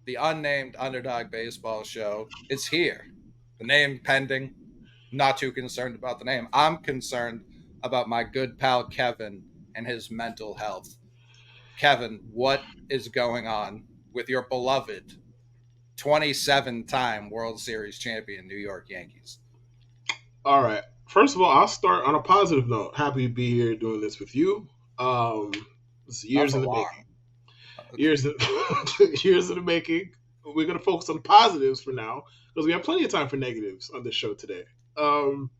the unnamed Underdog Baseball Show is here. The name pending. Not too concerned about the name. I'm concerned about my good pal Kevin and his mental health. Kevin, what is going on with your beloved 27-time World Series champion New York Yankees? All right. First of all, I'll start on a positive note. Happy to be here doing this with you. It's Not years in for the long. making. Years in, years in the making. We're gonna focus on positives for now because we have plenty of time for negatives on this show today. Um,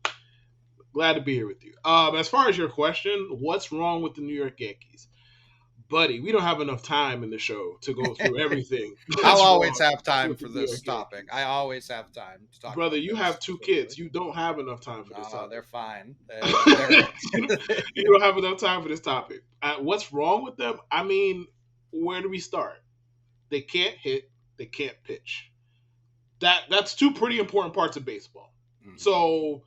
Glad to be here with you. As far as your question, what's wrong with the New York Yankees? Buddy, we don't have enough time in the show to go through everything I'll that's always wrong have time with the for New this York topic. Yankees. I always have time to talk Brother, about you this have two specifically. kids. You don't have enough time for this No, topic. they're fine. you don't have enough time for this topic. What's wrong with them? I mean, where do we start? They can't hit. They can't pitch. That's two pretty important parts of baseball. Mhm. So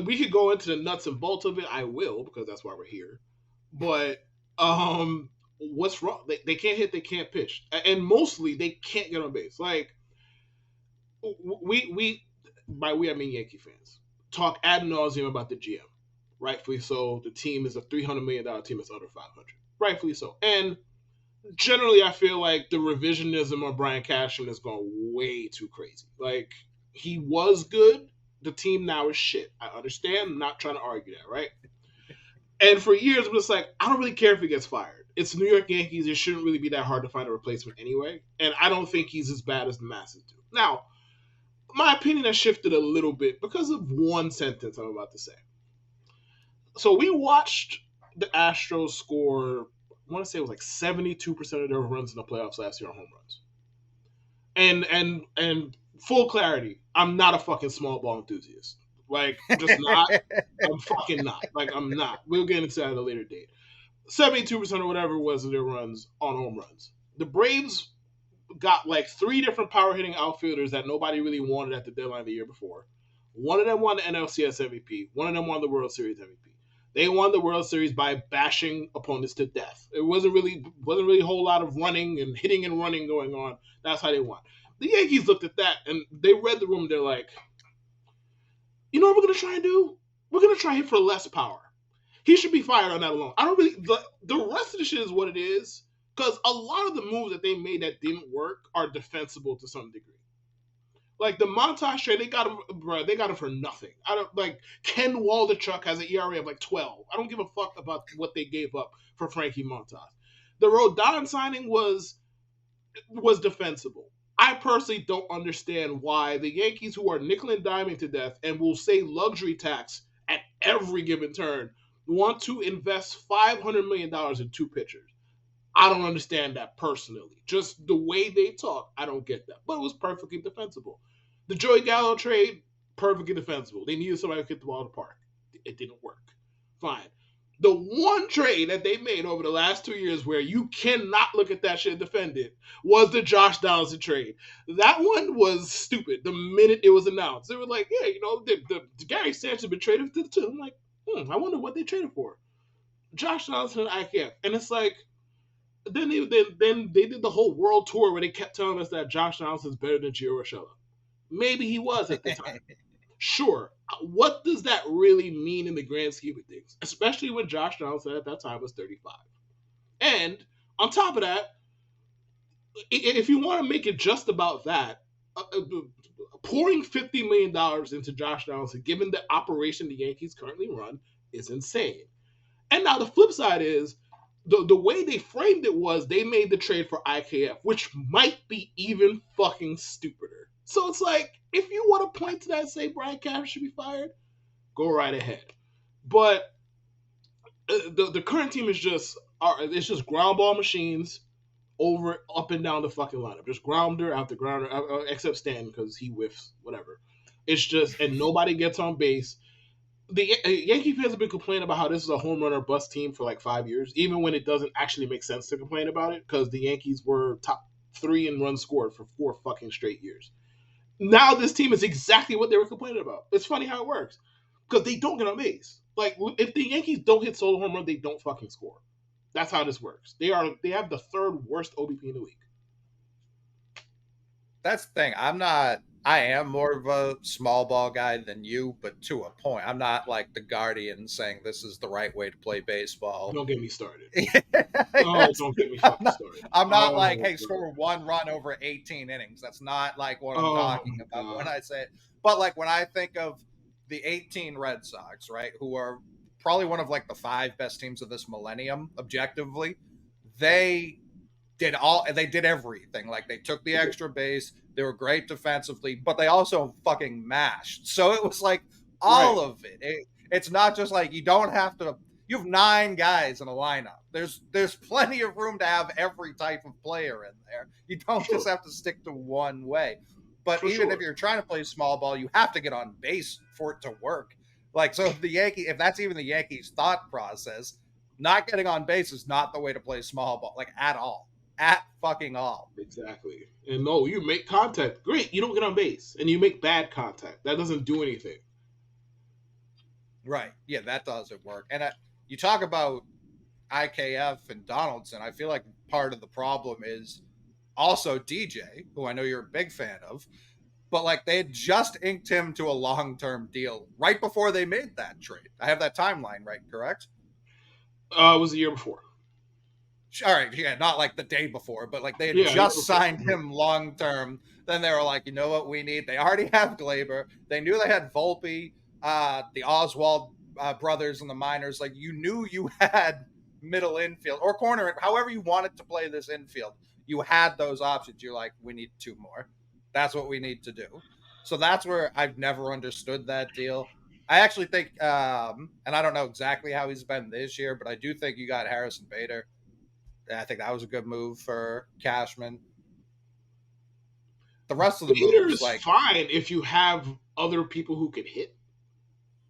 we could go into the nuts and bolts of it. I will because that's why we're here. But what's wrong? They can't hit. They can't pitch, and mostly they can't get on base. Like we by we I mean Yankee fans talk ad nauseum about the GM. Rightfully so. The team is a $300 million team that's under 500. Rightfully so. And generally, I feel like the revisionism of Brian Cashman has gone way too crazy. Like, he was good. The team now is shit. I understand. I'm not trying to argue that, right? And for years, it was like, I don't really care if he gets fired. It's the New York Yankees. It shouldn't really be that hard to find a replacement anyway. And I don't think he's as bad as the masses do. Now, my opinion has shifted a little bit because of one sentence I'm about to say. So we watched the Astros score, I want to say it was like 72% of their runs in the playoffs last year on home runs. And full clarity, I'm not a fucking small ball enthusiast. Like, just not. I'm fucking not. Like, I'm not. We'll get into that at a later date. 72% or whatever was of their runs on home runs. The Braves got like three different power hitting outfielders that nobody really wanted at the deadline the year before. One of them won the NLCS MVP. One of them won the World Series MVP. They won the World Series by bashing opponents to death. It wasn't really a whole lot of running and hitting and running going on. That's how they won. The Yankees looked at that and they read the room. They're like, you know what we're gonna try and do? We're gonna try and hit for less power. He should be fired on that alone. I don't really. The rest of the shit is what it is because a lot of the moves that they made that didn't work are defensible to some degree. Like the Montage trade, they got him, bro. They got him for nothing. I don't like Ken Waldichuk has an ERA of like 12. I don't give a fuck about what they gave up for Frankie Montas. The Rodon signing was defensible. I personally don't understand why the Yankees, who are nickel and diming to death and will say luxury tax at every given turn, want to invest $500 million in two pitchers. I don't understand that personally. Just the way they talk, I don't get that. But it was perfectly defensible. The Joey Gallo trade, perfectly defensible. They needed somebody to hit the ball in the park. It didn't work. Fine. The one trade that they made over the last 2 years where you cannot look at that shit and defend it was the Josh Donaldson trade. That one was stupid. The minute it was announced, they were like, yeah, you know, the Gary Sanchez has been traded to the two. I'm like, I wonder what they traded for. Josh Donaldson and IKF. And it's like, then they did the whole world tour where they kept telling us that Josh Donaldson's better than Gio Urshela. Maybe he was at the time. Sure. What does that really mean in the grand scheme of things? Especially when Josh Donaldson at that time was 35. And on top of that, if you want to make it just about that, pouring $50 million into Josh Donaldson, given the operation the Yankees currently run, is insane. And now the flip side is, the way they framed it was they made the trade for IKF, which might be even fucking stupider. So it's like, if you want to point to that and say Brian Cashman should be fired, go right ahead. But the current team is just ground ball machines over up and down the fucking lineup. Just grounder after grounder, except Stanton because he whiffs, whatever. It's just, and nobody gets on base. The Yankee fans have been complaining about how this is a home run or bust team for like 5 years, even when it doesn't actually make sense to complain about it because the Yankees were top 3 in runs scored for 4 fucking straight years. Now this team is exactly what they were complaining about. It's funny how it works because they don't get on base. Like, if the Yankees don't hit solo home run, they don't fucking score. That's how this works. They have the third worst OBP in the league. That's the thing. I am more of a small ball guy than you, but to a point. I'm not like the guardian saying this is the right way to play baseball. Don't get me started. Oh, Yes. don't get me I'm fucking not, started. I'm not like, Oh, hey, God. score one run over 18 innings. That's not like what I'm Oh, talking my about when God. I say it. But like when I think of the 18 Red Sox, right, who are probably one of like the five best teams of this millennium, objectively, they they did everything. Like they took the extra base, they were great defensively, but they also fucking mashed. So it was like all Right. of it's not just like you don't have to. You have nine guys in a lineup. There's plenty of room to have every type of player in there. You don't just Sure. have to stick to one way. But For even if sure. you're trying to play small ball, you have to get on base for it to work. Like so, if that's even the Yankees' thought process, not getting on base is not the way to play small ball, like at all, at fucking all. Exactly. And no, you make contact. Great. You don't get on base. And you make bad contact. That doesn't do anything. Right? Yeah, that doesn't work. And you talk about IKF and Donaldson. I feel like part of the problem is also DJ, who I know you're a big fan of, but like they had just inked him to a long-term deal right before they made that trade. I have that timeline right, correct? It was the year before. All right, yeah, not like the day before, but like they had Yeah, year just before. signed him long term. Then they were like, you know what we need? They already have Glaber. They knew they had Volpe, the Oswald brothers in the minors. Like you knew you had middle infield or corner, however you wanted to play this infield. You had those options. You're like, we need two more. That's what we need to do. So that's where I've never understood that deal. I actually think, and I don't know exactly how he's been this year, but I do think you got Harrison Bader. I think that was a good move for Cashman. The rest of the Bader moves, is like, fine if you have other people who can hit.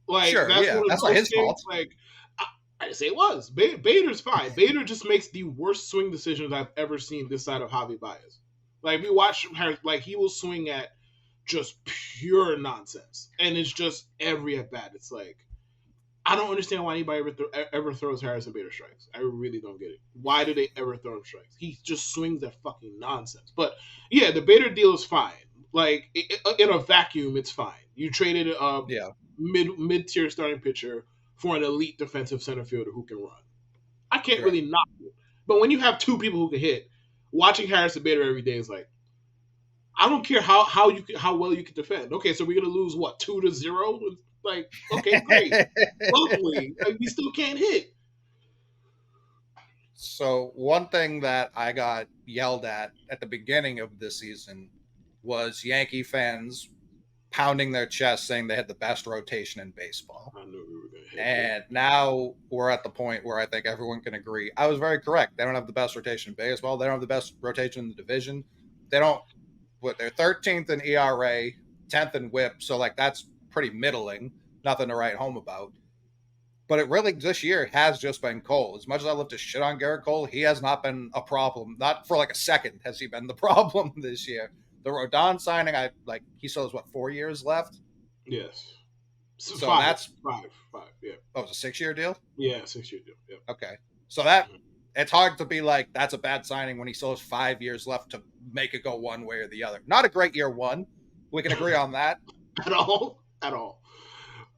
Like, sure, that's yeah, one of that's not those his things. fault. Like, I didn't say it was. Bader's fine. Bader just makes the worst swing decisions I've ever seen this side of Javi Baez. Like, we watch him, like, he will swing at just pure nonsense. And it's just every at bat. It's like, I don't understand why anybody ever throws Harrison Bader strikes. I really don't get it. Why do they ever throw him strikes? He just swings at fucking nonsense. But yeah, the Bader deal is fine. Like in a vacuum, it's fine. You traded a Yeah, mid tier starting pitcher for an elite defensive center fielder who can run. I can't right. really knock it. But when you have two people who can hit, watching Harrison Bader every day is like, I don't care how well you can defend. Okay, so we're gonna lose what 2-0? Like, okay, great, lovely. Like, we still can't hit. So one thing that I got yelled at the beginning of this season was Yankee fans pounding their chest saying they had the best rotation in baseball. I knew we were gonna hit here. And now we're at the point where I think everyone can agree. I was very correct. They don't have the best rotation in baseball. They don't have the best rotation in the division. They don't. What they're 13th in ERA, 10th in WHIP. So like that's pretty middling. Nothing to write home about. But it really this year has just been Cole. As much as I love to shit on Garrett Cole, he has not been a problem. Not for like a second has he been the problem this year. The Rodon signing, I like. He still has what 4 years left. Yes, so So that's five. Yeah, oh, it's a 6 year deal. yeah, 6 year deal. Yeah. Okay. So that Mhm. it's hard to be like that's a bad signing when he still has 5 years left to make it go one way or the other. Not a great year one. We can agree on that. At all, at all,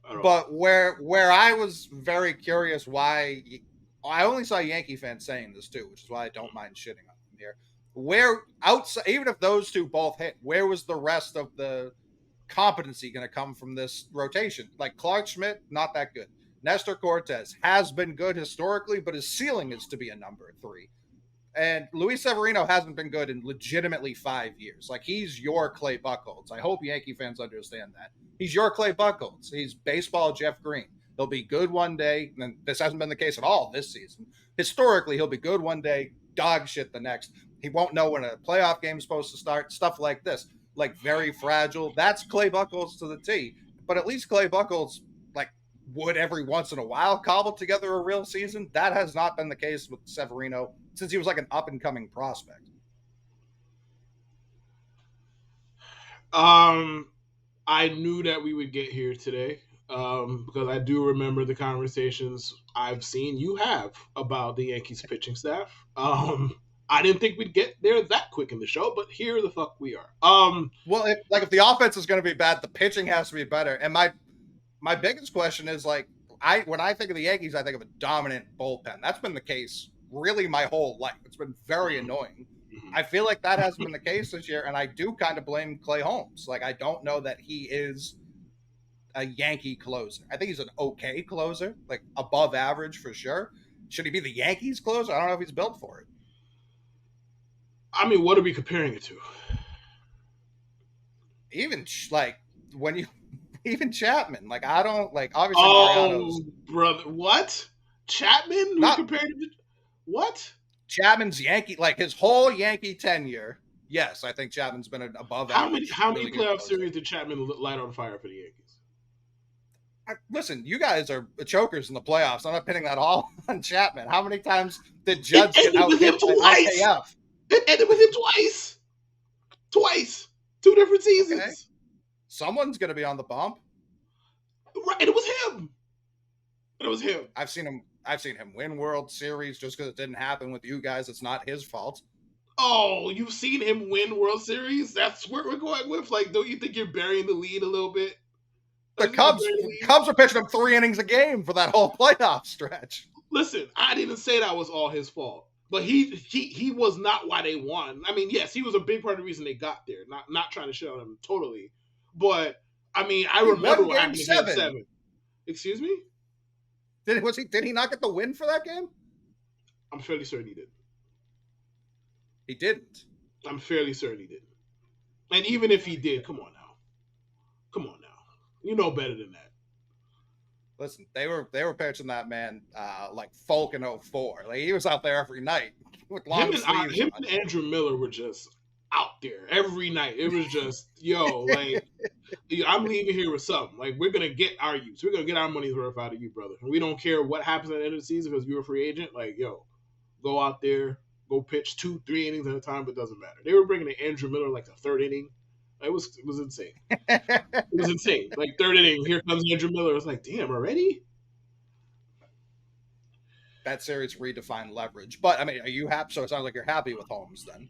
at all. But where I was very curious why I only saw Yankee fans saying this too, which is why I don't mind shitting on them here. Where outside, even if those two both hit, where was the rest of the competency going to come from this rotation? Like Clark Schmidt, not that good. Nestor Cortez has been good historically, but his ceiling is to be a number three. And Luis Severino hasn't been good in legitimately 5 years. Like he's your Clay Buchholz. I hope Yankee fans understand that. He's your Clay Buchholz. He's baseball Jeff Green. He'll be good one day, and this hasn't been the case at all this season. Historically, he'll be good one day, dog shit the next. He won't know when a playoff game is supposed to start. Stuff like this, like very fragile. That's Clay Buchholz to the T. But at least Clay Buchholz, like, would every once in a while cobble together a real season. That has not been the case with Severino since he was like an up and coming prospect. Um, I knew that we would get here today. Because I do remember the conversations I've seen you have about the Yankees pitching staff. I didn't think we'd get there that quick in the show, but here the fuck we are. Well, if the offense is going to be bad, the pitching has to be better. And my biggest question is like, when I think of the Yankees, I think of a dominant bullpen. That's been the case really my whole life. It's been very annoying. I feel like that hasn't been the case this year, and I do kind of blame Clay Holmes. Like, I don't know that he is a Yankee closer. I think he's an okay closer, like above average for sure. Should he be the Yankees closer? I don't know if he's built for it. I mean, what are we comparing it to? Even like when you, even Chapman. Like I don't like obviously. Oh, Mariano's, brother, what? Chapman? Not, we compared to what? Chapman's Yankee, like his whole Yankee tenure. Yes, I think Chapman's been an above average. How many playoff series did Chapman light on fire for the Yankees? Listen, you guys are chokers in the playoffs. I'm not pinning that all on Chapman. How many times did Judge get out hit by IKF? It ended with him twice. Twice. 2 different seasons. Okay. Someone's going to be on the bump. Right, and it was him. And it was him. I've seen him win World Series just because it didn't happen with you guys. It's not his fault. Oh, you've seen him win World Series? That's where we're going with. Like, don't you think you're burying the lead a little bit? The Cubs were pitching him 3 innings a game for that whole playoff stretch. Listen, I didn't say that was all his fault. But he was not why they won. I mean, yes, he was a big part of the reason they got there. Not trying to shit on him totally. But, I mean, I remember what happened in Game 7. Excuse me? Did he not get the win for that game? I'm fairly certain he did. He didn't. I'm fairly certain he didn't. And even if he did, come on now. Come on now. You know better than that. Listen, they were pitching that man like Folk in 04. Like he was out there every night with long sleeves. Him and Andrew Miller were just out there every night. It was just, like, I'm leaving here with something. Like, we're gonna get our use. We're gonna get our money's worth out of you, brother. And we don't care what happens at the end of the season because you're a free agent. Like, go out there, go pitch 2-3 innings at a time. But it doesn't matter. They were bringing in Andrew Miller like the 3rd inning. It was insane. It was insane. Like 3rd inning, here comes Andrew Miller. It's like, damn, already? That series redefined leverage. But I mean, are you happy? So it sounds like you're happy with Holmes then.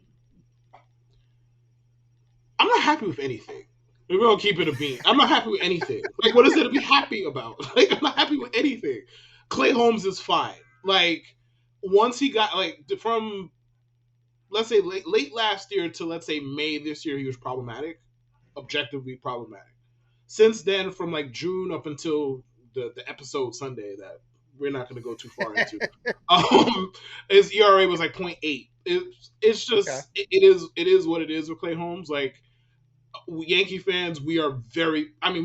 I'm not happy with anything. We're gonna keep it a bean. I'm not happy with anything. Like, what is there to be happy about? Like, I'm not happy with anything. Clay Holmes is fine. Like, once he got from let's say late last year to let's say May this year, he was problematic. Objectively problematic. Since then, from like June up until the episode Sunday that we're not going to go too far into, his ERA was like 0.8. It's just okay. It is what it is with Clay Holmes. Like, Yankee fans, we're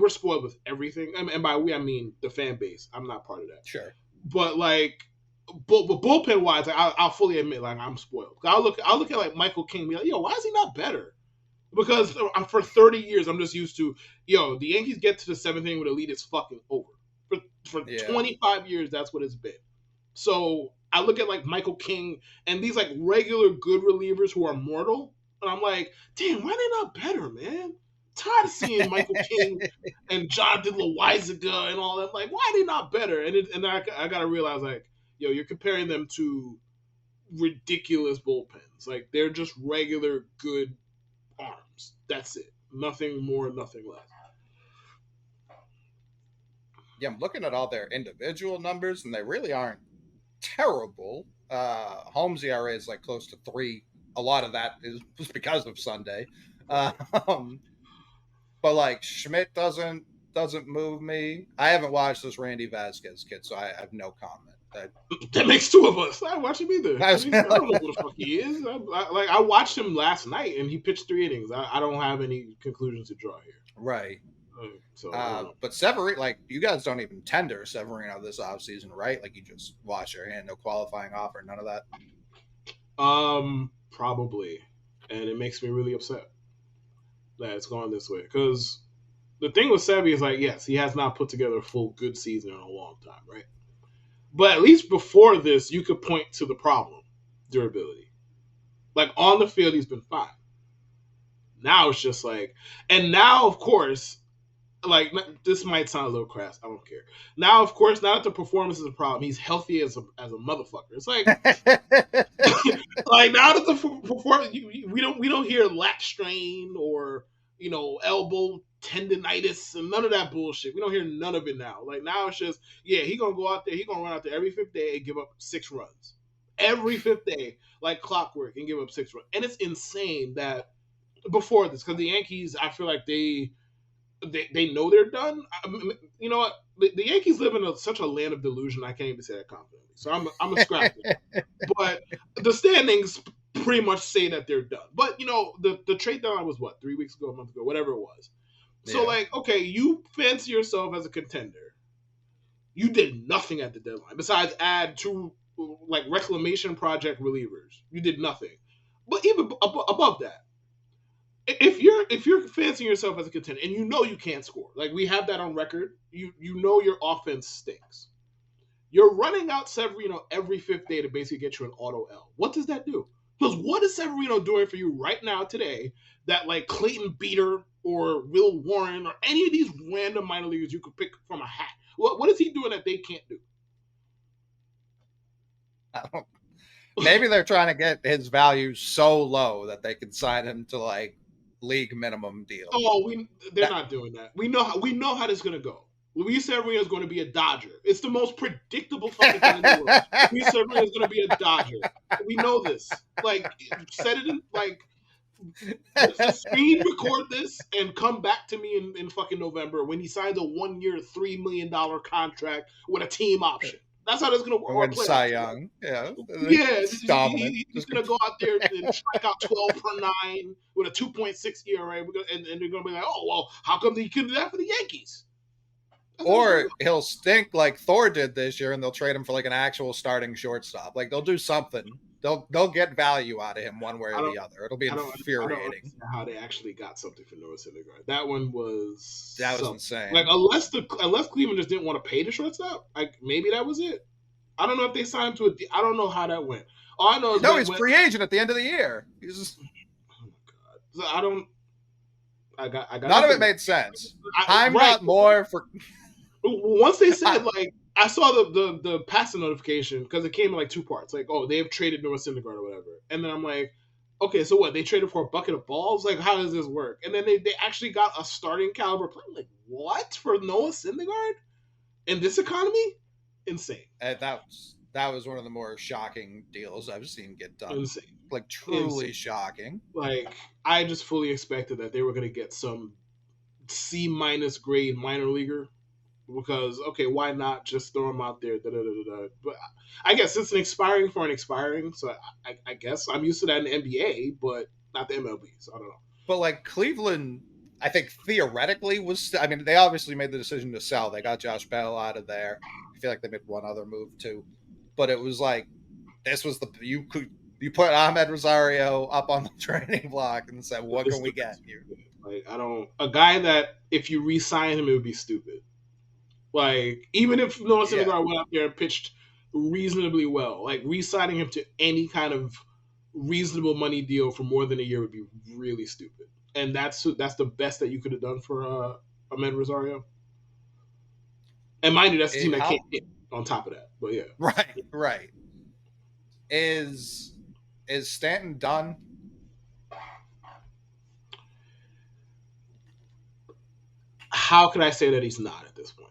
spoiled with everything, and by we I mean the fan base. I'm not part of that. Sure, but like. But bullpen wise, like, I'll fully admit, like, I'm spoiled. I'll look at like Michael King and be like, why is he not better? Because for 30 years, I'm just used to, the Yankees get to the 7th inning with a lead, it's fucking over. For 25 years, that's what it's been. So I look at like Michael King and these like regular good relievers who are mortal, and I'm like, damn, why are they not better, man? I'm tired of seeing Michael King and Jonathan Loaizaga and all that. Like, why are they not better? And I gotta realize, like, you're comparing them to ridiculous bullpens. Like, they're just regular good arms. That's it. Nothing more, nothing less. Yeah, I'm looking at all their individual numbers, and they really aren't terrible. Holmes' ERA is like close to 3. A lot of that is just because of Sunday. But like Schmidt doesn't move me. I haven't watched this Randy Vasquez kid, so I have no comment. That makes 2 of us. I didn't watch him either. I don't know who the fuck he is. I watched him last night, and he pitched 3 innings. I don't have any conclusions to draw here. Right. But Severino, like, you guys don't even tender Severino this offseason, right? Like, you just wash your hand, no qualifying offer, none of that. Probably, and it makes me really upset that it's gone this way. Because the thing with Sevy is, like, yes, he has not put together a full good season in a long time, right? But at least before this, you could point to the problem, durability. Like, on the field, he's been fine. Now it's just like, and now, of course, like this might sound a little crass. I don't care. Now, of course, now that the performance is a problem, he's healthy as a motherfucker. It's like like now that the performance, we don't hear lat strain or elbow tendonitis and none of that bullshit. We don't hear none of it now. Like now it's just he gonna go out there, he gonna run out there every fifth day and give up 6 runs every fifth day like clockwork and give up 6 runs. And it's insane that before this, because the Yankees, I feel like they know they're done. You know what? The Yankees live in such a land of delusion. I can't even say that confidently. So I'm a scrap it. But the standings pretty much say that they're done. But the trade deadline was what, 3 weeks ago, a month ago, whatever it was. So like, okay, you fancy yourself as a contender. You did nothing at the deadline besides add 2 like reclamation project relievers. You did nothing. But even above that, if you're fancying yourself as a contender and you can't score, like we have that on record, you know your offense stinks. You're running out Severino every fifth day to basically get you an auto L. What does that do? Because what is Severino doing for you right now today that like Clayton Beater or Will Warren or any of these random minor leaguers you could pick from a hat? What is he doing that they can't do? Maybe they're trying to get his value so low that they can sign him to like league minimum deal. Oh, they're not doing that. We know how this is going to go. Luis Severino is going to be a Dodger. It's the most predictable fucking thing in the world. Luis Severino is going to be a Dodger. We know this. Like, set it in, like, screen record this and come back to me in fucking November when he signs a 1-year, $3 million contract with a team option. That's how that's going to work. When Cy Young, yeah, he's going to go out there and strike out 12 per 9 with a 2.6 ERA, and they're going to be like, oh, well, how come he couldn't do that for the Yankees? Or he'll stink like Thor did this year, and they'll trade him for like an actual starting shortstop. Like they'll do something. They'll get value out of him one way or the other. It'll be infuriating. I don't understand how they actually got something for Noah Syndergaard. That was insane. Like unless Cleveland just didn't want to pay the shortstop, like maybe that was it. I don't know if they signed him to it. I don't know how that went. All I know is he's free agent at the end of the year. He's just... Oh my god! So I don't. I got none of it made sense. Time got more for. Once they said, like, I saw the passing notification because it came in like 2 parts. Like, oh, they have traded Noah Syndergaard or whatever. And then I'm like, okay, so what? They traded for a bucket of balls? Like, how does this work? And then they actually got a starting caliber player. Like, what? For Noah Syndergaard? In this economy? Insane. And that was one of the more shocking deals I've seen get done. Insane. Like, truly shocking. Like, I just fully expected that they were going to get some C- grade minor leaguer. Because, okay, why not just throw him out there? But I guess it's an expiring for an expiring. So I guess I'm used to that in the NBA, but not the MLB. So I don't know. But, like, Cleveland, I think theoretically was... I mean, they obviously made the decision to sell. They got Josh Bell out of there. I feel like they made one other move, too. But it was like, this was you put Ahmed Rosario up on the trading block and said, what can we get here? Like, a guy that if you re-sign him, it would be stupid. Like, even if Noah Syndergaard went out there and pitched reasonably well, like, re-signing him to any kind of reasonable money deal for more than a year would be really stupid. And that's the best that you could have done for Ahmed Rosario. And mind you, that's the team that can't hit on top of that. But, yeah. Right. Is Stanton done? How can I say that he's not at this point?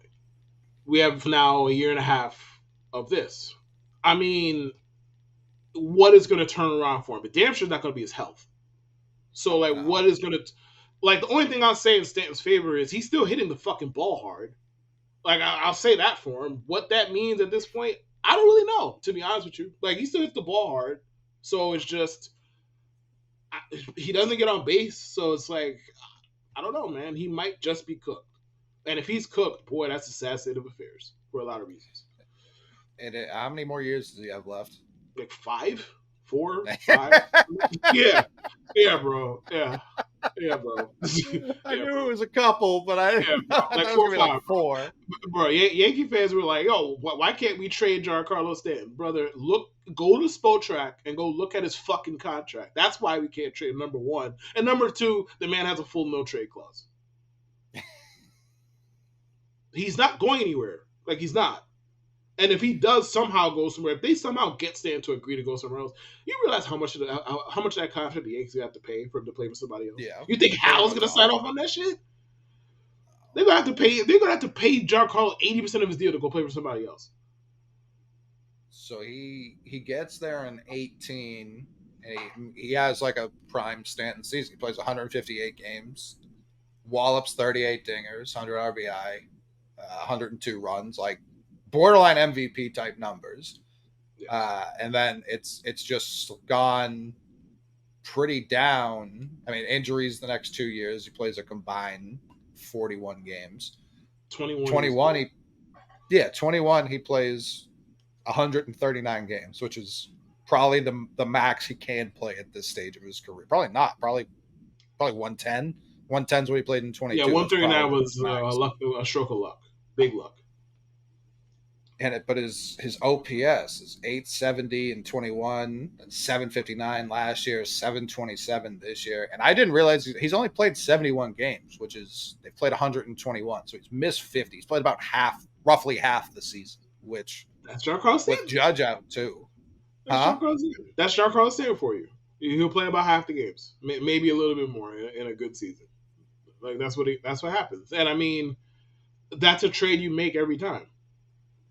We have now a year and a half of this. I mean, what is going to turn around for him? But damn sure not going to be his health. So, like, what is going to... Like, the only thing I'll say in Stanton's favor is he's still hitting the fucking ball hard. Like, I'll say that for him. What that means at this point, I don't really know, to be honest with you. Like, he still hits the ball hard. So, it's just... He doesn't get on base. So, it's like... I don't know, man. He might just be cooked. And if he's cooked, boy, that's a sad state of affairs for a lot of reasons. And how many more years does he have left? Like 5? 4? 5? Yeah, bro. Yeah, bro. I knew it was a couple, but I didn't know like 4 or 5. Like 4. Bro, Yankee fans were like, yo, why can't we trade Giancarlo Stanton? Brother, go to Spotrac and go look at his fucking contract. That's why we can't trade him, number one. And number two, the man has a full no-trade clause. He's not going anywhere. Like, he's not. And if he does somehow go somewhere, if they somehow get Stan to agree to go somewhere else, you realize how much of that contract the Yankees have to pay for him to play for somebody else. Yeah, You think pretty Hal's much gonna all sign of off it. on that shit? They're gonna have to pay. They're gonna have to pay Giancarlo 80% of his deal to go play for somebody else. So he gets there in 18, and he has like a prime Stanton season. He plays 158 games, wallops 38 dingers, 100 RBI, 102 runs, like borderline MVP type numbers. Yeah. And then it's just gone pretty down. I mean, injuries the next 2 years. He plays a combined 41 games. 21, he 21. He plays 139 games, which is probably the max he can play at this stage of his career. Probably not. Probably 110. 110 is what he played in 22. Yeah, 139 was was a stroke of luck, big luck. But his OPS is 870 in 21, 759 last year, 727 this year. And I didn't realize he's only played 71 games, which is they played 121. So he's missed 50. He's played about roughly half the season, which that's Giancarlo Stanton. With Judge out too. That's Giancarlo Stanton for you. He'll play about half the games, maybe a little bit more in a good season. Like that's what happens. And I mean, that's a trade you make every time.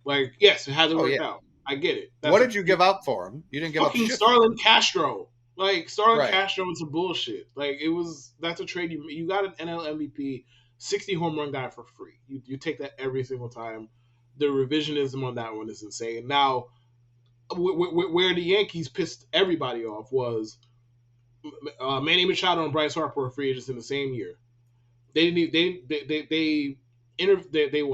Like, yes, it hasn't worked out. I get it. What did you give up for him? You didn't give up fucking shit Starlin Castro. Like, Starlin Castro is some bullshit. Like, that's a trade you got an NL MVP, 60 home run guy for free. You take that every single time. The revisionism on that one is insane. Now, where the Yankees pissed everybody off was Manny Machado and Bryce Harper were free agents in the same year. They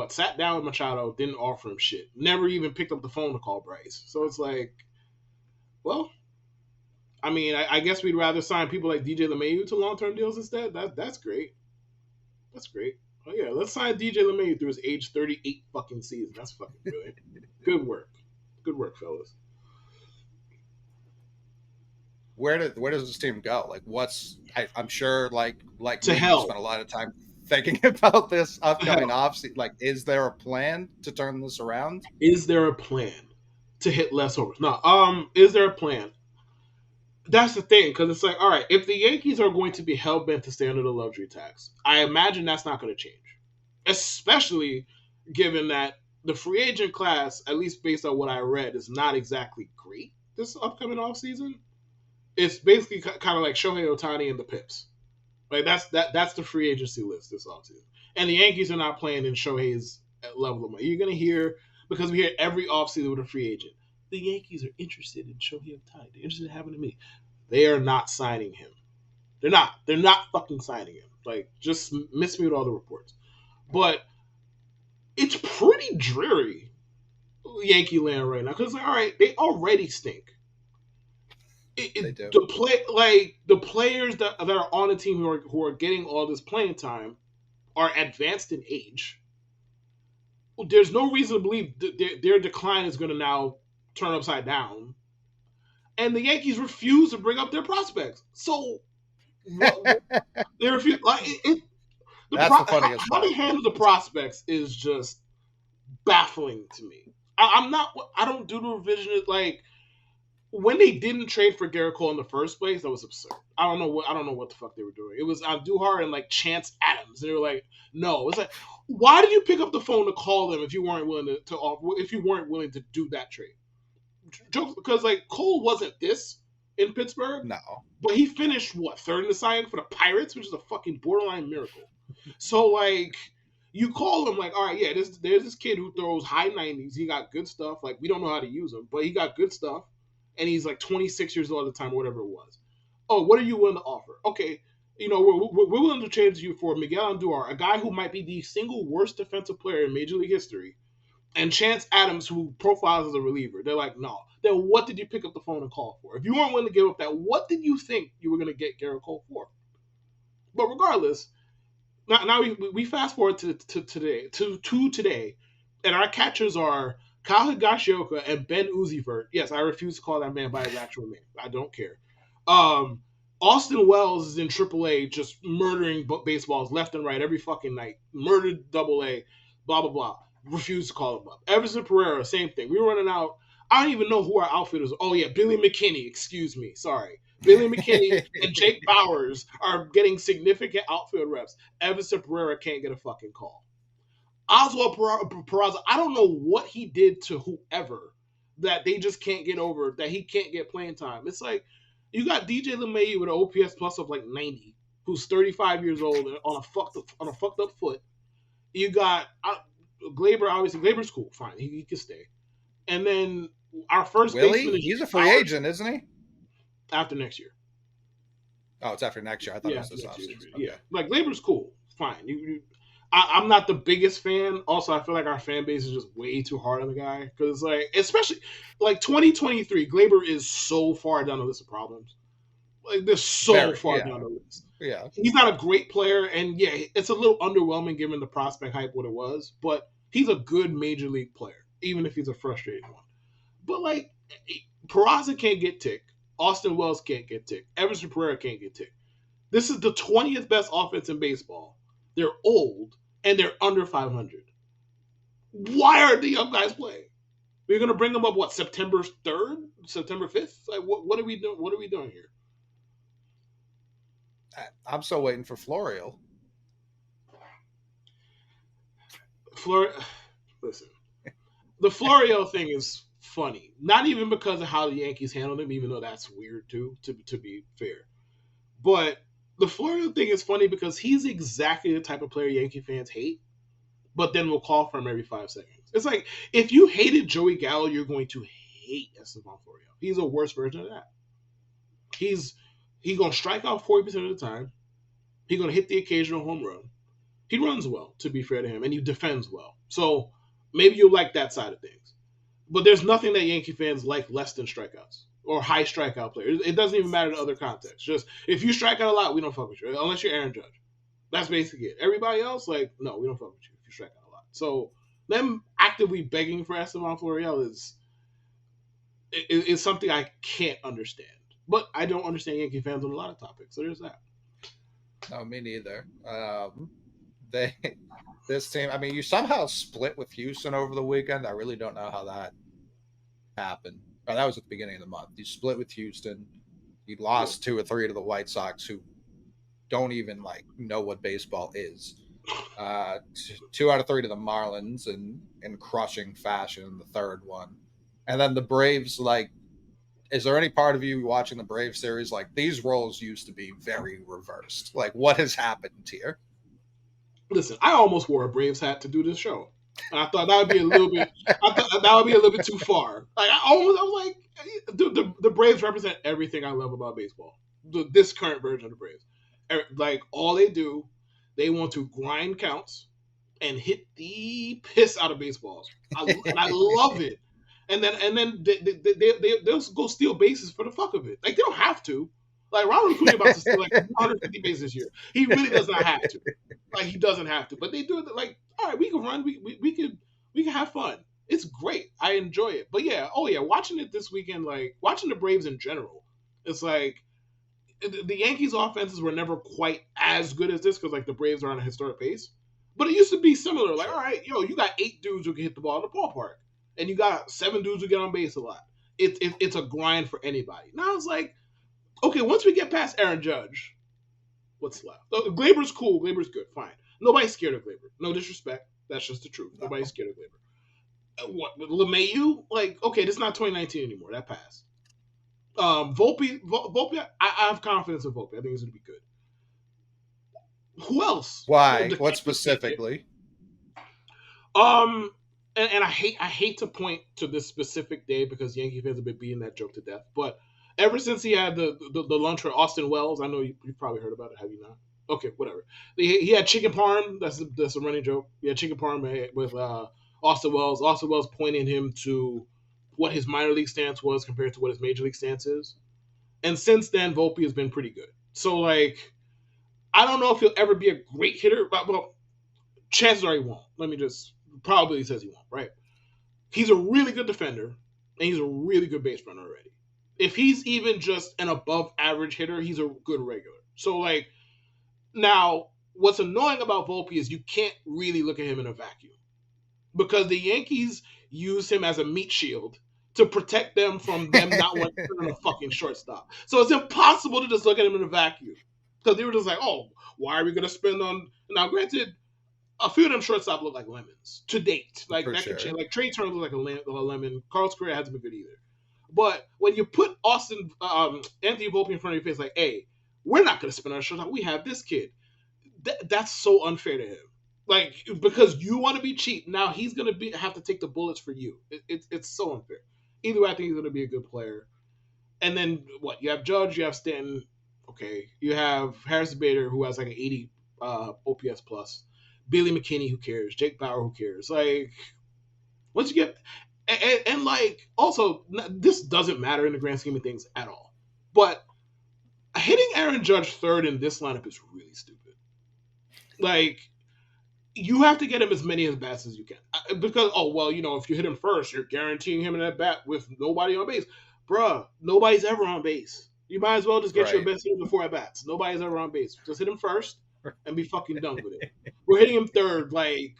sat down with Machado, didn't offer him shit, never even picked up the phone to call Bryce. So it's like, well, I mean, I guess we'd rather sign people like DJ LeMahieu to long-term deals instead. That's great. That's great. Oh yeah, let's sign DJ LeMahieu through his age 38 fucking season. That's fucking brilliant. Good work, fellas. Where does this team go? Like, I'm sure like to hell. You spent a lot of time thinking about this upcoming offseason. Like, is there a plan to turn this around? Is there a plan to hit less homers? No. Is there a plan? That's the thing, because it's like, all right, if the Yankees are going to be hell bent to stay under the luxury tax, I imagine that's not going to change, especially given that the free agent class, at least based on what I read, is not exactly great this upcoming offseason. It's basically kind of like Shohei Ohtani and the Pips. Like that's the free agency list this offseason. And the Yankees are not playing in Shohei's level of money. You're going to hear, because we hear every offseason with a free agent, the Yankees are interested in Shohei Ohtani. They're interested in having him. They are not signing him. They're not. They're not fucking signing him. Like, just miss me with all the reports. But it's pretty dreary, Yankee land right now. Because, all right, they already stink. They do. The players that are on the team who are getting all this playing time are advanced in age. There's no reason to believe their decline is going to now turn upside down. And the Yankees refuse to bring up their prospects. So they refuse. That's the funniest how they handle the prospects is just baffling to me. I don't do the revisionist. Like, when they didn't trade for Gerrit Cole in the first place, that was absurd. I don't know what the fuck they were doing. It was Andujar and like Chance Adams, and they were like, no. It's like, why did you pick up the phone to call them if you weren't willing to do that trade? Because like Cole wasn't this in Pittsburgh, no, but he finished third in the Cy Young for the Pirates, which is a fucking borderline miracle. So like, you call him like, all right, yeah, there's this kid who throws high 90s. He got good stuff. Like, we don't know how to use him, but he got good stuff. And he's like 26 years old at the time, or whatever it was. Oh, what are you willing to offer? Okay, we're willing to trade you for Miguel Andujar, a guy who might be the single worst defensive player in Major League history, and Chance Adams, who profiles as a reliever. They're like, no. Then what did you pick up the phone and call for? If you weren't willing to give up that, what did you think you were going to get Gerrit Cole for? But regardless, now we fast forward to today, and our catchers are Kyle Higashioka and Ben Uzivert. Yes, I refuse to call that man by his actual name. I don't care. Austin Wells is in AAA, just murdering baseballs left and right every fucking night. Murdered AA. blah, blah, blah. Refused to call him up. Everson Pereira, same thing. We were running out. I don't even know who our outfielders are. Oh, yeah, Billy McKinney. Excuse me. Sorry. Billy McKinney and Jake Bowers are getting significant outfield reps. Everson Pereira can't get a fucking call. Oswald Peraza, I don't know what he did to whoever that they just can't get over, that he can't get playing time. It's like you got DJ LeMahieu with an OPS plus of like 90, who's 35 years old and on a fucked up foot. You got Glaber, obviously. Glaber's cool, fine, he can stay. And then our first baseman is he's a free agent, isn't he? After next year. Oh, it's after next year. I thought it was this offseason. Okay. Yeah, like Glaber's cool, fine. I'm not the biggest fan. Also, I feel like our fan base is just way too hard on the guy because, like, especially like 2023, Glaber is so far down the list of problems. Like, they're so far down the list. Yeah, he's not a great player, and yeah, it's a little underwhelming given the prospect hype what it was. But he's a good major league player, even if he's a frustrating one. But like, Peraza can't get ticked. Austin Wells can't get ticked. Everson Pereira can't get ticked. This is the 20th best offense in baseball. They're old and they're under 500. Why are the young guys playing? We're gonna bring them up September 3rd, September 5th? Like what are we doing? What are we doing here? I'm still waiting for Florial. Listen, the Florial thing is funny. Not even because of how the Yankees handled him, even though that's weird too, to be fair. But the Florial thing is funny because he's exactly the type of player Yankee fans hate, but then we'll call for him every 5 seconds. It's like, if you hated Joey Gallo, you're going to hate Esteban Florial. He's a worse version of that. He's going to strike out 40% of the time. He's going to hit the occasional home run. He runs well, to be fair to him, and he defends well. So maybe you'll like that side of things. But there's nothing that Yankee fans like less than strikeouts or high strikeout players. It doesn't even matter in other contexts. Just if you strike out a lot, we don't fuck with you, unless you're Aaron Judge. That's basically it. Everybody else, like, no, we don't fuck with you if you strike out a lot. So them actively begging for Esteban Florial is something I can't understand. But I don't understand Yankee fans on a lot of topics. So there's that. No, me neither. This team, I mean, you somehow split with Houston over the weekend. I really don't know how that happened. Oh, that was at the beginning of the month. You split with Houston. You lost 2 or 3 to the White Sox, who don't even know what baseball is. 2 out of 3 to the Marlins in crushing fashion in the third one. And then the Braves, is there any part of you watching the Braves series? These roles used to be very reversed. What has happened here? Listen, I almost wore a Braves hat to do this show. And I thought that would be a little bit. I thought that would be a little bit too far. I was like, the Braves represent everything I love about baseball. This current version of the Braves, all they do, they want to grind counts and hit the piss out of baseballs. And I love it. And then they'll go steal bases for the fuck of it. They don't have to. Ronald Acuna about to steal 150 bases this year. He really does not have to. He doesn't have to. But they do it. All right, we can run. We can have fun. It's great. I enjoy it. But yeah, watching it this weekend, watching the Braves in general, it's the Yankees' offenses were never quite as good as this because the Braves are on a historic pace. But it used to be similar. All right, you got 8 dudes who can hit the ball in the ballpark, and you got 7 dudes who get on base a lot. It's a grind for anybody. Now it's okay, once we get past Aaron Judge, what's left? Glaber's cool. Glaber's good. Fine. Nobody's scared of Glaber. No disrespect. That's just the truth. Nobody's scared of Glaber. What? LeMahieu? Okay, this is not 2019 anymore. That passed. Volpe, I have confidence in Volpe. I think he's going to be good. Who else? Why? What specifically? And I hate to point to this specific day because Yankee fans have been beating that joke to death, but ever since he had the lunch with Austin Wells, I know you've probably heard about it. Have you not? Okay, whatever. He had chicken parm. That's a running joke. He had chicken parm with Austin Wells. Austin Wells pointing him to what his minor league stance was compared to what his major league stance is. And since then, Volpe has been pretty good. So, I don't know if he'll ever be a great hitter. But, well, chances are he won't. Probably says he won't, right? He's a really good defender, and he's a really good base runner already. If he's even just an above average hitter, he's a good regular. So now what's annoying about Volpe is you can't really look at him in a vacuum. because the Yankees use him as a meat shield to protect them from them not wanting to turn on a fucking shortstop. So it's impossible to just look at him in a vacuum. Because they were just like, oh, why are we going to spend on... Now, granted, a few of them shortstop look like lemons to date. Like, For that sure. could change. Like, Trey Turner looks like a lemon. Carlos Correa hasn't been good either. But when you put Anthony Volpe in front of your face, like, hey, we're not going to spend on a shortstop. We have this kid. That's so unfair to him. Like, because you want to be cheap, now he's going to have to take the bullets for you. It's so unfair. Either way, I think he's going to be a good player. And then, what? You have Judge, you have Stanton. Okay. You have Harrison Bader, who has like an 80 OPS plus. Billy McKinney, who cares? Jake Bauer, who cares? Like, once you get... And like, also, this doesn't matter in the grand scheme of things at all. But hitting Aaron Judge third in this lineup is really stupid. Like, you have to get him as many at bats as you can. Because, if you hit him first, you're guaranteeing him an at bat with nobody on base. Bruh, nobody's ever on base. You might as well just get your best hitter before at bats. Nobody's ever on base. Just hit him first and be fucking done with it. We're hitting him third, like...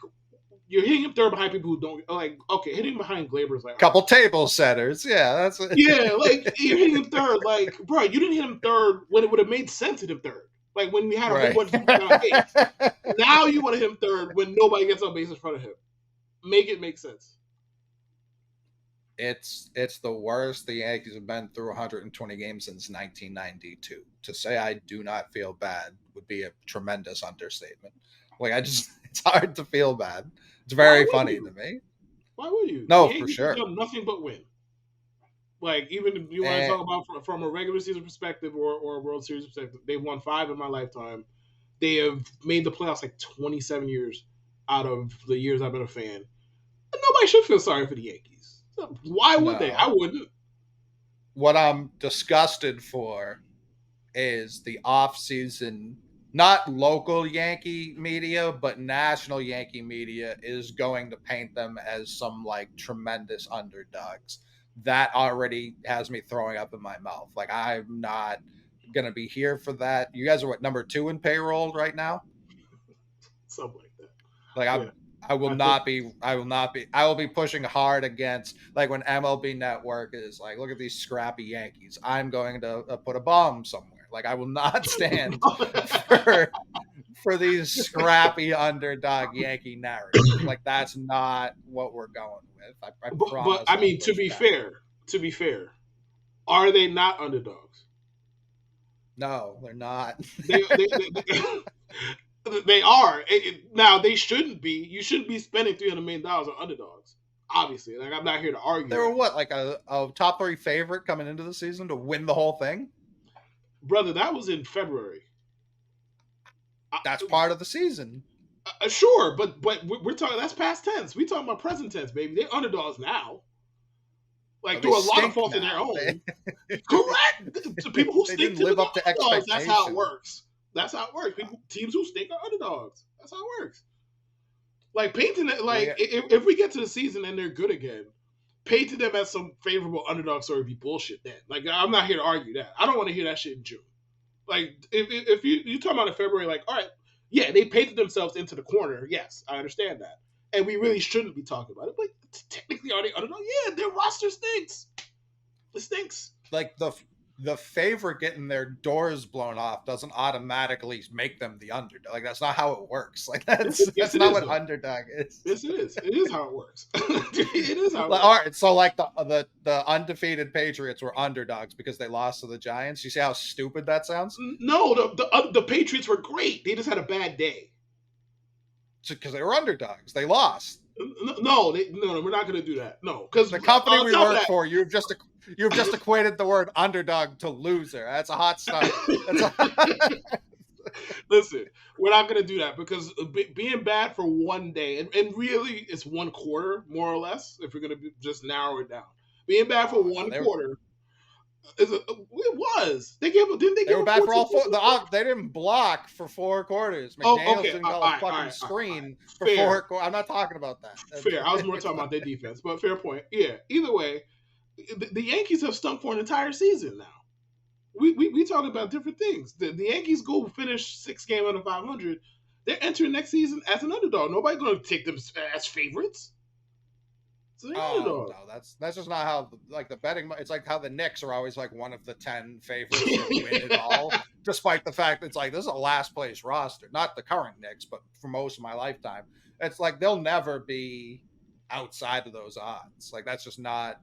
You're hitting him third behind people who don't like. Okay, hitting behind Glaber is like couple table setters. Yeah, that's it. Yeah, like you're hitting him third. Like, bro, you didn't hit him third when it would have made sense to hit him third. Like when we had a whole bunch of people on base. Now you want to hit him third when nobody gets on base in front of him. Make it make sense. It's the worst the Yankees have been through 120 games since 1992. To say I do not feel bad would be a tremendous understatement. Like it's hard to feel bad. It's very funny to me. Why would you? No, for sure. Have done nothing but win. Like, even if you want to talk about from a regular season perspective or a World Series perspective, they've won 5 in my lifetime. They have made the playoffs like 27 years out of the years I've been a fan. And nobody should feel sorry for the Yankees. So why would they? I wouldn't. What I'm disgusted for is the off-season... Not local Yankee media, but national Yankee media is going to paint them as some like tremendous underdogs. That already has me throwing up in my mouth. Like, I'm not going to be here for that. You guys are what, number 2 in payroll right now? Something like that. Like, I will be pushing hard against, like, when MLB Network is like, look at these scrappy Yankees. I'm going to put a bomb somewhere. Like, I will not stand for these scrappy underdog Yankee narratives. Like, that's not what we're going with. I promise. But I mean, to be fair, are they not underdogs? No, they're not. They are. Now, they shouldn't be. You shouldn't be spending $300 million on underdogs. Obviously. Like, I'm not here to argue. They were what, like a top 3 favorite coming into the season to win the whole thing? Brother, that was in February. That's part of the season. Sure, but we're talking, that's past tense. We're talking about present tense, baby. They're underdogs now. Like, through a lot of fault of their own. Correct. People who stink didn't live up to expectations. That's how it works. Teams who stink are underdogs. That's how it works. Like, painting it, like, if we get to the season and they're good again, painting them as some favorable underdog story would be bullshit then. Like, I'm not here to argue that. I don't want to hear that shit in June. Like, if you talk about in February, like, all right, yeah, they painted themselves into the corner. Yes, I understand that. And we really shouldn't be talking about it. But technically, are they underdog? Yeah, their roster stinks. It stinks. Like, the favorite getting their doors blown off doesn't automatically make them the underdog. Like, that's not how it works. Like, that's not what underdog is. Yes, it is. It is how it works. It is how it works. All right, so like the undefeated Patriots were underdogs because they lost to the Giants. You see how stupid that sounds? No, the Patriots were great. They just had a bad day. Because they were underdogs. They lost. No, we're not going to do that. No, because the company we work for, you've just equated the word underdog to loser. That's a hot start. Listen, we're not going to do that because being bad for one day, and really it's one quarter, more or less, if we're going to just narrow it down. Being bad for one quarter, it was. They were bad for all 4. They didn't block for 4 quarters. McDaniels didn't go a fucking screen for 4 quarters. I'm not talking about that. Fair. I was more talking about their defense, but fair point. Yeah. Either way, the Yankees have stunk for an entire season now. We talk about different things. The Yankees go finish 6 games out of 500. They're entering next season as an underdog. Nobody's going to take them as favorites. It's the Oh underdog. no, that's just not how the betting. It's like how the Knicks are always like one of the 10 favorites to win it all, despite the fact that it's like this is a last place roster, not the current Knicks, but for most of my lifetime, it's like they'll never be outside of those odds. Like that's just not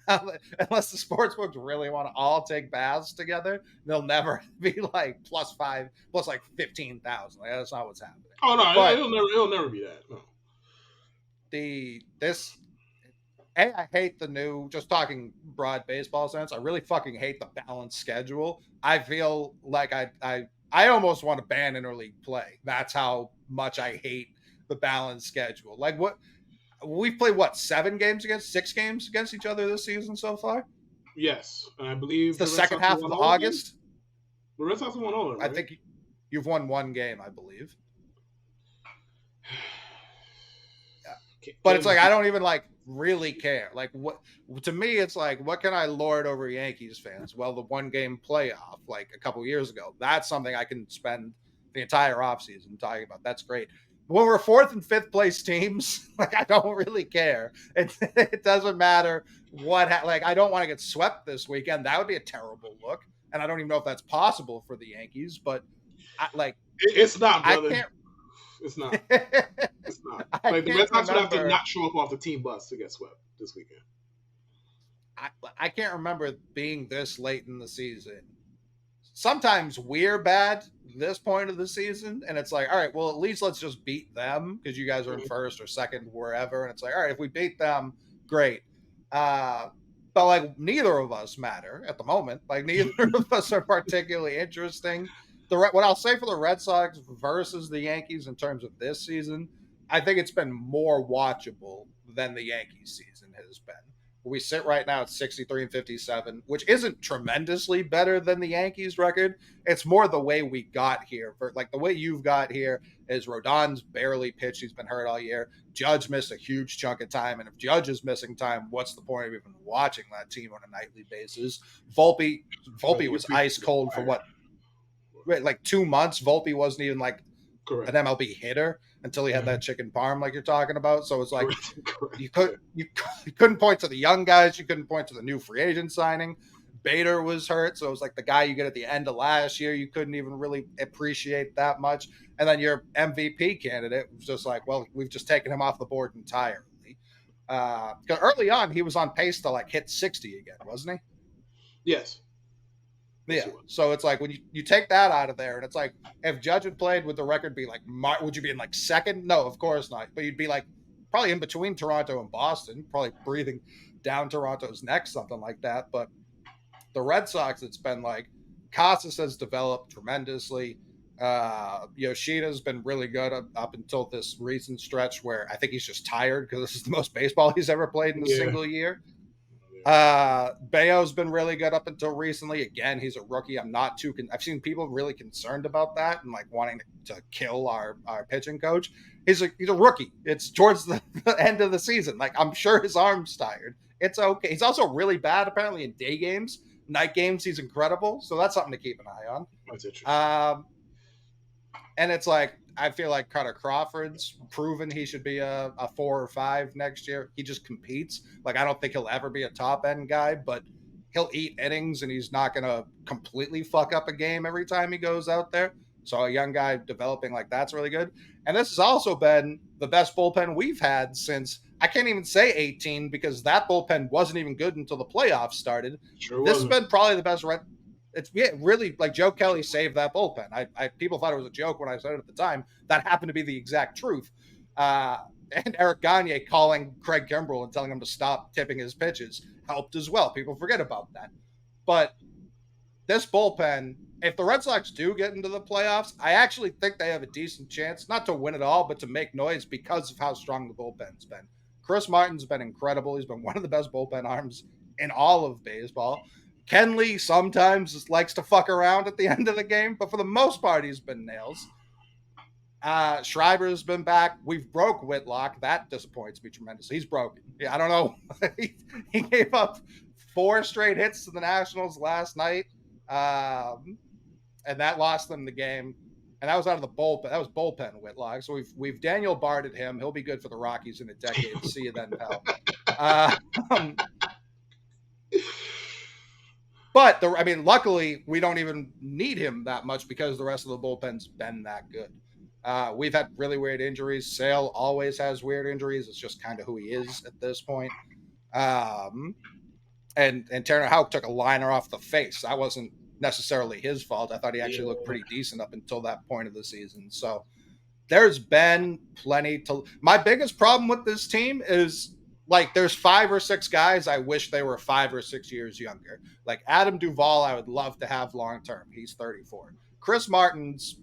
unless the sportsbooks really want to all take baths together, they'll never be like +5 plus like 15,000. Like that's not what's happening. Oh no, But it'll never be that. No. this I hate the new, just talking broad baseball sense, I really fucking hate the balanced schedule. I feel like I almost want to ban interleague play. That's how much I hate the balanced schedule. Like what we've played, what, 6 games against each other this season so far? Yes, and I It's believe the the Red second Sox half won of all of them? August. The Red Sox won all of them, I right? think you've won 1 game, I believe. But it's like I don't even like really care. Like what to me, it's like what can I lord over Yankees fans? Well, the 1 game playoff like a couple years ago. That's something I can spend the entire offseason talking about. That's great. When we're 4th and 5th place teams, like I don't really care. It doesn't matter what. Like I don't want to get swept this weekend. That would be a terrible look, and I don't even know if that's possible for the Yankees. But it's not, I brother. can't. It's not. It's not. Like the Red Sox would have to not show up off the team bus to get swept this weekend. I can't remember being this late in the season. Sometimes we're bad this point of the season, and it's like, all right, well, at least let's just beat them because you guys are in first or second, wherever. And it's like, all right, if we beat them, great. But like, neither of us matter at the moment. Like, neither of us are particularly interesting. What I'll say for the Red Sox versus the Yankees in terms of this season, I think it's been more watchable than the Yankees season has been. We sit right now at 63 and 57, which isn't tremendously better than the Yankees record. It's more the way we got here. Like the way you've got here is Rodon's barely pitched. He's been hurt all year. Judge missed a huge chunk of time. And if Judge is missing time, what's the point of even watching that team on a nightly basis? Volpe was ice cold for what? Like 2 months. Volpe wasn't even like Correct. an MLB hitter until he had that chicken parm like you're talking about. So it's like Correct. you couldn't point to the young guys. You couldn't point to the new free agent signing. Bader was hurt, so it was like the guy you get at the end of last year. You couldn't even really appreciate that much. And then your MVP candidate was just like, well, we've just taken him off the board entirely. Because early on, he was on pace to like hit 60 again, wasn't he? Yes. Yeah. So it's like when you take that out of there, and it's like if Judge had played, would the record be like? Would you be in like second? No, of course not. But you'd be like probably in between Toronto and Boston, probably breathing down Toronto's neck, something like that. But the Red Sox, it's been like Casas has developed tremendously. Yoshida's been really good up until this recent stretch where I think he's just tired because this is the most baseball he's ever played in a single year. Bayo's been really good up until recently. Again, he's a rookie. I'm not too. I've seen people really concerned about that and like wanting to kill our pitching coach. He's a rookie. It's towards the end of the season. Like I'm sure his arm's tired. It's okay. He's also really bad apparently in day games. Night games, he's incredible. So that's something to keep an eye on. That's interesting. And it's like I feel like Carter Crawford's proven he should be a 4 or 5 next year. He just competes. Like I don't think he'll ever be a top end guy, but he'll eat innings and he's not going to completely fuck up a game every time he goes out there. So a young guy developing like that's really good. And this has also been the best bullpen we've had since I can't even say 18 because that bullpen wasn't even good until the playoffs started. This has been probably the best It's really like Joe Kelly saved that bullpen. I people thought it was a joke when I said it at the time. That happened to be the exact truth. And Eric Gagne calling Craig Kimbrell and telling him to stop tipping his pitches helped as well. People forget about that. But this bullpen, if the Red Sox do get into the playoffs, I actually think they have a decent chance, not to win it all, but to make noise because of how strong the bullpen's been. Chris Martin's been incredible. He's been one of the best bullpen arms in all of baseball. Kenley sometimes likes to fuck around at the end of the game, but for the most part, he's been nails. Schreiber's been back. We've broke Whitlock. That disappoints me tremendously. He's broken. Yeah, I don't know. He gave up 4 straight hits to the Nationals last night, and that lost them the game. And that was out of the bullpen. That was bullpen Whitlock. So we've Daniel Barded him. He'll be good for the Rockies in a decade. See you then, pal. Um, but luckily we don't even need him that much because the rest of the bullpen's been that good. We've had really weird injuries. Sale always has weird injuries. It's just kind of who he is at this point. And Tanner Houck took a liner off the face. That wasn't necessarily his fault. I thought he actually looked pretty decent up until that point of the season. So there's been plenty to. My biggest problem with this team is like there's 5 or 6 guys I wish they were 5 or 6 years younger. Like Adam Duvall, I would love to have long term. He's 34. Chris Martin's,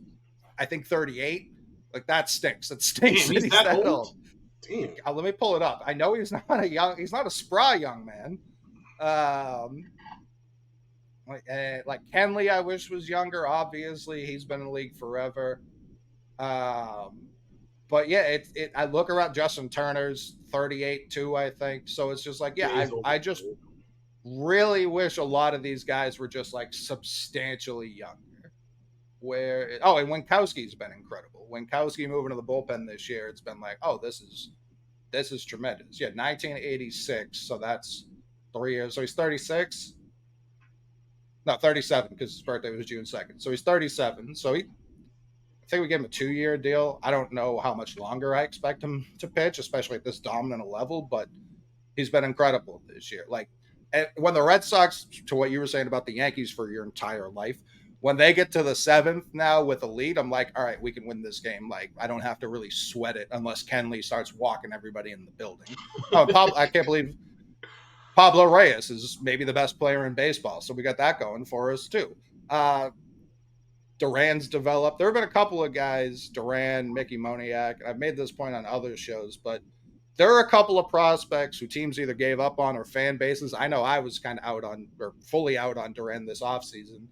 I think 38. Like that stinks. It stinks. Damn, he's that old. Damn. Let me pull it up. I know he's not a spry young man. Like Kenley, I wish was younger. Obviously, he's been in the league forever. But yeah, I look around. Justin Turner's 38 too, I think. So it's just like, yeah, I just really wish a lot of these guys were just like substantially younger. And Winkowski's been incredible. Winkowski moving to the bullpen this year, it's been like, oh, this is tremendous. Yeah, 1986. So that's 3 years. So he's 36. No, 37 because his birthday was June 2nd. So he's 37. So I think we gave him a 2-year deal. I don't know how much longer I expect him to pitch, especially at this dominant level, but he's been incredible this year. Like when the Red Sox, to what you were saying about the Yankees for your entire life, when they get to the 7th now with a lead, I'm like, all right, we can win this game. Like I don't have to really sweat it unless Kenley starts walking everybody in the building. I can't believe Pablo Reyes is maybe the best player in baseball. So we got that going for us too. Duran's developed. There have been a couple of guys, Duran, Mickey Moniak. I've made this point on other shows, but there are a couple of prospects who teams either gave up on or fan bases. I know I was kind of fully out on Duran this offseason.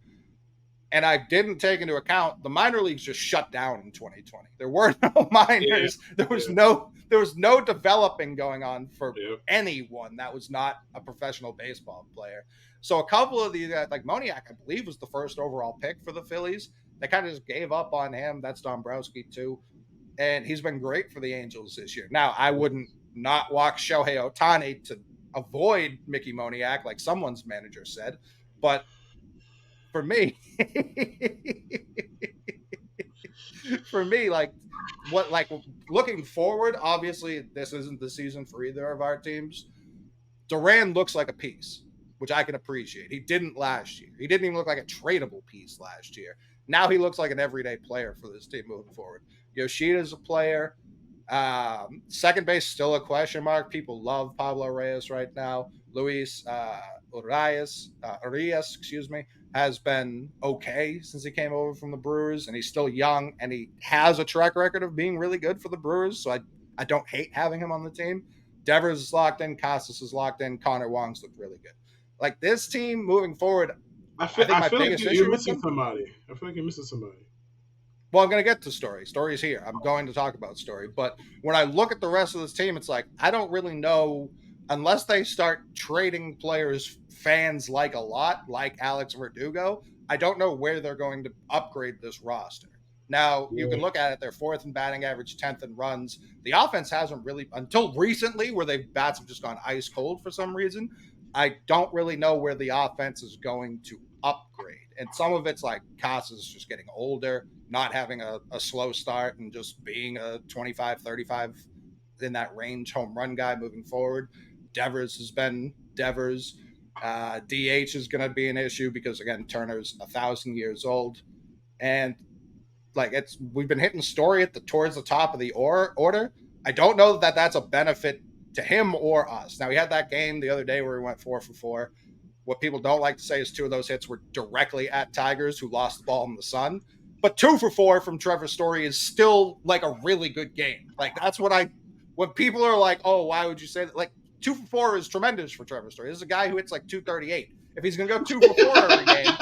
And I didn't take into account the minor leagues just shut down in 2020. There were no minors. Yeah. There was no developing going on for anyone that was not a professional baseball player. So a couple of these guys, like Moniak, I believe was the first overall pick for the Phillies. They kind of just gave up on him. That's Dombrowski too. And he's been great for the Angels this year. Now, I wouldn't not walk Shohei Ohtani to avoid Mickey Moniak, like someone's manager said. But for me, looking forward, obviously this isn't the season for either of our teams. Duran looks like a piece, which I can appreciate. He didn't last year. He didn't even look like a tradable piece last year. Now he looks like an everyday player for this team moving forward. Yoshida's a player. Second base still a question mark. People love Pablo Reyes right now. Luis Urias, has been okay since he came over from the Brewers, and he's still young, and he has a track record of being really good for the Brewers, so I don't hate having him on the team. Devers is locked in. Casas is locked in. Connor Wong's looked really good. Like, this team moving forward, I feel like you're missing somebody. I feel like you're missing somebody. Well, I'm going to get to Story. Story's here. I'm going to talk about Story. But when I look at the rest of this team, it's like, I don't really know, unless they start trading players fans like a lot, like Alex Verdugo, I don't know where they're going to upgrade this roster. Now, you can look at it, they're 4th in batting average, 10th in runs. The offense hasn't really, until recently, where bats have just gone ice cold for some reason, I don't really know where the offense is going to upgrade. And some of it's like Casas just getting older, not having a slow start, and just being a 25, 35 in that range home run guy moving forward. Devers has been Devers. DH is going to be an issue because, again, Turner's 1,000 years old. And we've been hitting Story towards the top of the order. I don't know that that's a benefit to him or us. Now, we had that game the other day where we went 4 for 4. What people don't like to say is 2 of those hits were directly at Tigers, who lost the ball in the sun. But 2 for 4 from Trevor Story is still like a really good game. Like, that's when people are like, oh, why would you say that? Like, 2 for 4 is tremendous for Trevor Story. This is a guy who hits like 238. If he's going to go 2 for 4 every game,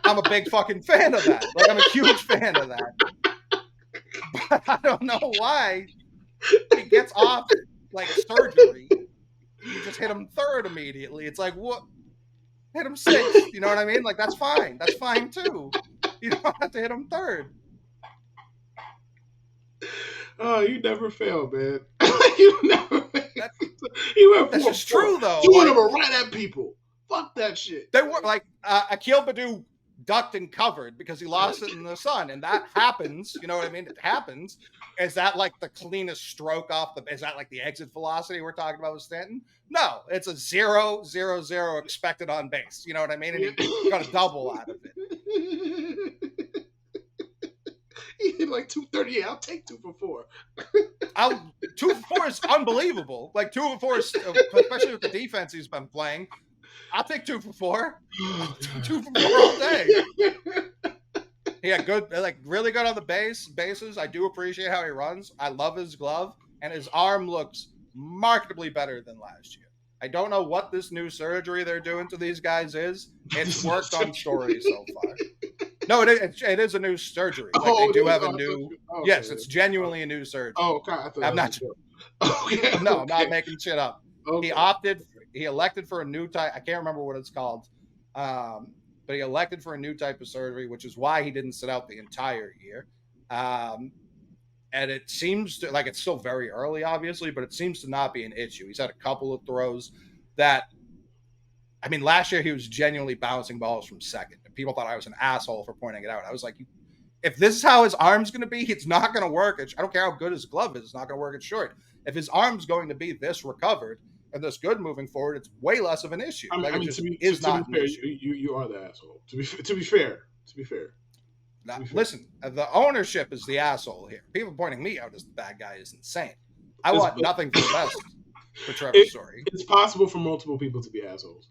I'm a big fucking fan of that. Like, I'm a huge fan of that. But I don't know why he gets off like surgery. You just hit him 3rd immediately. It's like, what? Hit him 6th. You know what I mean? Like, that's fine. That's fine too. You don't have to hit him 3rd. Oh, you never fail, man. You never fail. He went That's 4 just true, though. Two of Like, them were right at people. Fuck that shit. they were like Akil Baddoo ducked and covered because he lost it in the sun, and that happens. You know what I mean? It happens. Is that like the cleanest stroke off the? Is that like the exit velocity we're talking about with Stanton? No, it's a 0.000 expected on base. You know what I mean? And he got a double out of it. He hit like 238. I'll take 2 for 4. 2 for 4 is unbelievable. Like 2 for 4, especially with the defense he's been playing. I'll take 2 for 4. 2 for 4 all day. He had good, like really good on the bases. I do appreciate how he runs. I love his glove, and his arm looks markedly better than last year. I don't know what this new surgery they're doing to these guys is. It's worked on Story so far. No, it is a new surgery. Like they do have a new. Okay. Yes, it's genuinely a new surgery. Oh, God. I'm not. Okay. No, I'm not making shit up. Okay. He elected for a new type. I can't remember what it's called. But he elected for a new type of surgery, which is why he didn't sit out the entire year. And it seems to, like, it's still very early, obviously, but it seems to not be an issue. He's had a couple of throws that, I mean, last year he was genuinely bouncing balls from second. And people thought I was an asshole for pointing it out. I was like, if this is how his arm's going to be, it's not going to work. I don't care how good his glove is. It's not going to work at short. If his arm's going to be this recovered and this good moving forward, it's way less of an issue. I mean, to be fair, you are the asshole. To be fair. Now, listen, the ownership is the asshole here. People pointing me out as the bad guy is insane. I want nothing for the best for Trevor Story. It's possible for multiple people to be assholes.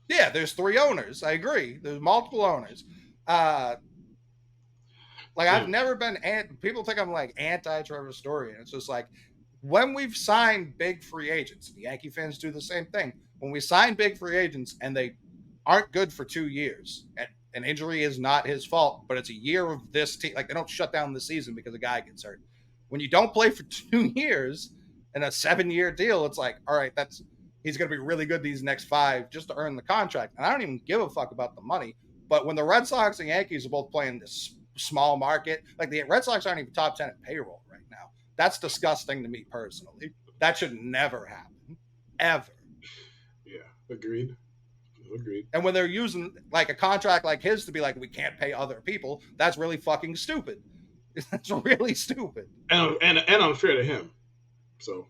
Yeah, there's 3 owners. I agree. There's multiple owners. I've never been people think I'm like anti-Trevor Story, and it's just like when we've signed big free agents, the Yankee fans do the same thing. When we sign big free agents and they aren't good for 2 years, and an injury is not his fault, but it's a year of this team. Like, they don't shut down the season because a guy gets hurt. When you don't play for 2 years in a 7-year deal, it's like, all right, he's going to be really good these next 5 just to earn the contract. And I don't even give a fuck about the money. But when the Red Sox and Yankees are both playing this small market, like the Red Sox aren't even top 10 at payroll right now. That's disgusting to me personally. That should never happen, ever. Yeah, agreed. And when they're using like a contract like his to be like, we can't pay other people, that's really fucking stupid. That's really stupid. And unfair to him. So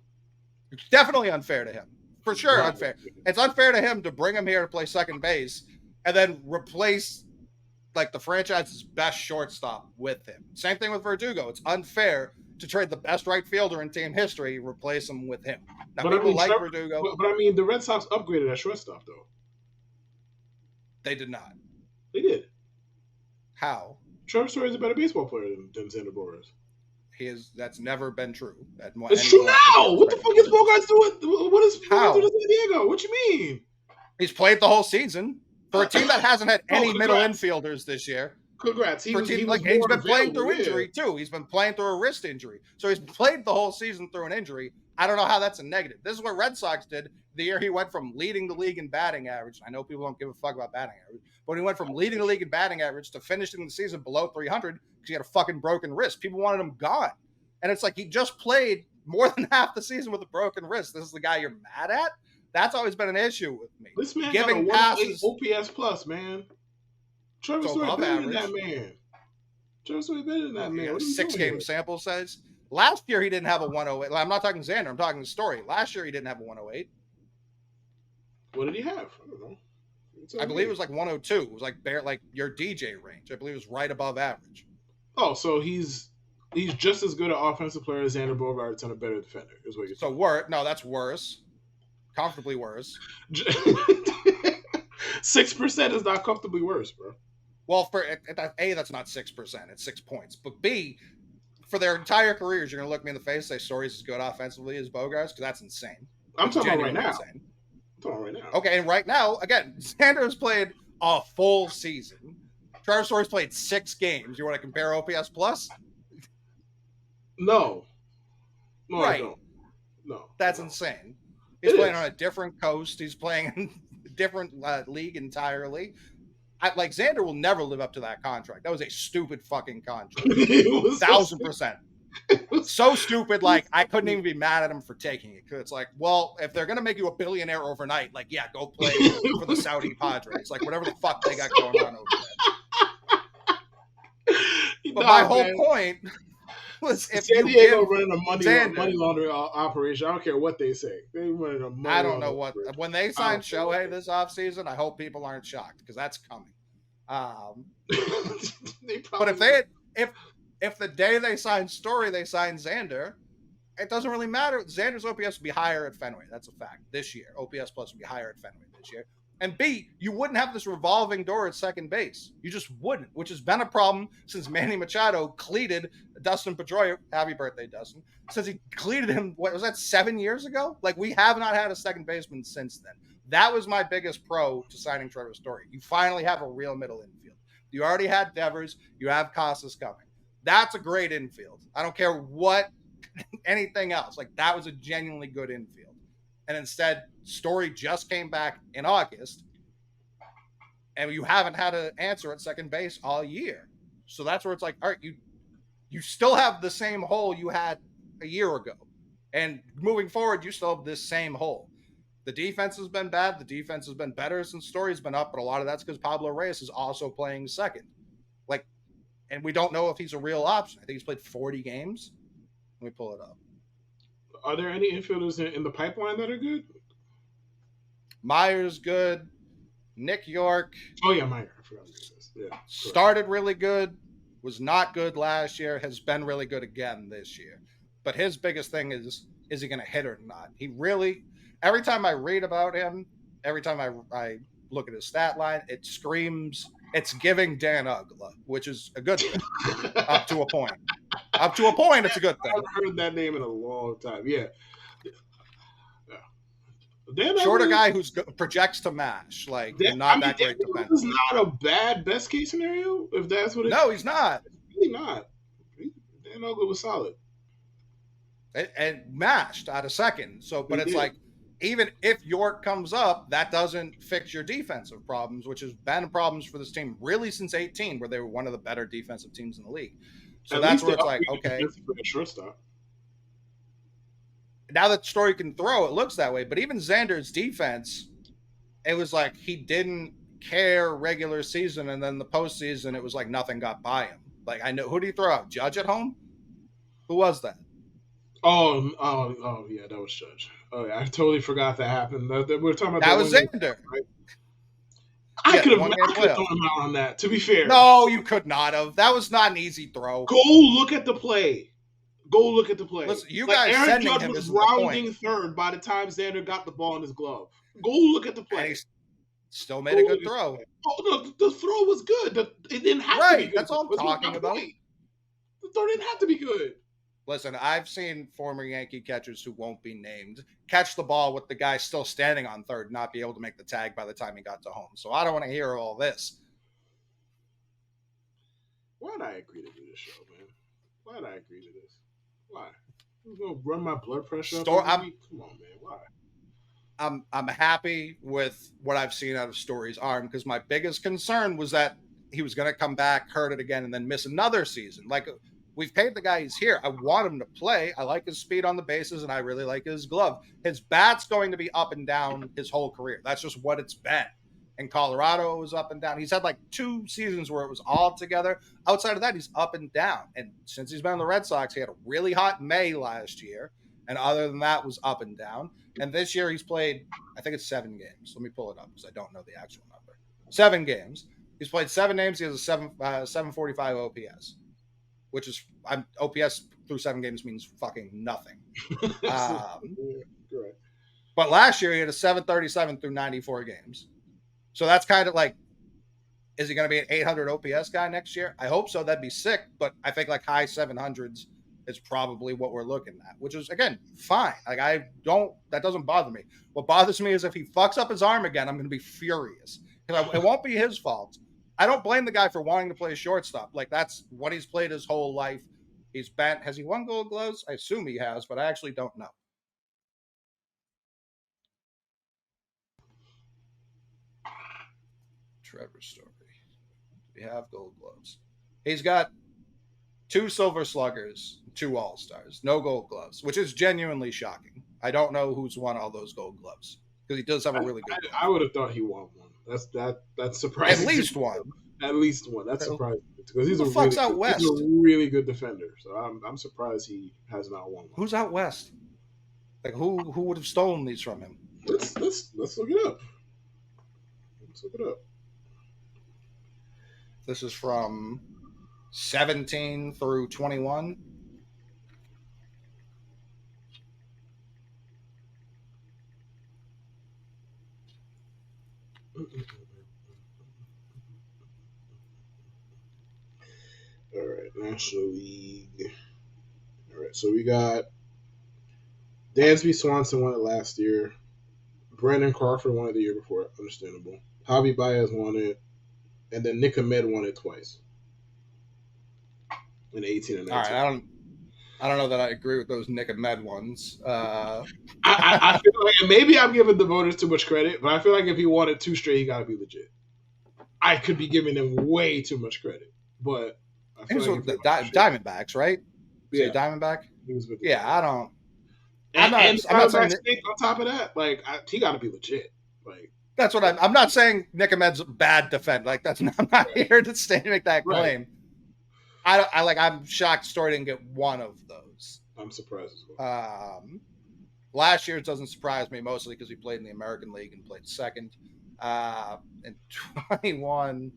it's definitely unfair to him. For sure, right. Unfair. It's unfair to him to bring him here to play second base and then replace like the franchise's best shortstop with him. Same thing with Verdugo. It's unfair to trade the best right fielder in team history, replace him with him. Now, but people like Verdugo. But I mean, the Red Sox upgraded at shortstop, though. They did not. They did. How? Trevor Story is a better baseball player than Xander Bogaerts. That's never been true. It's true now. What the fuck is Bogaerts doing? What is Bogaerts doing in San Diego? What you mean? He's played the whole season for a team that hasn't had any middle infielders this year. Congrats. He's been playing through injury too. He's been playing through a wrist injury. So he's played the whole season through an injury. I don't know how that's a negative. This is what Red Sox did the year he went from leading the league in batting average. I know people don't give a fuck about batting average, but he went from leading the league in batting average to finishing the season below 300 because he had a fucking broken wrist. People wanted him gone. And it's like he just played more than half the season with a broken wrist. This is the guy you're mad at? That's always been an issue with me. This man giving got a 108 OPS plus, man. Trevor Story better than that man. Trevor Story better than that man. 6-game sample size. Last year he didn't have a 108. I'm not talking Xander. I'm talking the Story. Last year he didn't have a 108. What did he have? I don't know. I believe it was like 102. It was like your DJ range. I believe it was right above average. Oh, so he's just as good an offensive player as Xander Bogaerts and a better defender. Is what you're saying. So no, that's worse. Comfortably worse. 6% is not comfortably worse, bro. Well, for A, that's not 6%. It's 6 points. But B, for their entire careers, you're going to look me in the face and say Story's as good offensively as Bogaerts? Because that's insane. I'm talking about right now. Okay, and right now, again, Xander's played a full season. Trevor Story's played 6 games. You want to compare OPS plus? No, right. I don't. No. That's insane. He's playing on a different coast. He's playing in a different league entirely. Xander will never live up to that contract. That was a stupid fucking contract. 1,000%. So stupid. Like, I couldn't even be mad at him for taking it. Cause it's like, well, if they're gonna make you a billionaire overnight, like, yeah, go play for the Saudi Padres, like whatever the fuck they got going on over there. But my whole point was, if San you Diego give running a money Xander, laundering operation. I don't care what they say. They running a money I don't know laundering what, operation. when they signed Shohei this offseason, I hope people aren't shocked, because that's coming. But if the day they sign Story, they sign Xander, it doesn't really matter. Xander's OPS would be higher at Fenway. That's a fact. This year, OPS plus would be higher at Fenway this year. And B, you wouldn't have this revolving door at second base. You just wouldn't, which has been a problem since Manny Machado cleated Dustin Pedroia. Happy birthday, Dustin. Since he cleated him, what was that, 7 years ago? Like, we have not had a second baseman since then. That was my biggest pro to signing Trevor Story. You finally have a real middle infield. You already had Devers. You have Casas coming. That's a great infield. I don't care what anything else. Like, that was a genuinely good infield. And instead, Story just came back in August, and you haven't had an answer at second base all year. So that's where it's like, all right, you still have the same hole you had a year ago. And moving forward, you still have this same hole. The defense has been bad. The defense has been better since Story's been up, but a lot of that's because Pablo Reyes is also playing second. Like, and we don't know if he's a real option. I think he's played 40 games. Let me pull it up. Are there any infielders in the pipeline that are good? Meyer's good. Nick York. Oh yeah, Meyer. I forgot this. Yeah, started really good, was not good last year, has been really good again this year. But his biggest thing is he going to hit or not? He really, every time I read about him, every time I look at his stat line, it screams, it's giving Dan Ugla, which is a good thing up to a point. Up to a point, it's a good thing. I haven't heard that name in a long time. Yeah. Short a guy who projects to mash, like, not that great defense. It's not a bad best case scenario if that's what it is. No, he's not. It's really not. Dan Ugla was solid. And mashed out of second. So, but it's like, even if York comes up, that doesn't fix your defensive problems, which has been problems for this team really since 2018, where they were one of the better defensive teams in the league. So that's where it's like, okay, for the shortstop. Now that Story can throw, it looks that way. But even Xander's defense, it was like he didn't care regular season, and then the postseason, it was like nothing got by him. Like, I know, who did he throw out? Judge at home? Who was that? Oh, yeah, that was Judge. Oh, yeah, I totally forgot that happened. We were talking about that was Xander. Right? I could have thrown him out on that, to be fair. No, you could not have. That was not an easy throw. Go look at the play. Listen, you guys Aaron Judge was rounding third by the time Xander got the ball in his glove. Go look at the play. And he still made a good throw. Oh, no, the throw was good. It didn't have to be good. That's all I'm talking about. The throw didn't have to be good. Listen, I've seen former Yankee catchers who won't be named catch the ball with the guy still standing on third, not be able to make the tag by the time he got to home. So I don't want to hear all this. Why'd I agree to do this show, man? Why'd I agree to this? Why? I'm gonna run my blood pressure up every week? Come on, man. Why? I'm happy with what I've seen out of Story's arm, because my biggest concern was that he was going to come back, hurt it again, and then miss another season. Like, we've paid the guy, he's here. I want him to play. I like his speed on the bases, and I really like his glove. His bat's going to be up and down his whole career. That's just what it's been. In Colorado, it was up and down. He's had like 2 seasons where it was all together. Outside of that, he's up and down. And since he's been on the Red Sox, he had a really hot May last year. And other than that, was up and down. And this year, he's played, I think it's 7 games. Let me pull it up because I don't know the actual number. 7 games. He's played 7 games. He has a 745 OPS, which is OPS through 7 games means fucking nothing. But last year, he had a 737 through 94 games. So that's kind of like, is he going to be an 800 OPS guy next year? I hope so. That'd be sick. But I think like high 700s is probably what we're looking at, which is, again, fine. Like, that doesn't bother me. What bothers me is if he fucks up his arm again, I'm going to be furious, because it won't be his fault. I don't blame the guy for wanting to play shortstop. Like, that's what he's played his whole life. He's been, has he won Gold Gloves? I assume he has, but I actually don't know. Trevor Story. We have Gold Gloves. He's got 2 Silver Sluggers, 2 All-Stars, no Gold Gloves, which is genuinely shocking. I don't know who's won all those Gold Gloves because he does have a really good glove. I would have thought he won one. That's surprising. At least one. At least one. That's surprising because he's he's a really good defender. So I'm surprised he has not won one. Who's out west? Like who would have stolen these from him? Let's look it up. Let's look it up. This is from 17 through 21. All right, National League. All right, so we got Dansby Swanson won it last year. Brandon Crawford won it the year before. Understandable. Javi Baez won it, and then Nick Ahmed won it twice in 18 and 19. All right, I don't know that I agree with those Nick Ahmed ones. I feel like, and maybe I'm giving the voters too much credit, but I feel like if he won it 2 straight, he got to be legit. I could be giving him way too much credit, but I feel like the Diamondbacks, right? Yeah, Diamondback. He was with I don't. I'm not saying on top of that, like he got to be legit. Like that's what I'm not saying. Nick Ahmed's bad defense. Like that's I'm not here to stand make that claim. Right. I'm shocked Story didn't get one of those. I'm surprised as well. Last year it doesn't surprise me mostly because he played in the American League and played second. In 21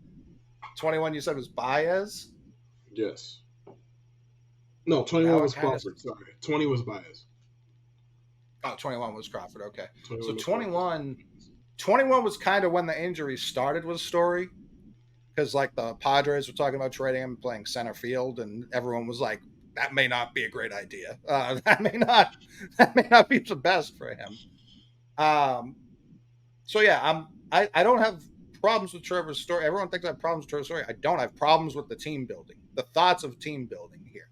you said was Baez? Yes. No, 21 was Crawford. Sorry. 20 was Baez. Oh, 21 was Crawford. Okay. So 21 was kind of when the injury started with Story. Because like the Padres were talking about trading him playing center field, and everyone was like, that may not be a great idea. That may not be the best for him. So yeah, I don't have problems with Trevor Story. Everyone thinks I have problems with Trevor Story. I don't have problems with the team building. The thoughts of team building here.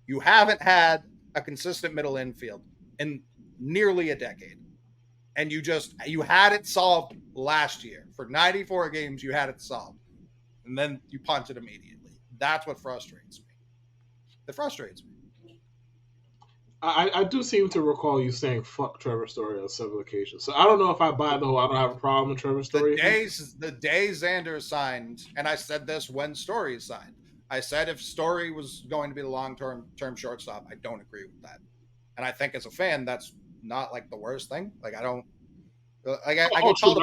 You haven't had a consistent middle infield in nearly a decade. And you had it solved last year. For 94 games, you had it solved. And then you punt it immediately. That's what frustrates me. It frustrates me. I do seem to recall you saying fuck Trevor Story on several occasions. So I don't know if I buy the whole I don't have a problem with Trevor Story. The day Xander signed, and I said this when Story signed, I said if Story was going to be the long-term shortstop, I don't agree with that. And I think as a fan, that's not like the worst thing. Like I don't like I can tell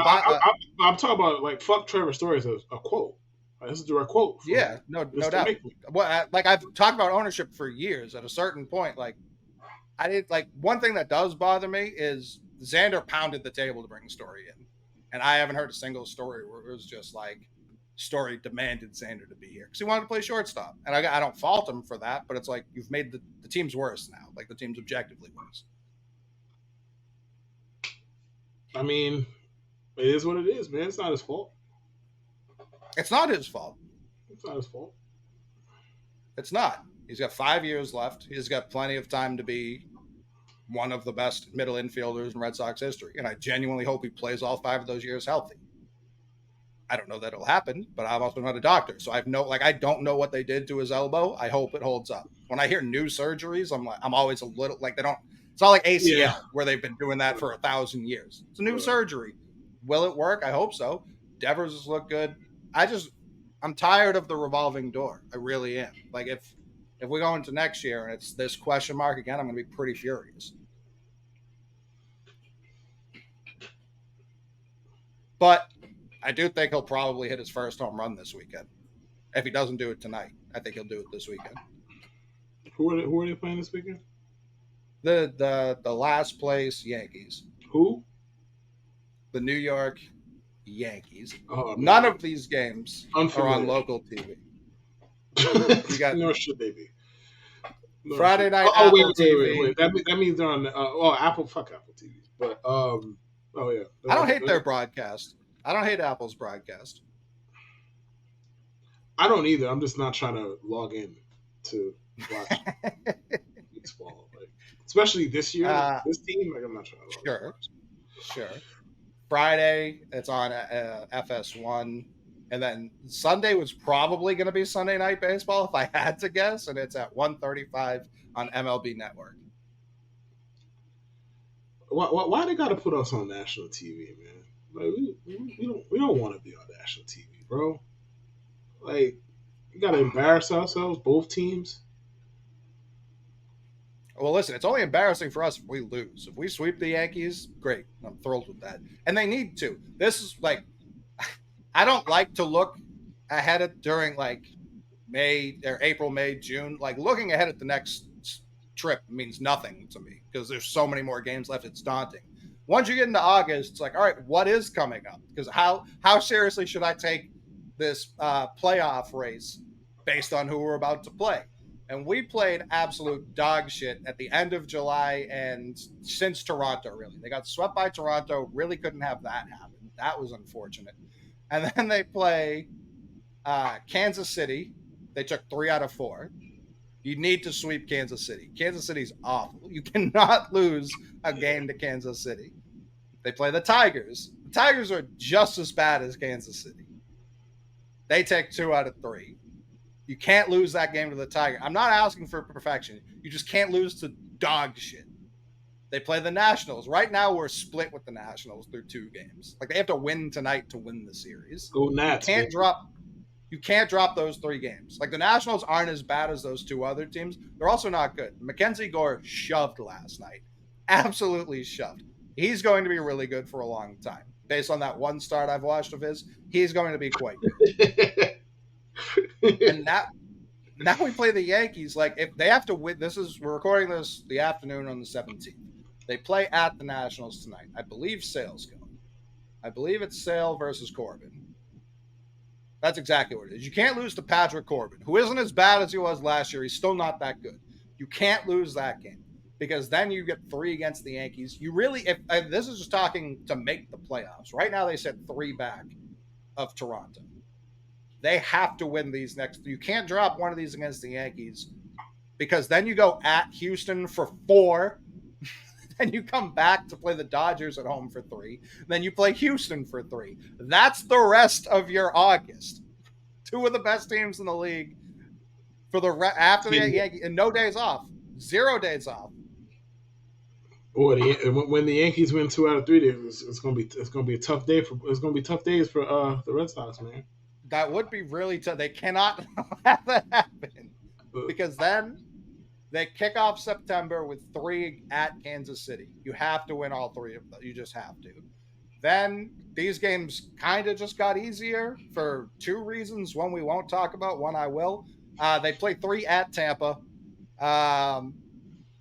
I'm talking about like fuck Trevor Story as a quote. This is a direct quote. Yeah, no doubt. Well, I've talked about ownership for years. At a certain point, one thing that does bother me is Xander pounded the table to bring Story in, and I haven't heard a single story where it was just like Story demanded Xander to be here because he wanted to play shortstop, and I don't fault him for that. But it's like you've made the team's worse now. Like the team's objectively worse. I mean, it is what it is, man. It's not his fault. It's not his fault. It's not his fault. It's not. He's got 5 years left. He's got plenty of time to be one of the best middle infielders in Red Sox history. And I genuinely hope he plays all 5 of those years healthy. I don't know that it'll happen, but I'm also not a doctor. So I don't know what they did to his elbow. I hope it holds up. When I hear new surgeries, I'm always a little like it's not like ACL where they've been doing that for 1,000 years. It's a new surgery. Will it work? I hope so. Devers has looked good. I'm tired of the revolving door. I really am. Like if we go into next year and it's this question mark again, I'm going to be pretty furious. But I do think he'll probably hit his first home run this weekend. If he doesn't do it tonight, I think he'll do it this weekend. Who are they playing this weekend? The last place Yankees. Who? The New York Yankees. Oh, none of these games are on local TV. You got nor should they be. Friday night Apple TV. Wait. That means they're on Apple. Fuck Apple TV. But yeah. I don't hate their broadcast. I don't hate Apple's broadcast. I don't either. I'm just not trying to log in to watch baseball. Like, especially this year, this team. Like I'm not trying to. Sure. Friday, it's on FS1. And then Sunday was probably going to be Sunday Night Baseball if I had to guess, and it's at 1:35 on MLB Network. Why they got to put us on national TV, man? Like, we don't want to be on national TV, bro. Like, we got to embarrass ourselves, both teams. Well, listen, it's only embarrassing for us if we lose. If we sweep the Yankees, great. I'm thrilled with that. And they need to. This is like, I don't like to look ahead at during like May or April, May, June. Like looking ahead at the next trip means nothing to me because there's so many more games left. It's daunting. Once you get into August, it's like, all right, what is coming up? Because how seriously should I take this playoff race based on who we're about to play? And we played absolute dog shit at the end of July and since Toronto, really. They got swept by Toronto, really couldn't have that happen. That was unfortunate. And then they play Kansas City. They took 3 out of 4. You need to sweep Kansas City. Kansas City's awful. You cannot lose a game to Kansas City. They play the Tigers. The Tigers are just as bad as Kansas City. They take 2 out of 3. You can't lose that game to the Tigers. I'm not asking for perfection. You just can't lose to dog shit. They play the Nationals. Right now, we're split with the Nationals through 2 games. Like, they have to win tonight to win the series. Go Nats. You can't drop those 3 games. Like, the Nationals aren't as bad as those 2 other teams. They're also not good. Mackenzie Gore shoved last night. Absolutely shoved. He's going to be really good for a long time. Based on that one start I've watched of his, he's going to be quite good. And now we play the Yankees. Like, if they have to win, we're recording this the afternoon on the 17th. They play at the Nationals tonight. I believe Sale's going. I believe it's Sale versus Corbin. That's exactly what it is. You can't lose to Patrick Corbin, who isn't as bad as he was last year. He's still not that good. You can't lose that game because then you get 3 against the Yankees. You really, if this is just talking to make the playoffs. Right now they set 3 back of Toronto. They have to win these next. You can't drop one of these against the Yankees because then you go at Houston for 4. And you come back to play the Dodgers at home for 3. Then you play Houston for 3. That's the rest of your August. 2 of the best teams in the league for after the Yankees, and no days off, 0 days off. When the Yankees win 2 out of 3 days, it's gonna be a tough day it's gonna be tough days for the Red Sox, man. That would be really tough. They cannot have that happen because then they kick off September with 3 at Kansas City. You have to win all 3 of them. You just have to. Then these games kind of just got easier for 2 reasons. One we won't talk about, one I will. They play 3 at Tampa, and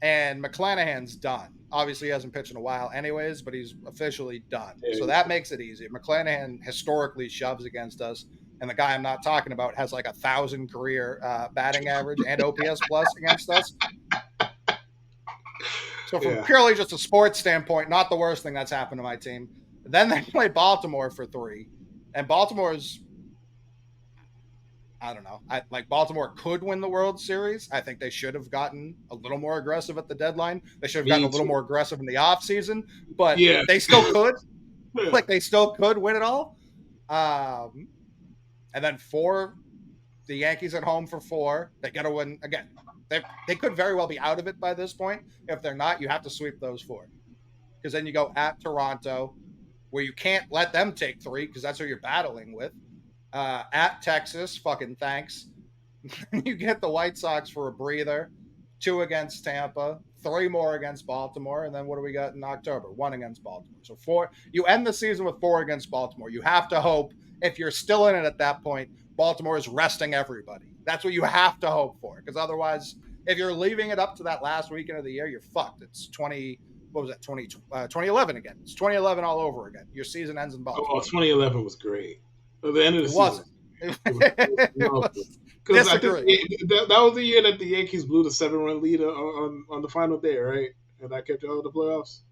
McClanahan's done. Obviously, he hasn't pitched in a while anyways, but he's officially done. So that makes it easy. McClanahan historically shoves against us. And the guy I'm not talking about has like 1,000 career batting average and OPS plus against us. So from purely just a sports standpoint, not the worst thing that's happened to my team. Then they play Baltimore for 3. And Baltimore's, I don't know. Baltimore could win the World Series. I think they should have gotten a little more aggressive at the deadline. They should have gotten a little more aggressive in the offseason. But they still could. Like, they still could win it all. And then 4, the Yankees at home for 4. They got to win again. They could very well be out of it by this point. If they're not, you have to sweep those 4. Because then you go at Toronto, where you can't let them take 3 because that's who you're battling with. At Texas, fucking thanks. You get the White Sox for a breather. 2 against Tampa. 3 more against Baltimore. And then what do we got in October? 1 against Baltimore. So 4. You end the season with 4 against Baltimore. You have to hope, if you're still in it at that point, Baltimore is resting everybody. That's what you have to hope for. Because otherwise, if you're leaving it up to that last weekend of the year, you're fucked. It's 2011 again. It's 2011 all over again. Your season ends in Baltimore. Oh, 2011 was great. At the end of the season. Because I think that was the year that the Yankees blew the 7-run lead on the final day, right? And that kept y'all in the playoffs.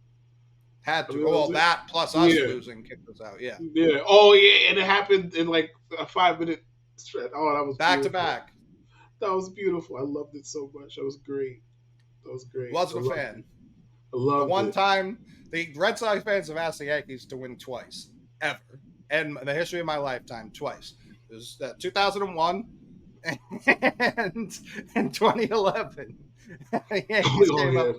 Had to. Well, that plus us losing kicked us out. Yeah. Yeah. Oh, yeah. And it happened in like a 5-minute stretch. Oh, that was back to back. That was beautiful. I loved it so much. That was great. Wasn't a fan. I loved the one time the Red Sox fans have asked the Yankees to win twice, ever. In the history of my lifetime, twice. It was 2001 and in 2011. The Yankees came up.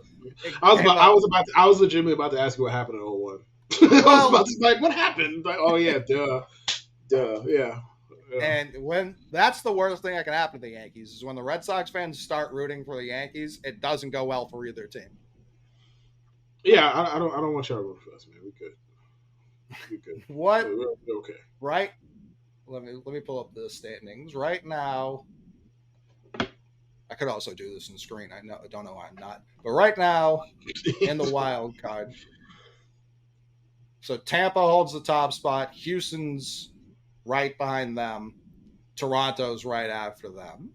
I was legitimately about to ask you what happened in 01. I was about to be like, what happened? Like, oh yeah, duh, yeah. And when that's the worst thing that can happen to the Yankees is when the Red Sox fans start rooting for the Yankees, it doesn't go well for either team. Yeah, I don't want y'all to root for us, man. We good. What? We're okay. Right? Let me pull up the standings right now. I could also do this on the screen. I don't know why I'm not. But right now, in the wild card, so Tampa holds the top spot. Houston's right behind them. Toronto's right after them.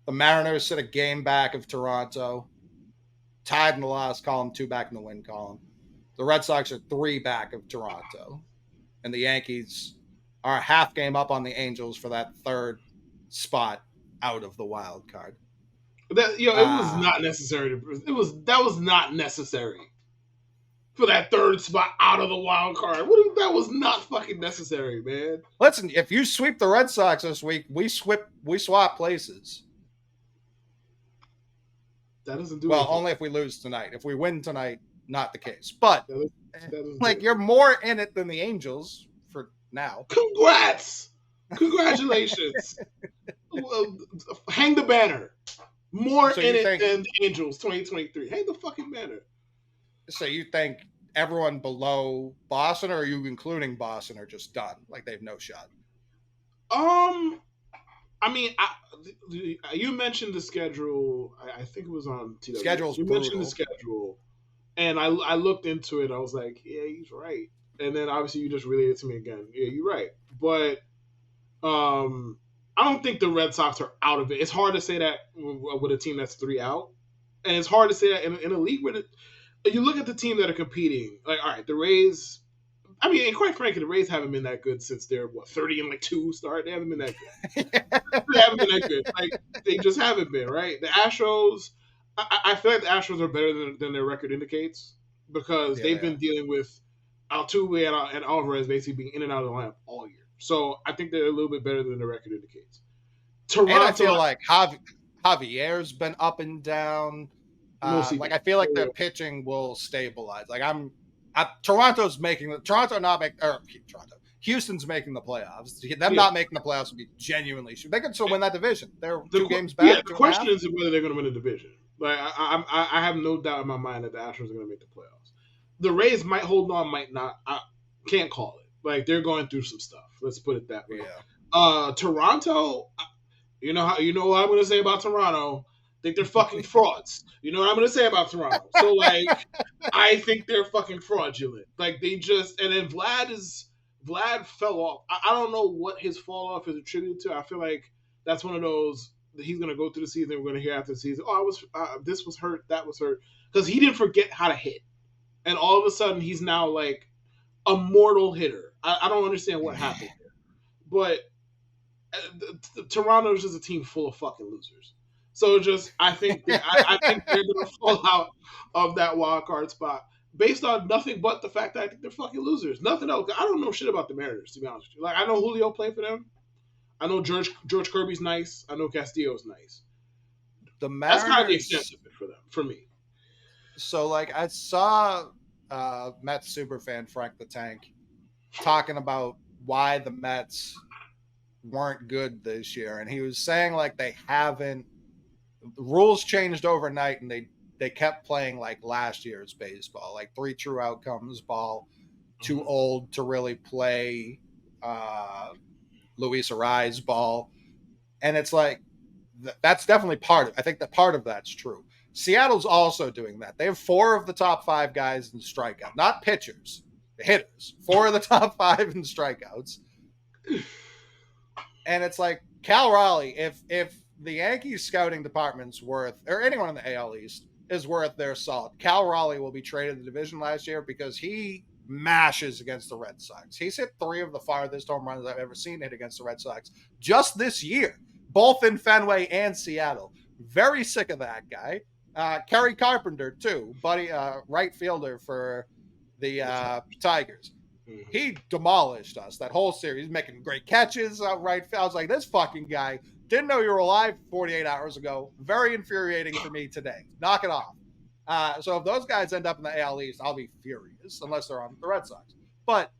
The Mariners sit a game back of Toronto. Tied in the loss column, 2 back in the win column. The Red Sox are 3 back of Toronto. And the Yankees are a half game up on the Angels for that third spot out of the wild card. It was not necessary. That was not necessary for that third spot out of the wild card. That was not fucking necessary, man. Listen, if you sweep the Red Sox this week, we swap places. That doesn't do well, anything. Only if we lose tonight. If we win tonight, not the case. But that you're more in it than the Angels for now. Congrats! Congratulations! Hang the banner. More in it than the Angels 2023. Hang the fucking banner. So you think everyone below Boston, or are you including Boston, are just done? Like they have no shot? I mean, you mentioned the schedule. I think it was on TW. Schedule's you brutal. mentioned the schedule, and I looked into it. I was like, yeah, he's right. And then obviously you just relayed it to me again. Yeah, you're right. But I don't think the Red Sox are out of it. It's hard to say that with a team that's 3 out, and it's hard to say that in a league where you look at the team that are competing. Like, all right, the Rays. I mean, and quite frankly, the Rays haven't been that good since their 30-2 start. They haven't been that good. They haven't been that good. Like they just haven't been, right? The Astros, I feel like the Astros are better than their record indicates because they've been dealing with Altuve and Alvarez basically being in and out of the lineup all year. So I think they're a little bit better than the record indicates. Toronto, and I feel like Javier's been up and down. I feel like their pitching will stabilize. Like Houston's making the playoffs. Them not making the playoffs would be genuinely. They could still win that division. They're 2 games back. Yeah, the question is whether they're going to win the division. Like I have no doubt in my mind that the Astros are going to make the playoffs. The Rays might hold on, might not. I can't call it. Like they're going through some stuff. Let's put it that way. Yeah. Toronto. You know what I'm going to say about Toronto. I think they're fucking frauds. You know what I'm going to say about Toronto. So, like, I think they're fucking fraudulent. Like, they just... And then Vlad fell off. I don't know what his fall off is attributed to. I feel like that's one of those that he's going to go through the season. We're going to hear after the season, this was hurt, that was hurt. Because he didn't forget how to hit. And all of a sudden, he's now, like, a mortal hitter. I don't understand what happened there. But Toronto's just a team full of fucking losers. So I think they're going to fall out of that wild card spot based on nothing but the fact that I think they're fucking losers. Nothing else. I don't know shit about the Mariners, to be honest with you. Like, I know Julio played for them. I know George Kirby's nice. I know Castillo's nice. The Mariners, that's kind of the extent of it for me. So, like, I saw Mets superfan Frank the Tank talking about why the Mets weren't good this year, and he was saying like they haven't. The rules changed overnight, and they kept playing like last year's baseball, like 3 true outcomes ball, too old to really play Luis Ariz ball. And it's like, that's definitely part of it. I think that part of that's true. Seattle's also doing that. They have 4 of the top 5 guys in strikeout, not pitchers, hitters. 4 of the top 5 in strikeouts. And it's like, Cal Raleigh, if the Yankees scouting department's worth, or anyone in the AL East is worth their salt, Cal Raleigh will be traded in the division last year because he mashes against the Red Sox. He's hit 3 of the farthest home runs I've ever seen hit against the Red Sox just this year, both in Fenway and Seattle. Very sick of that guy. Kerry Carpenter, too, buddy, right fielder for the Tigers. Mm-hmm. He demolished us that whole series, making great catches out right. I was like, this fucking guy didn't know you were alive 48 hours ago. Very infuriating for me today. Knock it off. So if those guys end up in the AL East, I'll be furious unless they're on the Red Sox. But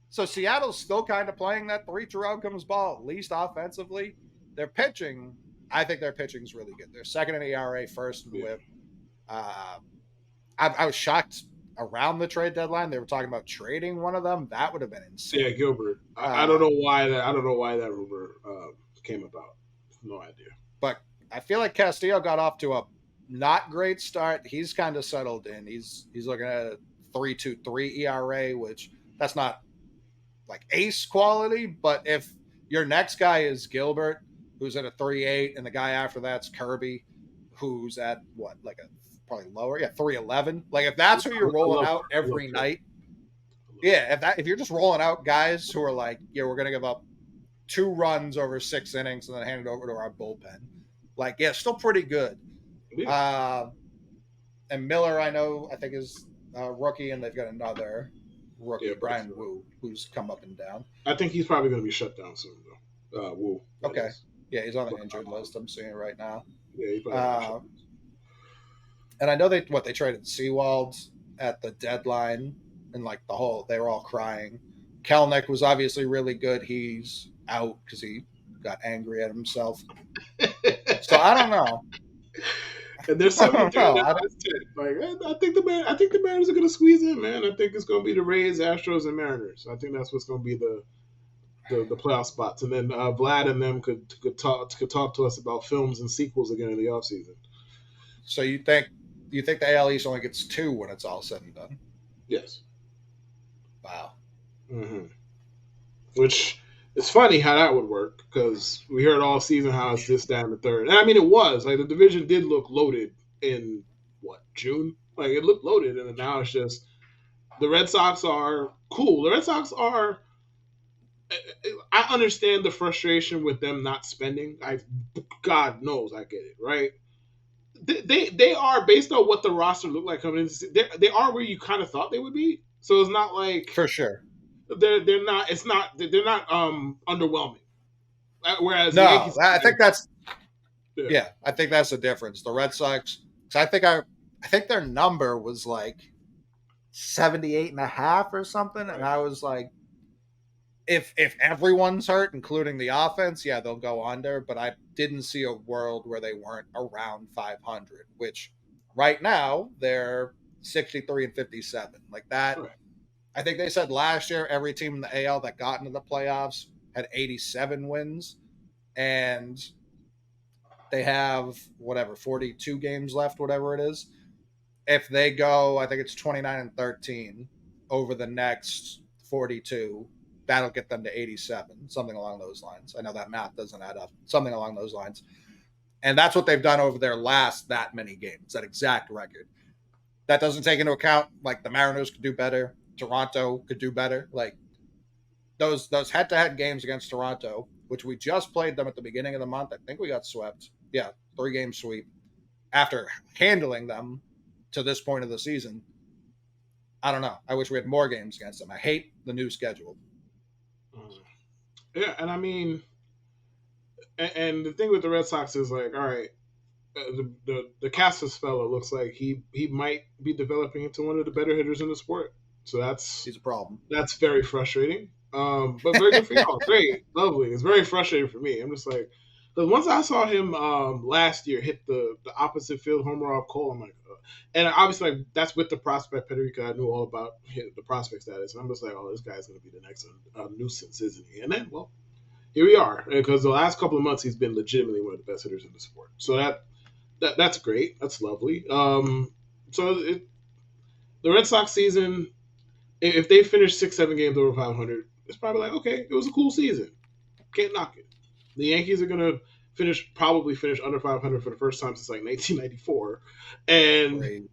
so Seattle's still kind of playing that three true outcomes ball, at least offensively. Their pitching, I think their pitching is really good. They're second in ERA, first in WHIP. I was shocked around the trade deadline. They were talking about trading one of them. That would have been insane. Yeah, Gilbert. I don't know why that. I don't know why that rumor came about. No idea. But I feel like Castillo got off to a not great start. He's kind of settled in. He's looking at a 3.23 ERA, which that's not like ace quality. But if your next guy is Gilbert, who's at a 3.8, and the guy after that's Kirby, who's at what, like a probably lower, 3.11. Like if that's who you're rolling out every night, if you're just rolling out guys who are like, we're gonna give up 2 runs over 6 innings and then hand it over to our bullpen, like still pretty good. Yeah. And Miller, I think is a rookie, and they've got another rookie, Brian Wu, who's come up and down. I think he's probably going to be shut down soon, though. Wu. Okay. Yeah, he's on the injured list. I'm seeing it right now. Yeah, he's probably and I know they traded Seawald at the deadline, and like they were all crying. Kelnick was obviously really good. He's out because he got angry at himself. So I don't know. And there's 73 now. I think the Mariners are going to squeeze in, man. I think it's going to be the Rays, Astros, and Mariners. I think that's what's going to be the playoff spots. And then Vlad and them could talk to us about films and sequels again in the offseason. So you think the AL East only gets 2 when it's all said and done? Yes. Wow. Mm-hmm. Which it's funny how that would work, because we heard all season how it's this, that, and the third. And I mean, it was like the division did look loaded in June. Like it looked loaded, and now it's just the Red Sox are cool. The Red Sox are. I understand the frustration with them not spending. God knows I get it, right? They are, based on what the roster looked like coming in. They are where you kind of thought they would be. So it's not like, for sure, they're not. It's not. They're not underwhelming. Whereas no, the Yankees, I think that's I think that's the difference. The Red Sox, because I think their number was like 78.5 or something, and I was like, if everyone's hurt, including the offense, they'll go under. But I didn't see a world where they weren't around 500, which right now they're 63-57, like that. Right. I think they said last year every team in the AL that got into the playoffs had 87 wins, and they have 42 games left, whatever it is. If they go, I think it's 29-13 over the next 42, that'll get them to 87, something along those lines. I know that math doesn't add up, something along those lines. And that's what they've done over their last that many games, that exact record. That doesn't take into account, like, the Mariners could do better, Toronto could do better. Like, those head-to-head games against Toronto, which we just played them at the beginning of the month. I think we got swept. 3-game sweep. After handling them to this point of the season, I don't know. I wish we had more games against them. I hate the new schedule. Yeah, and I mean, and the thing with the Red Sox is, like, all right, the Casas fella looks like he might be developing into one of the better hitters in the sport. So he's a problem. That's very frustrating. But very good for y'all. Great, lovely. It's very frustrating for me. I'm just like, because once I saw him last year hit the opposite field homer off Cole, I'm like, and obviously, like, that's with the prospect pedigree, because I knew all about the prospect status, and I'm just like, oh, this guy's going to be the next nuisance, isn't he? And then, well, here we are, because the last couple of months he's been legitimately one of the best hitters in the sport. So that's great. That's lovely. The Red Sox season, if they finish 6-7 games over 500, it's probably like, okay, it was a cool season. Can't knock it. The Yankees are going to probably finish under 500 for the first time since like 1994. And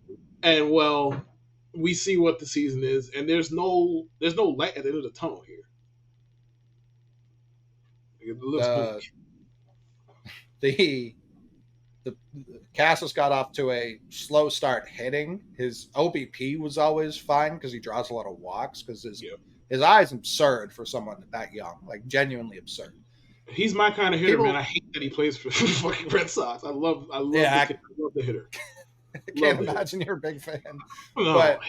well, we see what the season is, and there's no light at the end of the tunnel here. It looks the the Casas got off to a slow start hitting. His OBP was always fine because he draws a lot of walks because his eye is absurd for someone that young, like genuinely absurd. He's my kind of hitter, man. I hate that he plays for the fucking Red Sox. I love the hitter. I can't imagine you're a big fan. No, but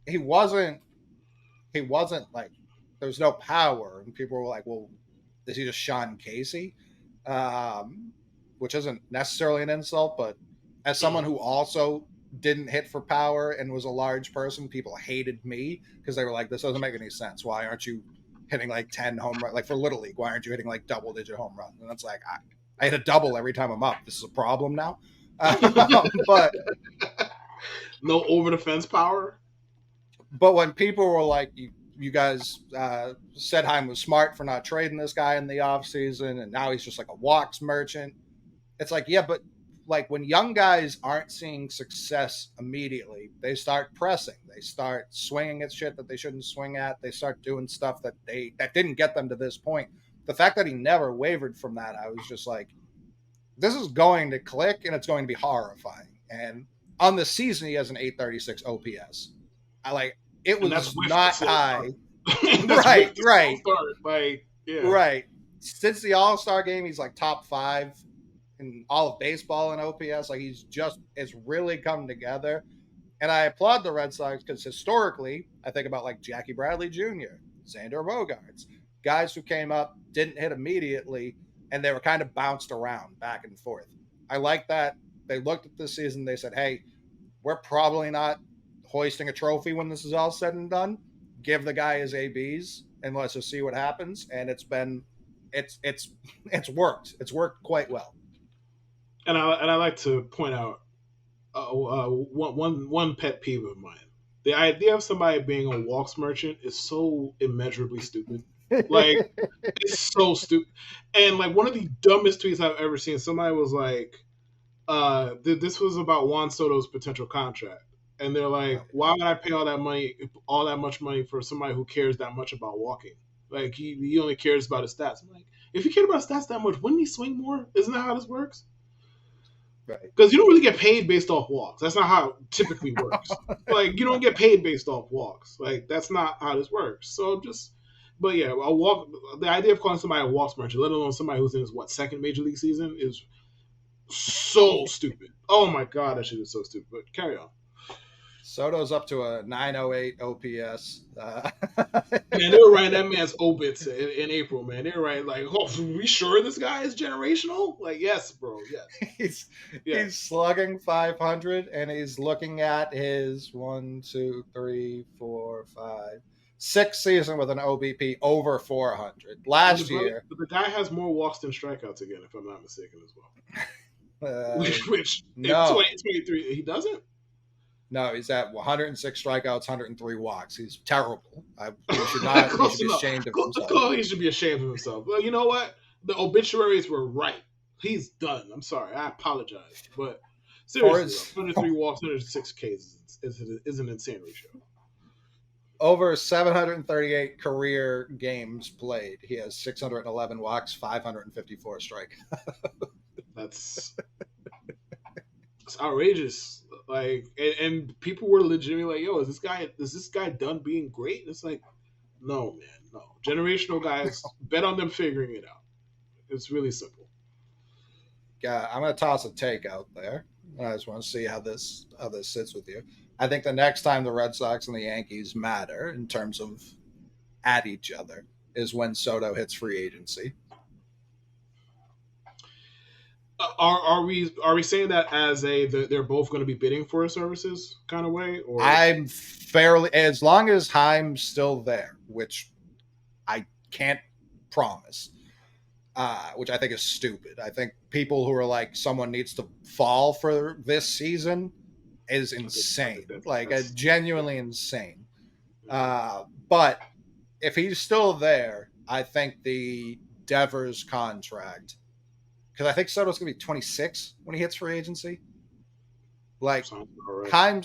he wasn't like, there was no power, and people were like, well, is he just Sean Casey? Which isn't necessarily an insult, but as someone who also didn't hit for power and was a large person, people hated me because they were like, this doesn't make any sense. Why aren't you hitting like 10 home runs? Like for Little League, why aren't you hitting like double-digit home runs? And it's like, I hit a double every time I'm up. This is a problem now. But no over-the-fence power. But when people were like, you guys said Heim was smart for not trading this guy in the offseason, and now he's just like a walks merchant. It's like, yeah, but like when young guys aren't seeing success immediately, they start pressing. They start swinging at shit that they shouldn't swing at. They start doing stuff that didn't get them to this point. The fact that he never wavered from that, I was just like, this is going to click, and it's going to be horrifying. And on the season, he has an 836 OPS. It was not high. Right. Since the All-Star game, he's like top 5 in all of baseball in OPS. Like it's really come together. And I applaud the Red Sox because historically, I think about like Jackie Bradley Jr., Xander Bogaerts, guys who came up, didn't hit immediately, and they were kind of bounced around back and forth. I like that. They looked at this season, they said, hey, we're probably not hoisting a trophy when this is all said and done. Give the guy his ABs and let's just see what happens. And it's worked. It's worked quite well. And I like to point out one pet peeve of mine. The idea of somebody being a walks merchant is so immeasurably stupid. Like, it's so stupid. And like one of the dumbest tweets I've ever seen, somebody was like, this was about Juan Soto's potential contract. And they're like, why would I pay all that much money for somebody who cares that much about walking? Like, he only cares about his stats. I'm like, if he cared about his stats that much, wouldn't he swing more? Isn't that how this works? Right. Because you don't really get paid based off walks. That's not how it typically works. Like, you don't get paid based off walks. Like, that's not how this works. So but yeah, the idea of calling somebody a walks merchant, let alone somebody who's in his, second major league season, is so stupid. Oh my God, that shit is so stupid. But carry on. Soto's up to a 908 OPS. Man, they were writing that man's obits in April, man. They were writing like, oh, are we sure this guy is generational? Like, yes, bro, yes. He's slugging 500, and he's looking at his 6th season with an OBP over 400. Last year. The guy has more walks than strikeouts again, if I'm not mistaken, as well. Which no. 2023, he doesn't? No, he's at 106 strikeouts, 103 walks. He's terrible. He should be ashamed of himself. He should be ashamed of himself. Well, you know what? The obituaries were right. He's done. I'm sorry. I apologize. But seriously, 103 walks, 106 Ks is an insane ratio. Over 738 career games played, he has 611 walks, 554 strikeouts. That's outrageous. Like, and people were legitimately like, yo, is this guy done being great? And it's like, no, man, no. Generational guys, bet on them figuring it out. It's really simple. Yeah, I'm gonna toss a take out there. I just want to see how this sits with you. I think the next time the Red Sox and the Yankees matter in terms of at each other is when Soto hits free agency. Are we saying that as they're both going to be bidding for his services kind of way? Or I'm fairly, as long as Heim's still there, which I can't promise, which I think is stupid. I think people who are like someone needs to fall for this season is insane, genuinely insane. But if he's still there, I think the Devers contract. Because I think Soto's going to be 26 when he hits free agency. Like, right.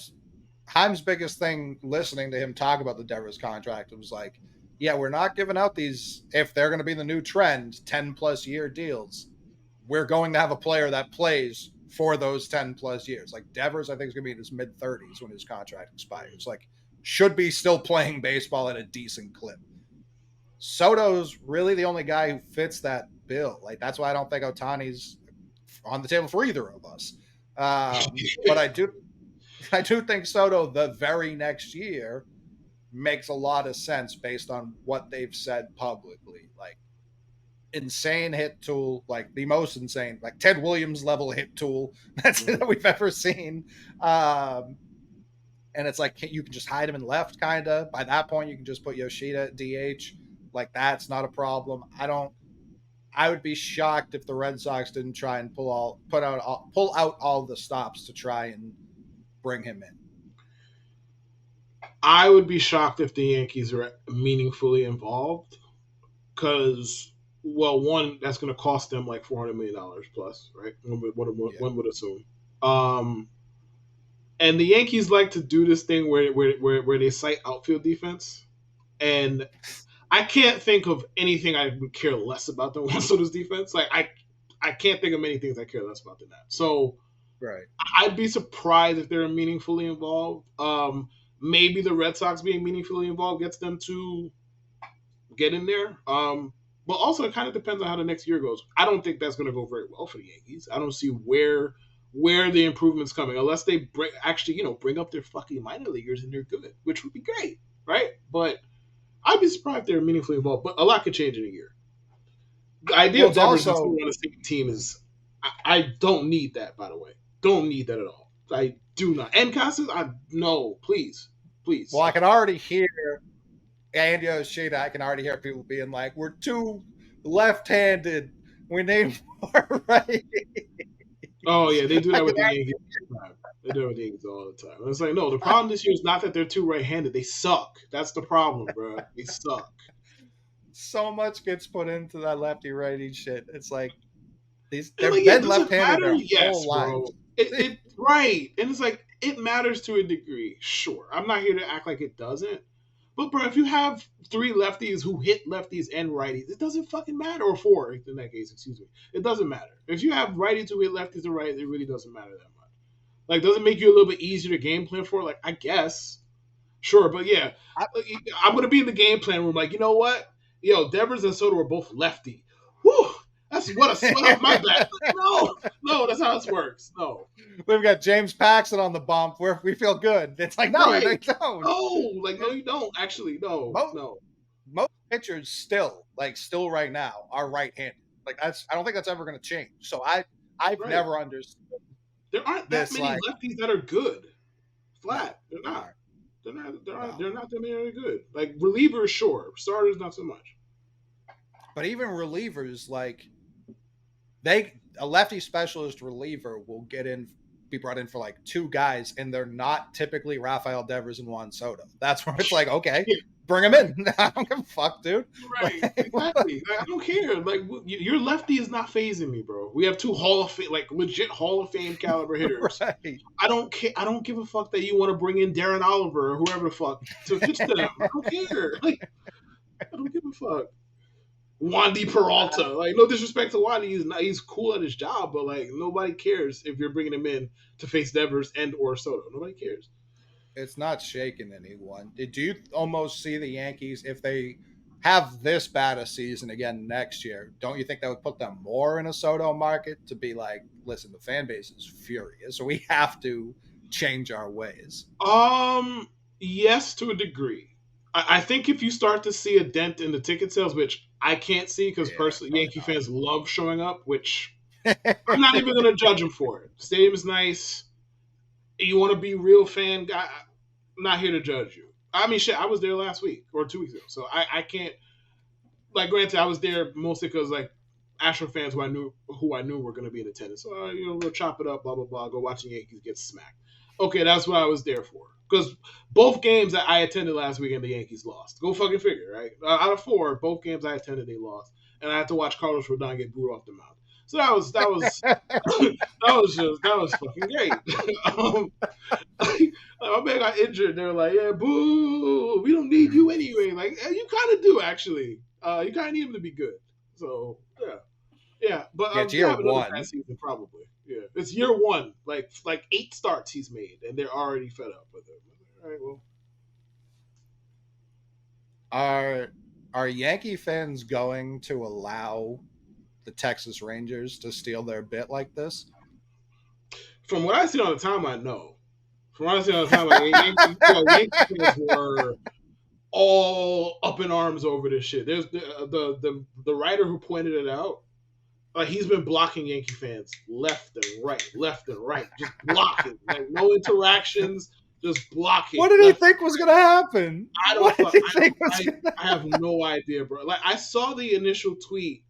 Heim's biggest thing listening to him talk about the Devers contract was like, yeah, we're not giving out these, if they're going to be the new trend, 10-plus year deals. we're going to have a player that plays for those 10 plus years. Like Devers, I think is going to be in his mid 30s when his contract expires. Like, should be still playing baseball at a decent clip. Soto's really the only guy who fits that bill. Like, that's why I don't think Ohtani's on the table for either of us. But I do think Soto the very next year makes a lot of sense based on what they've said publicly. Like, insane hit tool, like the most insane, like Ted Williams level hit tool that we've ever seen. And it's like, you can just hide him in left, kind of. By that point, you can just put Yoshida at DH. Like, that's not a problem. I would be shocked if the Red Sox didn't try and pull out all the stops to try and bring him in. I would be shocked if the Yankees are meaningfully involved because, well, one, that's going to cost them like $400 million plus, right? One would assume. And the Yankees like to do this thing where they cite outfield defense, and I can't think of anything I would care less about than Juan Soto's defense. Like, I can't think of many things I care less about than that. So, right, I'd be surprised if they're meaningfully involved. Maybe the Red Sox being meaningfully involved gets them to get in there. But also, it kind of depends on how the next year goes. I don't think that's going to go very well for the Yankees. I don't see where the improvement's coming unless they bring up their fucking minor leaguers and they're good, which would be great, right? But I'd be surprised if they're meaningfully involved. But a lot could change in a year. The idea of Devers also on the same team is, I don't need that, by the way. Don't need that at all. I do not. And Casas, no, please. Well, I can already hear Andy Yoshida. I can already hear people being like, "We're too left-handed. We need more right." Oh yeah, they do that with the Yankees all the time. They do it with the Yankees all the time. And it's like, no, the problem this year is not that they're too right-handed. They suck. That's the problem, bro. They suck. So much gets put into that lefty-righty shit. It's like they've like, been left-handed their whole lives. Right. And it's like, it matters to a degree. Sure. I'm not here to act like it doesn't. But, bro, if you have 3 lefties who hit lefties and righties, it doesn't fucking matter. Or 4, in that case, excuse me. It doesn't matter. If you have righties who hit lefties and righties, it really doesn't matter that much. Like, does it make you a little bit easier to game plan for? Like, I guess. Sure. But, yeah, I'm going to be in the game plan room like, you know what? Yo, Devers and Soto are both lefty. Whew. That's what a sweat off my back. No, that's how this works. No. We've got James Paxton on the bump where we feel good. It's like, no, they don't. No, no, you don't. Actually, no. Most pitchers still right now are right-handed. Like, I don't think that's ever going to change. So I've never understood. There aren't that many lefties that are good. Flat. They're not. They're not that many that are good. Like, relievers, sure. Starters, not so much. But even relievers, like, a lefty specialist reliever will be brought in for like 2 guys, and they're not typically Rafael Devers and Juan Soto. That's where it's like, okay, bring them in. I don't give a fuck, dude. Right, exactly. I don't care. Like, your lefty is not phasing me, bro. We have 2 Hall of Fame, like legit Hall of Fame caliber hitters. Right. I don't care. I don't give a fuck that you want to bring in Darren Oliver or whoever the fuck to pitch to them. I don't care. Like, I don't give a fuck. Wandy Peralta, like, no disrespect to Wandy, he's cool at his job, but like, nobody cares if you're bringing him in to face Devers and or Soto. Nobody cares. It's not shaking anyone. Do you almost see the Yankees, if they have this bad a season again next year, don't you think that would put them more in a Soto market to be like, listen, the fan base is furious, so we have to change our ways? Yes, to a degree. I think if you start to see a dent in the ticket sales, which I can't see because personally Yankee fans love showing up, which I'm not even going to judge them for it. The stadium is nice. You want to be real fan guy, I'm not here to judge you. I mean, shit, I was there last week or 2 weeks ago, so I can't. Like, granted, I was there mostly because like Astro fans who I knew were going to be in attendance. So we'll chop it up, blah blah blah. Go watch the Yankees get smacked. Okay, that's what I was there for. Because both games that I attended last weekend, the Yankees lost. Go fucking figure, right? Out of 4, both games I attended, they lost, and I had to watch Carlos Rodon get booed off the mound. So that was that was fucking great. My man got injured. They were like, "Yeah, boo, we don't need you anyway." Like, you kind of do actually. You kind of need him to be good. So yeah, Yeah, but Yeah, it's yeah, year have another bad one. season probably. Yeah, it's year one. Like 8 starts he's made, and they're already fed up with him. All right, well, Are Yankee fans going to allow the Texas Rangers to steal their bit like this? from what I see on the timeline, no. From what I see on the timeline, Yankee fans were all up in arms over this shit. There's the writer who pointed it out. Like he's been blocking Yankee fans left and right, just blocking. Like no interactions, just blocking. What did he think was gonna happen? I What don't. did he think was I, gonna I have no idea, bro. Like I saw the initial tweet,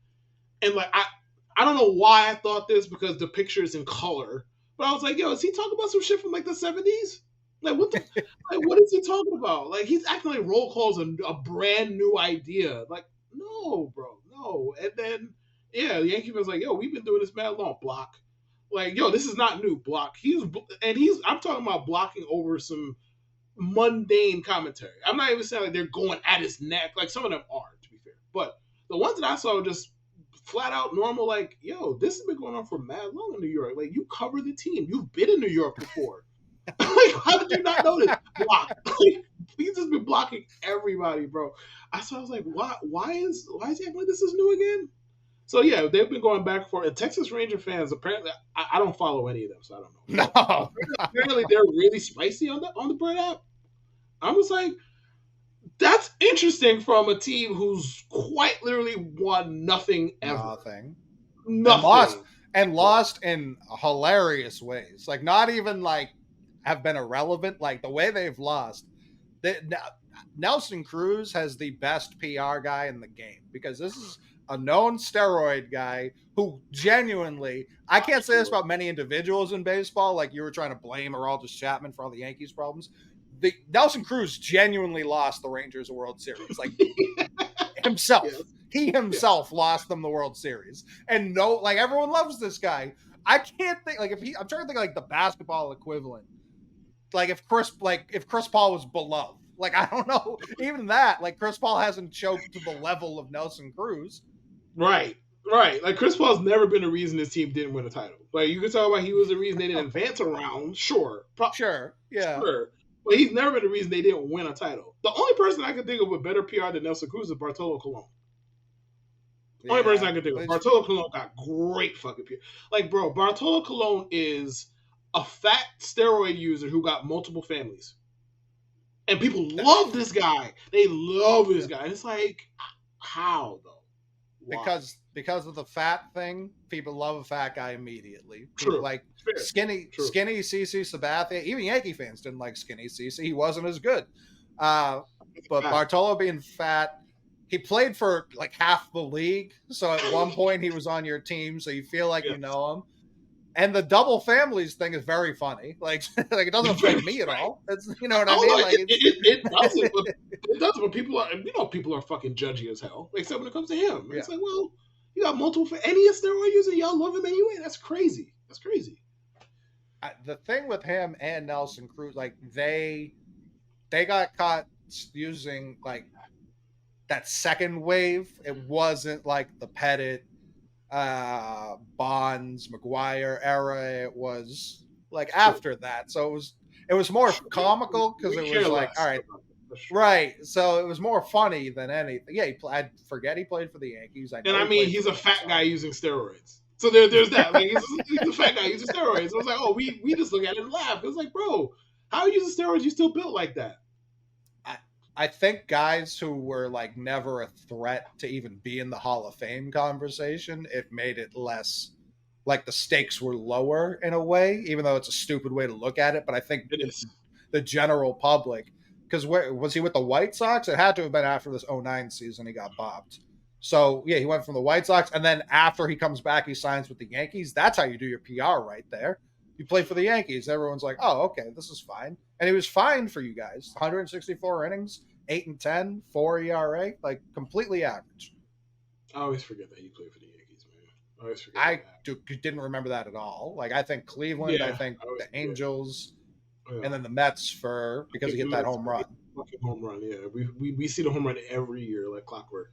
and like I don't know why I thought this because the picture is in color, but I was like, yo, is he talking about some shit from like the 70s? Like what the like what is he talking about? Like he's acting like roll calls a brand new idea. Like no, bro, no. And then yeah, the Yankee was like, yo, we've been doing this mad long. Block. Like yo, this is not new. Block. He's I'm talking about blocking over some mundane commentary. I'm not even saying like they're going at his neck. Like some of them are, to be fair. But the ones that I saw were just flat out normal. Like, yo, this has been going on for mad long in New York. Like, you cover the team. You've been in New York before. Like, how did you not notice? Block. Like, he's just been blocking everybody, bro. I was like, why is he acting like this is new again? So yeah, they've been going back and forth. And Texas Ranger fans, apparently, I don't follow any of them, so I don't know. No. Apparently, they're really spicy on the Bird app. I was like, that's interesting from a team who's quite literally won nothing ever. Nothing. And lost in hilarious ways. Like not even like have been irrelevant. Like the way they've lost. Nelson Cruz has the best PR guy in the game because this is a known steroid guy who genuinely, I can't say this about many individuals in baseball. Like you were trying to blame Aroldis Chapman for all the Yankees problems. Nelson Cruz genuinely lost the Rangers a World Series. Like himself. Yes. He himself lost them the World Series. And no, like everyone loves this guy. I can't think like I'm trying to think like the basketball equivalent. Like if Chris Paul was beloved. Like I don't know. Even that, like Chris Paul hasn't choked to the level of Nelson Cruz. Right. Like Chris Paul's never been a reason this team didn't win a title. Like you could talk about he was the reason they didn't advance a round. Sure. Yeah. Sure. But he's never been the reason they didn't win a title. The only person I can think of with better PR than Nelson Cruz is Bartolo Colon. Only person I can think of. Bartolo Colon got great fucking PR. Like, bro, Bartolo Colon is a fat steroid user who got multiple families. And people love this guy. They love this guy. And it's like, how though? Why? Because of the fat thing, people love a fat guy immediately. True. Like skinny CC Sabathia. Even Yankee fans didn't like skinny CC. He wasn't as good. But Bartolo being fat, he played for like half the league. So at one point he was on your team, so you feel like you know him. And the double families thing is very funny. Like it doesn't affect me at all. It's, you know what I mean? Like it doesn't. It does, but people are fucking judgy as hell. Except when it comes to him, it's like, well, you got multiple any steroid user, y'all love him anyway. That's crazy. The thing with him and Nelson Cruz, like they got caught using like that second wave. It wasn't like the Pettit, Bonds, McGuire era. It was like after that, so it was more comical because it was like, all right, right. So it was more funny than anything. Yeah, I forget he played for the Yankees. He's a fat guy using steroids. So there's that. Like he's a fat guy using steroids. So it was like, oh, we just look at it and laugh. It was like, bro, how are you using steroids? You still built like that? I think guys who were like never a threat to even be in the Hall of Fame conversation, it made it less like the stakes were lower in a way, even though it's a stupid way to look at it. But I think the general public, because was he with the White Sox? It had to have been after this 2009 season he got bopped. So yeah, he went from the White Sox, and then after he comes back, he signs with the Yankees. That's how you do your PR right there. You play for the Yankees. Everyone's like, oh, okay, this is fine. And he was fine for you guys. 164 innings, 8-10, 4 ERA, like completely average. I always forget that he played for the Yankees, man. I always forget I didn't remember that at all. Like I think Cleveland, I think the Angels, and then the Mets because he hit that home run. Fucking home run, yeah. We see the home run every year like clockwork.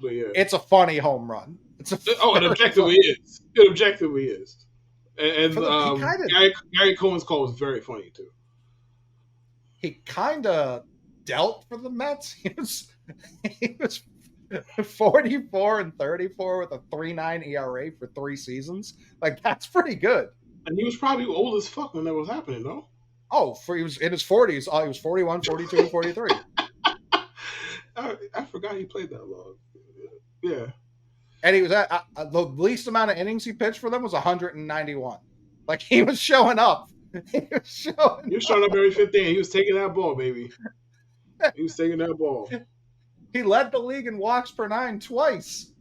But yeah, it's a funny home run. It's a it objectively is. It objectively is. And Gary Cohen's call was very funny too. He kind of dealt for the Mets. He was 44 and 34 with a 3.9 ERA for 3 seasons. Like, that's pretty good. And he was probably old as fuck when that was happening, though. Oh, he was in his 40s. Oh, he was 41, 42, and 43. I forgot he played that long. Yeah. And he was at the least amount of innings he pitched for them was 191. Like, he was showing up. He was showing up every 15. He was taking that ball, baby. He was taking that ball. He led the league in walks per 9 twice.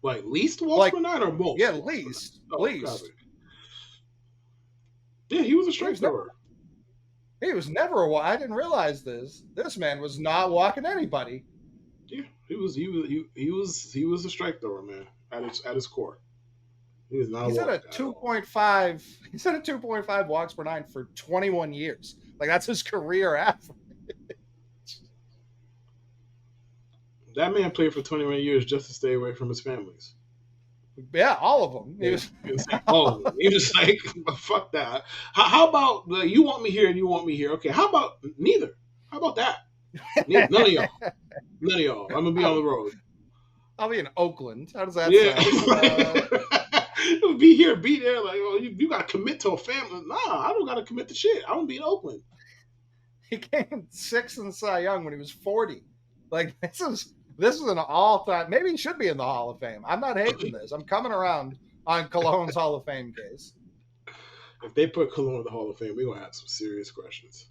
Like, least walks per 9 or most? Yeah, least. Least. Yeah, he was a strike thrower. He was never. I didn't realize this. This man was not walking anybody. Yeah, he was a strike thrower, man. At his core, he was not. He's at a 2.5. He's at a 2.5 walks per 9 for 21 years. Like, that's his career average. That man played for 21 years just to stay away from his families. Yeah, all of them. He was like, fuck that. How about you want me here and you want me here? Okay, how about neither? How about that? None of y'all. None of y'all. I'm going to be on the road. I'll be in Oakland. How does that sound? Be here, be there. Like, oh, you got to commit to a family. Nah, I don't got to commit to shit. I want to be in Oakland. He came 6th in Cy Young when he was 40. Like, this is an all-time. Maybe he should be in the Hall of Fame. I'm not hating this. I'm coming around on Colon's Hall of Fame case. If they put Colon in the Hall of Fame, we're going to have some serious questions.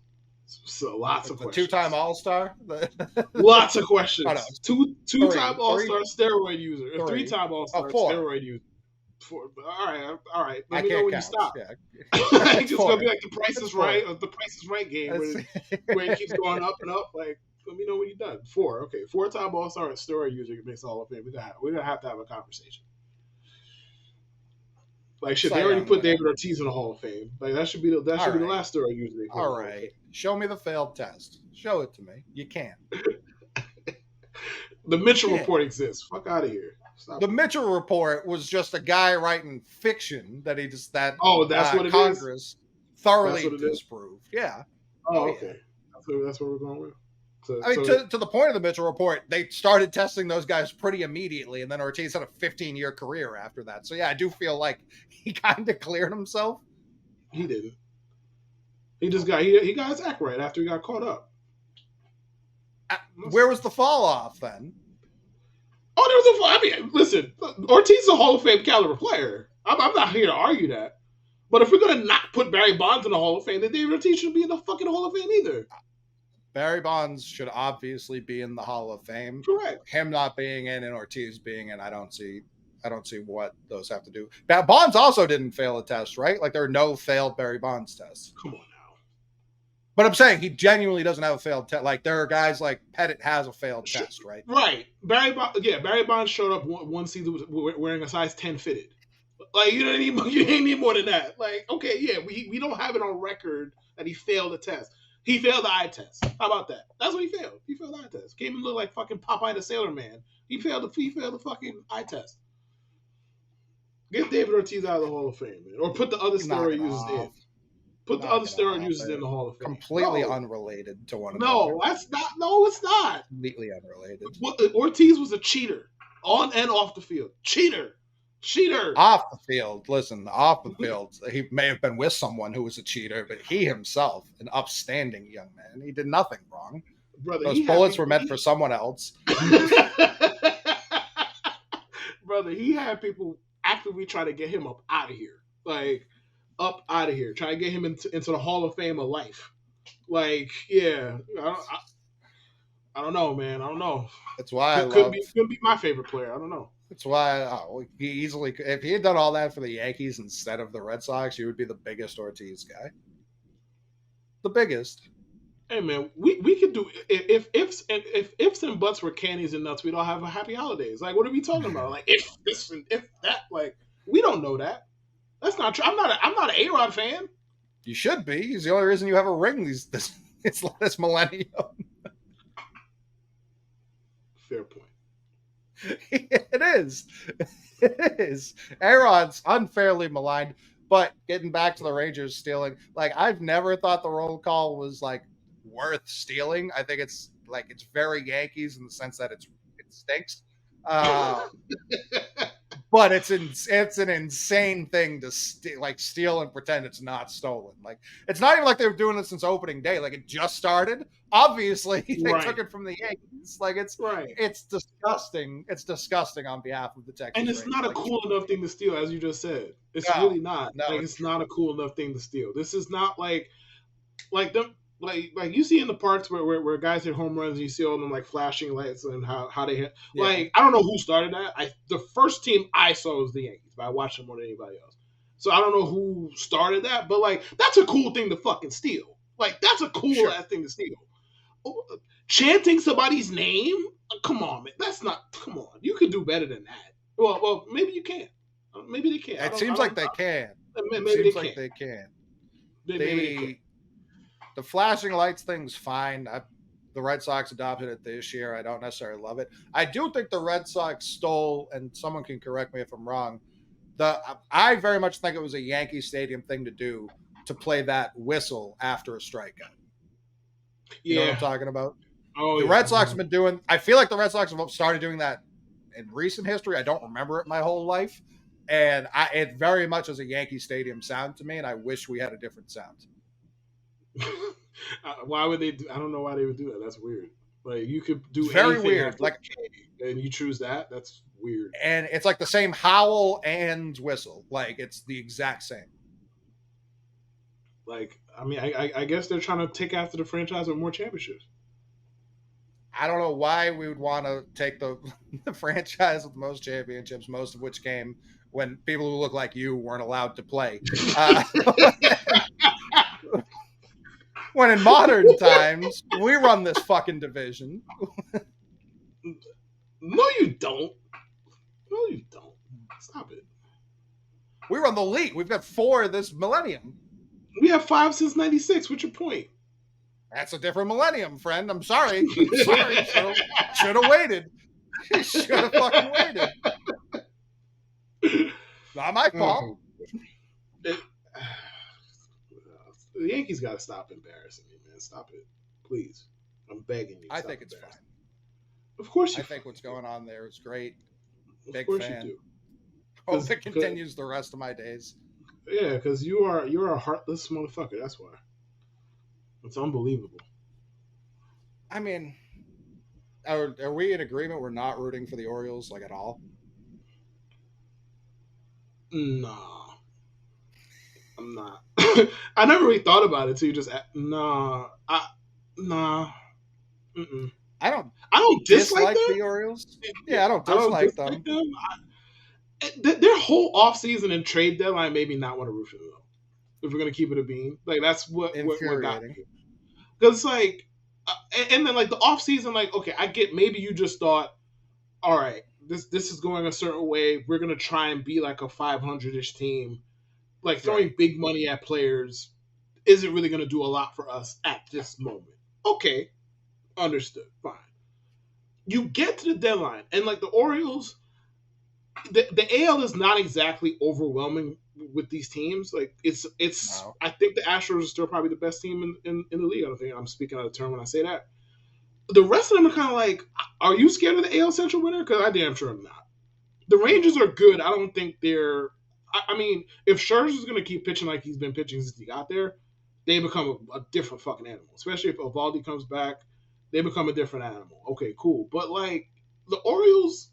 So lots of questions. 2-time All-Star? Lots of questions. Two-time All-Star steroid user. 3-time All-Star steroid user. 4. All right. Let me know when you stop. Yeah. It's just going to be like the Price is Right or the Price is Right game where it keeps going up and up. Like, let me know when you're done. 4. Okay. 4-time All-Star and steroid user makes the Hall of Fame. We're gonna have to have a conversation. Like, shit, they already put David Ortiz in the Hall of Fame. Like, that should be the last steroid user. All right. Show me the failed test. Show it to me. You can't. The Mitchell Report exists. Fuck out of here. Stop. The Mitchell Report was just a guy writing fiction that that's what it Congress is? Thoroughly disproved. Yeah. Oh, okay. That's what we're going with. To the point of the Mitchell Report, they started testing those guys pretty immediately, and then Ortiz had a 15-year career after that. So, yeah, I do feel like he kind of cleared himself. He didn't. He just got he got his act right after he got caught up. Where was the fall off then? Oh, there was a. I mean, listen, Ortiz is a Hall of Fame caliber player. I'm not here to argue that. But if we're gonna not put Barry Bonds in the Hall of Fame, then David Ortiz shouldn't be in the fucking Hall of Fame either. Barry Bonds should obviously be in the Hall of Fame. Correct. Him not being in and Ortiz being in, I don't see what those have to do. Bonds also didn't fail a test, right? Like, there are no failed Barry Bonds tests. Come on now. But I'm saying he genuinely doesn't have a failed test. Like, there are guys like Pettit has a failed test, right? Right. Barry Bonds showed up one season wearing a size 10 fitted. Like, you need more than that. Like, okay, yeah, we don't have it on record that he failed a test. He failed the eye test. How about that? That's what he failed. He failed the eye test. Came and looked like fucking Popeye the Sailor Man. He failed the fucking eye test. Get David Ortiz out of the Hall of Fame, man. Or put the other steroid users in. Put the other steroid users in the Hall of Fame. Completely unrelated to one another. No, that's not. No, it's not. Completely unrelated. Ortiz was a cheater. On and off the field. Cheater. Off the field. Listen, off the field, he may have been with someone who was a cheater, but he himself, an upstanding young man, he did nothing wrong. Brother, those bullets were meant for someone else. Brother, he had people actively trying to get him up out of here. Like, up out of here. Trying to get him into the Hall of Fame of life. Like, yeah. I don't know, man. I don't know. That's why could be my favorite player. I don't know. That's why he easily, if he had done all that for the Yankees instead of the Red Sox, he would be the biggest Ortiz guy. The biggest. Hey man, we could do if ifs and buts were candies and nuts, we'd all have a happy holidays. Like, what are we talking about? Like, if this and if that. Like, we don't know that. That's not true. I'm not an A-Rod fan. You should be. He's the only reason you have a ring this millennium. Fair point. It is. It is. Aaron's unfairly maligned. But getting back to the Rangers stealing, like I've never thought the roll call was like worth stealing. I think it's like it's very Yankees in the sense that it stinks. But it's an insane thing to steal and pretend it's not stolen. Like it's not even like they were doing it since opening day. Like it just started. Obviously, they took it from the Yankees. Like it's disgusting. It's disgusting on behalf of the Texas. And it's Rangers. not a cool enough thing to steal, as you just said. It's really not. No, like it's not a cool enough thing to steal. This is not like them. Like you see in the parks where guys hit home runs and you see all them like flashing lights and how they hit. Yeah. Like I don't know who started that. The first team I saw was the Yankees, but I watched them more than anybody else. So I don't know who started that, but like that's a cool thing to fucking steal. Like that's a cool ass thing to steal. Chanting somebody's name? Come on, man. That's not. Come on. You could do better than that. Well, maybe you can. Maybe they can. It seems like they can. Maybe they can. The flashing lights thing's fine. The Red Sox adopted it this year. I don't necessarily love it. I do think the Red Sox stole, and someone can correct me if I'm wrong, I very much think it was a Yankee Stadium thing to do to play that whistle after a strikeout. You know what I'm talking about? The Red Sox have been doing, I feel like the Red Sox have started doing that in recent history. I don't remember it my whole life. And it very much is a Yankee Stadium sound to me, and I wish we had a different sound. Why would they I don't know why they would do that. That's weird. Like you could do it's very weird. Like and you choose that. That's weird. And it's like the same howl and whistle. Like it's the exact same. Like I mean, I guess they're trying to take after the franchise with more championships. I don't know why we would want to take the franchise with the most championships, most of which came when people who look like you weren't allowed to play. When in modern times, we run this fucking division. No, you don't. No, you don't. Stop it. We run the league. We've got 4 this millennium. We have 5 since '96. What's your point? That's a different millennium, friend. I'm sorry. Should have waited. Should have fucking waited. Not my fault. The Yankees got to stop embarrassing me, man. Stop it. Please. I'm begging you. I think it's fine. Of course you I think what's going on there is great. Big fan. You do. Hope it continues the rest of my days. Yeah, because you're a heartless motherfucker. That's why. It's unbelievable. I mean, are we in agreement we're not rooting for the Orioles, like, at all? Nah. I'm not. I never really thought about it until you just... Nah. Nah. Mm-mm. I don't dislike them? the Orioles. Yeah, I don't dislike them. Their whole offseason and trade deadline made me not want to root for them, though. If we're going to keep it a beam. Like, that's what got me. Because, like... and then, like, the offseason, like, okay, I get maybe you just thought, all right, this is going a certain way. We're going to try and be, like, a 500-ish team. Like, throwing big money at players isn't really going to do a lot for us at this moment. Okay. Understood. Fine. You get to the deadline, and, like, the Orioles, the AL is not exactly overwhelming with these teams. Like, it's. No. I think the Astros are still probably the best team in the league. I don't think I'm speaking out of turn when I say that. The rest of them are kind of like, are you scared of the AL Central winner? Because I damn sure am not. The Rangers are good. I don't think they're... I mean, if Scherzer's going to keep pitching like he's been pitching since he got there, they become a different fucking animal. Especially if Eovaldi comes back, they become a different animal. Okay, cool. But, like, the Orioles,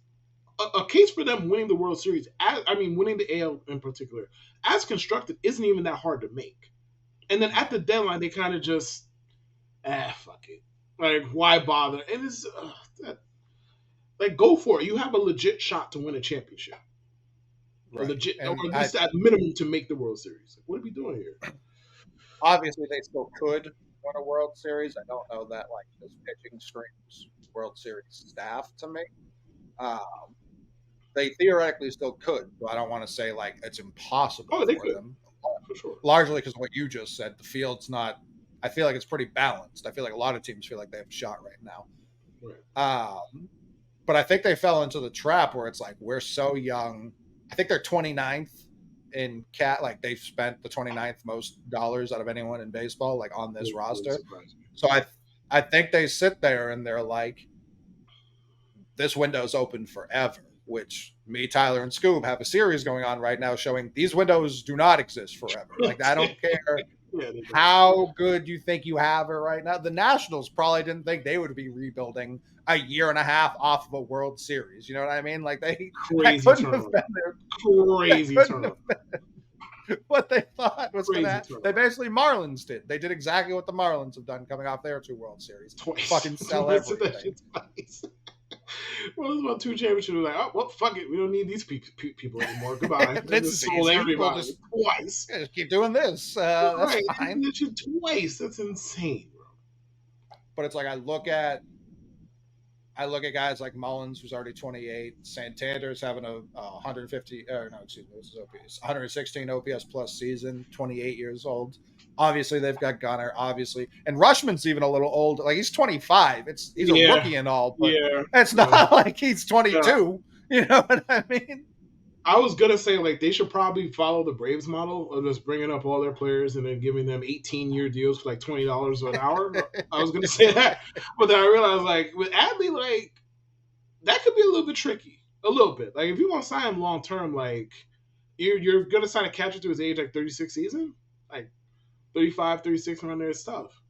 a case for them winning the World Series, winning the AL in particular, as constructed, isn't even that hard to make. And then at the deadline, they kind of just, fuck it. Like, why bother? And it's, like, go for it. You have a legit shot to win a championship. Right. Legit, or at least at minimum to make the World Series. Like, what are we doing here? Obviously, they still could win a World Series. I don't know that, like, this pitching screams World Series staff to me. They theoretically still could, but I don't want to say, like, it's impossible for them. For sure. Largely because of what you just said. The field's not... I feel like it's pretty balanced. I feel like a lot of teams feel like they have a shot right now. Right. But I think they fell into the trap where it's like, we're so young. I think they're 29th in cat. Like they've spent the 29th most dollars out of anyone in baseball, like on this roster. So I think they sit there and they're like, this window's open forever, which me, Tyler, and Scoob have a series going on right now showing these windows do not exist forever. Like, I don't care how good you think you have it right now. The Nationals probably didn't think they would be rebuilding a year and a half off of a World Series. You know what I mean? Like, they couldn't have been there. Crazy turnover. What they thought was going to happen. They basically Marlins did. They did exactly what the Marlins have done coming off their 2 World Series. Fucking sell everything. Well, this is about 2 championships. We're like, oh, well, fuck it. We don't need these people anymore. Goodbye. This sold everybody twice. Just keep doing this. That's fine. Twice. That's insane, bro. But it's like I look at guys like Mullins, who's already 28. Santander's having a 150. No, excuse me, this is OPS. 116 OPS plus season. 28 years old. Obviously, they've got Gunnar, obviously. And Rushman's even a little old. Like, he's 25. He's a rookie and all, but it's not like he's 22. Yeah. You know what I mean? I was going to say, like, they should probably follow the Braves model of just bringing up all their players and then giving them 18-year deals for, like, $20 an hour. I was going to say that. But then I realized, like, with Adley, like, that could be a little bit tricky. A little bit. Like, if you want to sign him long-term, like, you're going to sign a catcher to his age, like, 36 season? Like, 35, 36 around there is tough.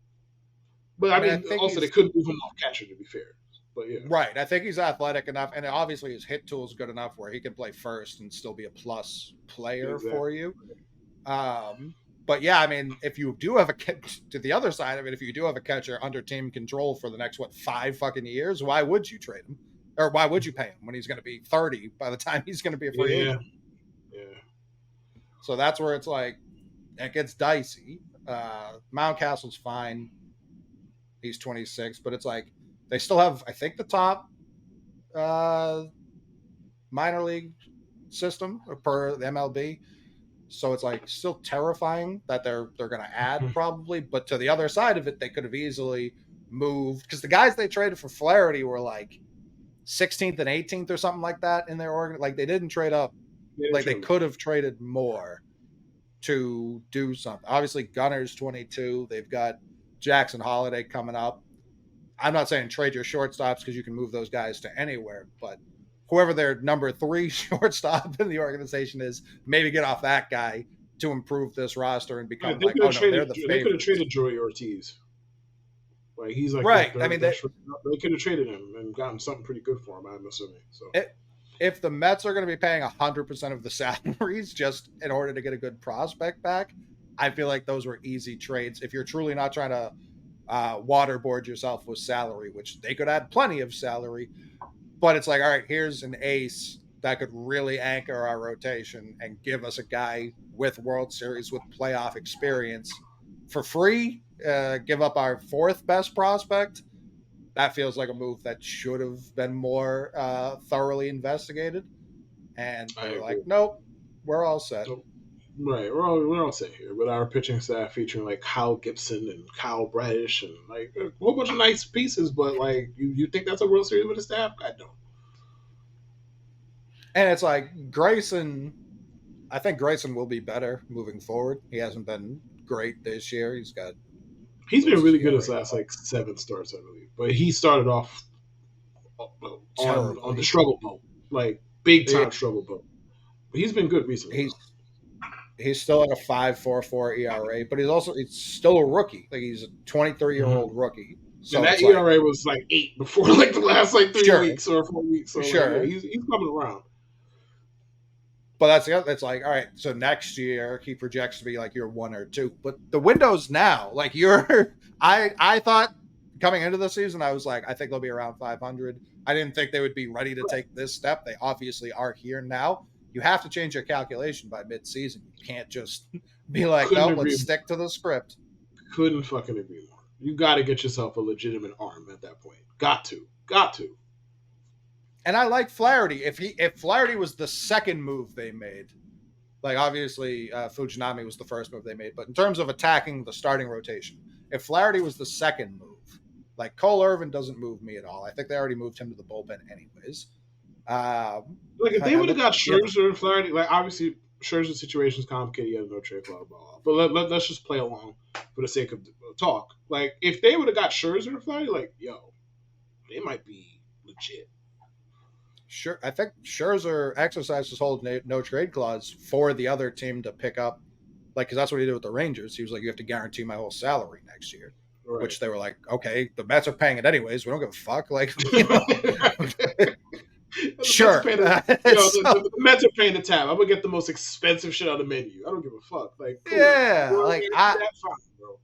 But I mean also they couldn't move him off catcher, to be fair. But yeah. Right. I think he's athletic enough, and obviously his hit tool is good enough where he can play first and still be a plus player for you. But yeah, I mean, if you do have to the other side of it, if you do have a catcher under team control for the next 5 fucking years, why would you trade him? Or why would you pay him when he's going to be 30 by the time he's going to be a free agent? Yeah. So that's where it's like it gets dicey. Mountcastle's fine. He's 26, but it's like they still have, I think, the top minor league system per the MLB. So it's like still terrifying that they're going to add probably, but to the other side of it, they could have easily moved because the guys they traded for Flaherty were like 16th and 18th or something like that in their organ. Like they didn't trade up. They could have traded more to do something. Obviously, Gunner's 22. They've got Jackson Holiday coming up. I'm not saying trade your shortstops because you can move those guys to anywhere, but whoever their number 3 shortstop in the organization is, maybe get off that guy to improve this roster and become they're the favorites. They could have traded Joey Ortiz. Like he's like right. I mean, they could have traded him and gotten something pretty good for him. I'm assuming. So if the Mets are going to be paying 100% of the salaries just in order to get a good prospect back, I feel like those were easy trades. If you're truly not trying to waterboard yourself with salary, which they could add plenty of salary, but it's like, all right, here's an ace that could really anchor our rotation and give us a guy with World Series, with playoff experience for free, give up our 4th best prospect. That feels like a move that should have been more thoroughly investigated. And they're like, nope, we're all set. Nope. Right, we're all set here with our pitching staff featuring like Kyle Gibson and Kyle Bradish and like a whole bunch of nice pieces. But like, you think that's a World Series with a staff? I don't. And it's like Grayson. I think Grayson will be better moving forward. He hasn't been great this year. He's been really good his last like 7 starts, I believe. But he started off on the struggle boat, like big time struggle boat. But he's been good recently. He's still at a 5.44 ERA, but he's still a rookie. Like he's a 23-year-old rookie. So and that ERA was like 8 before like the last like 3 weeks or 4 weeks. So sure, like, he's coming around. But that's like, all right, so next year he projects to be like your 1 or 2. But the window's now, like I thought coming into the season, I was like, I think they'll be around 500. I didn't think they would be ready to take this step. They obviously are here now. You have to change your calculation by mid-season. You can't just be like, no, let's stick to the script. Couldn't fucking agree more. You got to get yourself a legitimate arm at that point. Got to. And I like Flaherty. If Flaherty was the second move they made, like obviously Fujinami was the first move they made, but in terms of attacking the starting rotation, if Flaherty was the second move, Like Cole Irvin doesn't move me at all. I think they already moved him to the bullpen anyways. Like if they would have got Yeah, Scherzer and Flaherty, like obviously Scherzer's situation is complicated. He has no trade, blah blah blah. But let's just play along for the sake of talk. Like if they would have got Scherzer and Flaherty, like yo, they might be legit. sure. I think Scherzer exercised his whole no trade clause for the other team to pick up, like, because that's what he did with the Rangers. He was like, you have to guarantee my whole salary next year, Right. which they were like, okay, the Mets are paying it anyways. We don't give a fuck. Like, you know, sure. The Mets are paying the tab. I'm gonna get the most expensive shit on the menu. I don't give a fuck. Like, cool. Yeah, like fine, bro.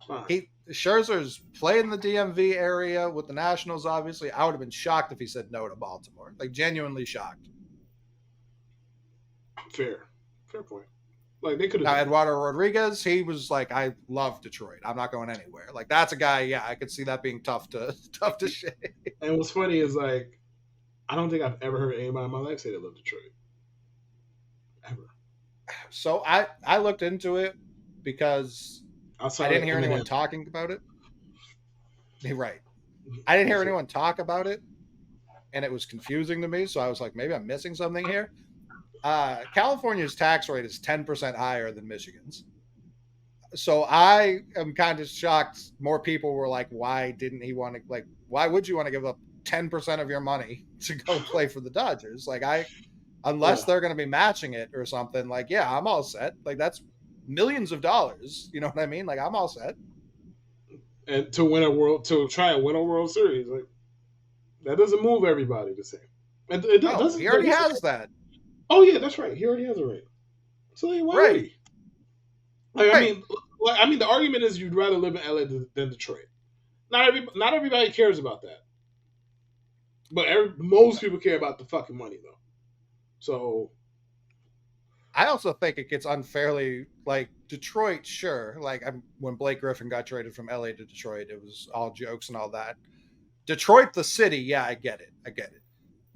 Fine. Scherzer's playing the DMV area with the Nationals. Obviously, I would have been shocked if he said no to Baltimore. Like, genuinely shocked. Fair point. Like they could have. Now, Eduardo Rodriguez, he was like, I love Detroit. I'm not going anywhere. Like, that's a guy. Yeah, I could see that being tough to shake. And what's funny is like, I don't think I've ever heard anybody in my life say they love Detroit. Ever. So I looked into it because I didn't hear anyone talking about it. Right. I didn't hear anyone talk about it, and it was confusing to me. So I was like, maybe I'm missing something here. California's tax rate is 10% higher than Michigan's. So I am kind of shocked. More people were like, why didn't he want to, like, why would you want to give up 10% of your money to go play for the Dodgers? Like, unless they're going to be matching it or something, like, yeah, I'm all set. Like, that's millions of dollars. You know what I mean? Like, I'm all set. And to try and win a World Series, like, that doesn't move everybody the same. He already has that. Oh yeah, that's right. He already has a ring. So like, why would he? Like, right. I mean, the argument is you'd rather live in LA than Detroit. Not everybody cares about that, but most people care about the fucking money though. So, I also think it gets unfairly, like, Detroit. Sure, like when Blake Griffin got traded from LA to Detroit, it was all jokes and all that. Detroit, the city, yeah, I get it.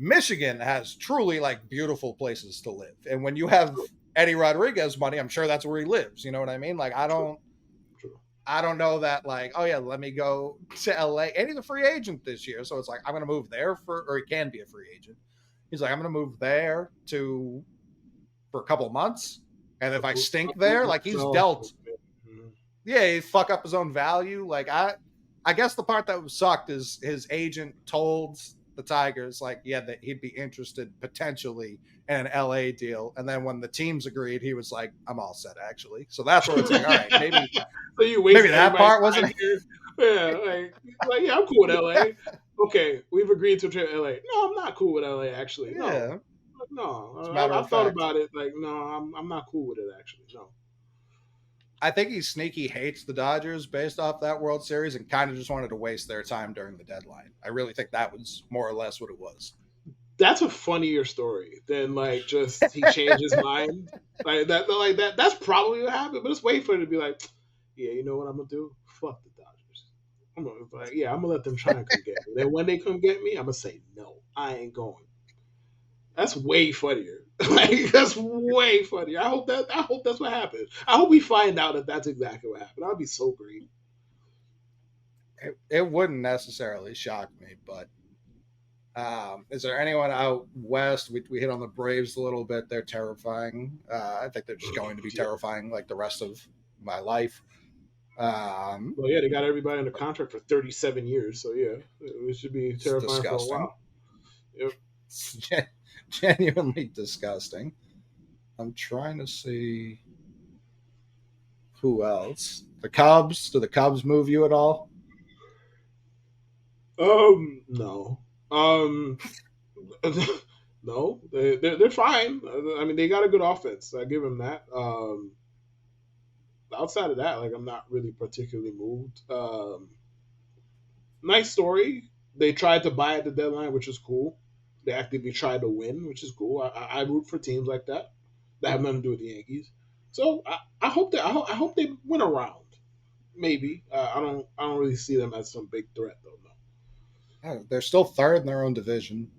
Michigan has truly, like, beautiful places to live. And when you have Eddie Rodriguez money, I'm sure that's where he lives. You know what I mean? Like, I don't know that, like, oh yeah, let me go to LA. And he's a free agent this year. So it's like, I'm going to move there or he can be a free agent. He's like, I'm going to move there for a couple of months. And if I stink there, like, he's dealt. Yeah, he fuck up his own value. Like, I guess the part that sucked is his agent told the Tigers, like, yeah, that he'd be interested potentially in an LA deal. And then when the teams agreed, he was like, I'm all set, actually. So that's where it's like, all right, maybe, so maybe that part wasn't. Yeah, like, yeah, I'm cool with LA. Okay, we've agreed to trade LA. No, I'm not cool with LA, actually. Yeah. No. I thought about it. Like, no, I'm not cool with it, actually. No. I think he sneaky hates the Dodgers based off that World Series and kind of just wanted to waste their time during the deadline. I really think that was more or less what it was. That's a funnier story than, like, just he changed his mind. Like that. That's probably what happened. But it's way funny to be like, yeah, you know what I'm gonna do? Fuck the Dodgers. I'm gonna let them try and come get me. Then when they come get me, I'm gonna say no, I ain't going. That's way funnier. Like, that's way funnier. I hope that's what happened. I hope we find out that that's exactly what happened. That'd be so great. It wouldn't necessarily shock me, but is there anyone out west? We hit on the Braves a little bit. They're terrifying. I think they're just going to be terrifying like the rest of my life. Well, yeah, they got everybody under contract for 37 years, so yeah, it should be terrifying for a while. Yep. Genuinely disgusting. I'm trying to see who else. The Cubs. Do the Cubs move you at all? No. No. They're fine. I mean, they got a good offense. I give them that. Outside of that, like, I'm not really particularly moved. Nice story. They tried to buy at the deadline, which is cool. They actively try to win, which is cool. I root for teams like that have nothing to do with the Yankees. So I hope they win a round. Maybe I don't really see them as some big threat though. No. They're still third in their own division,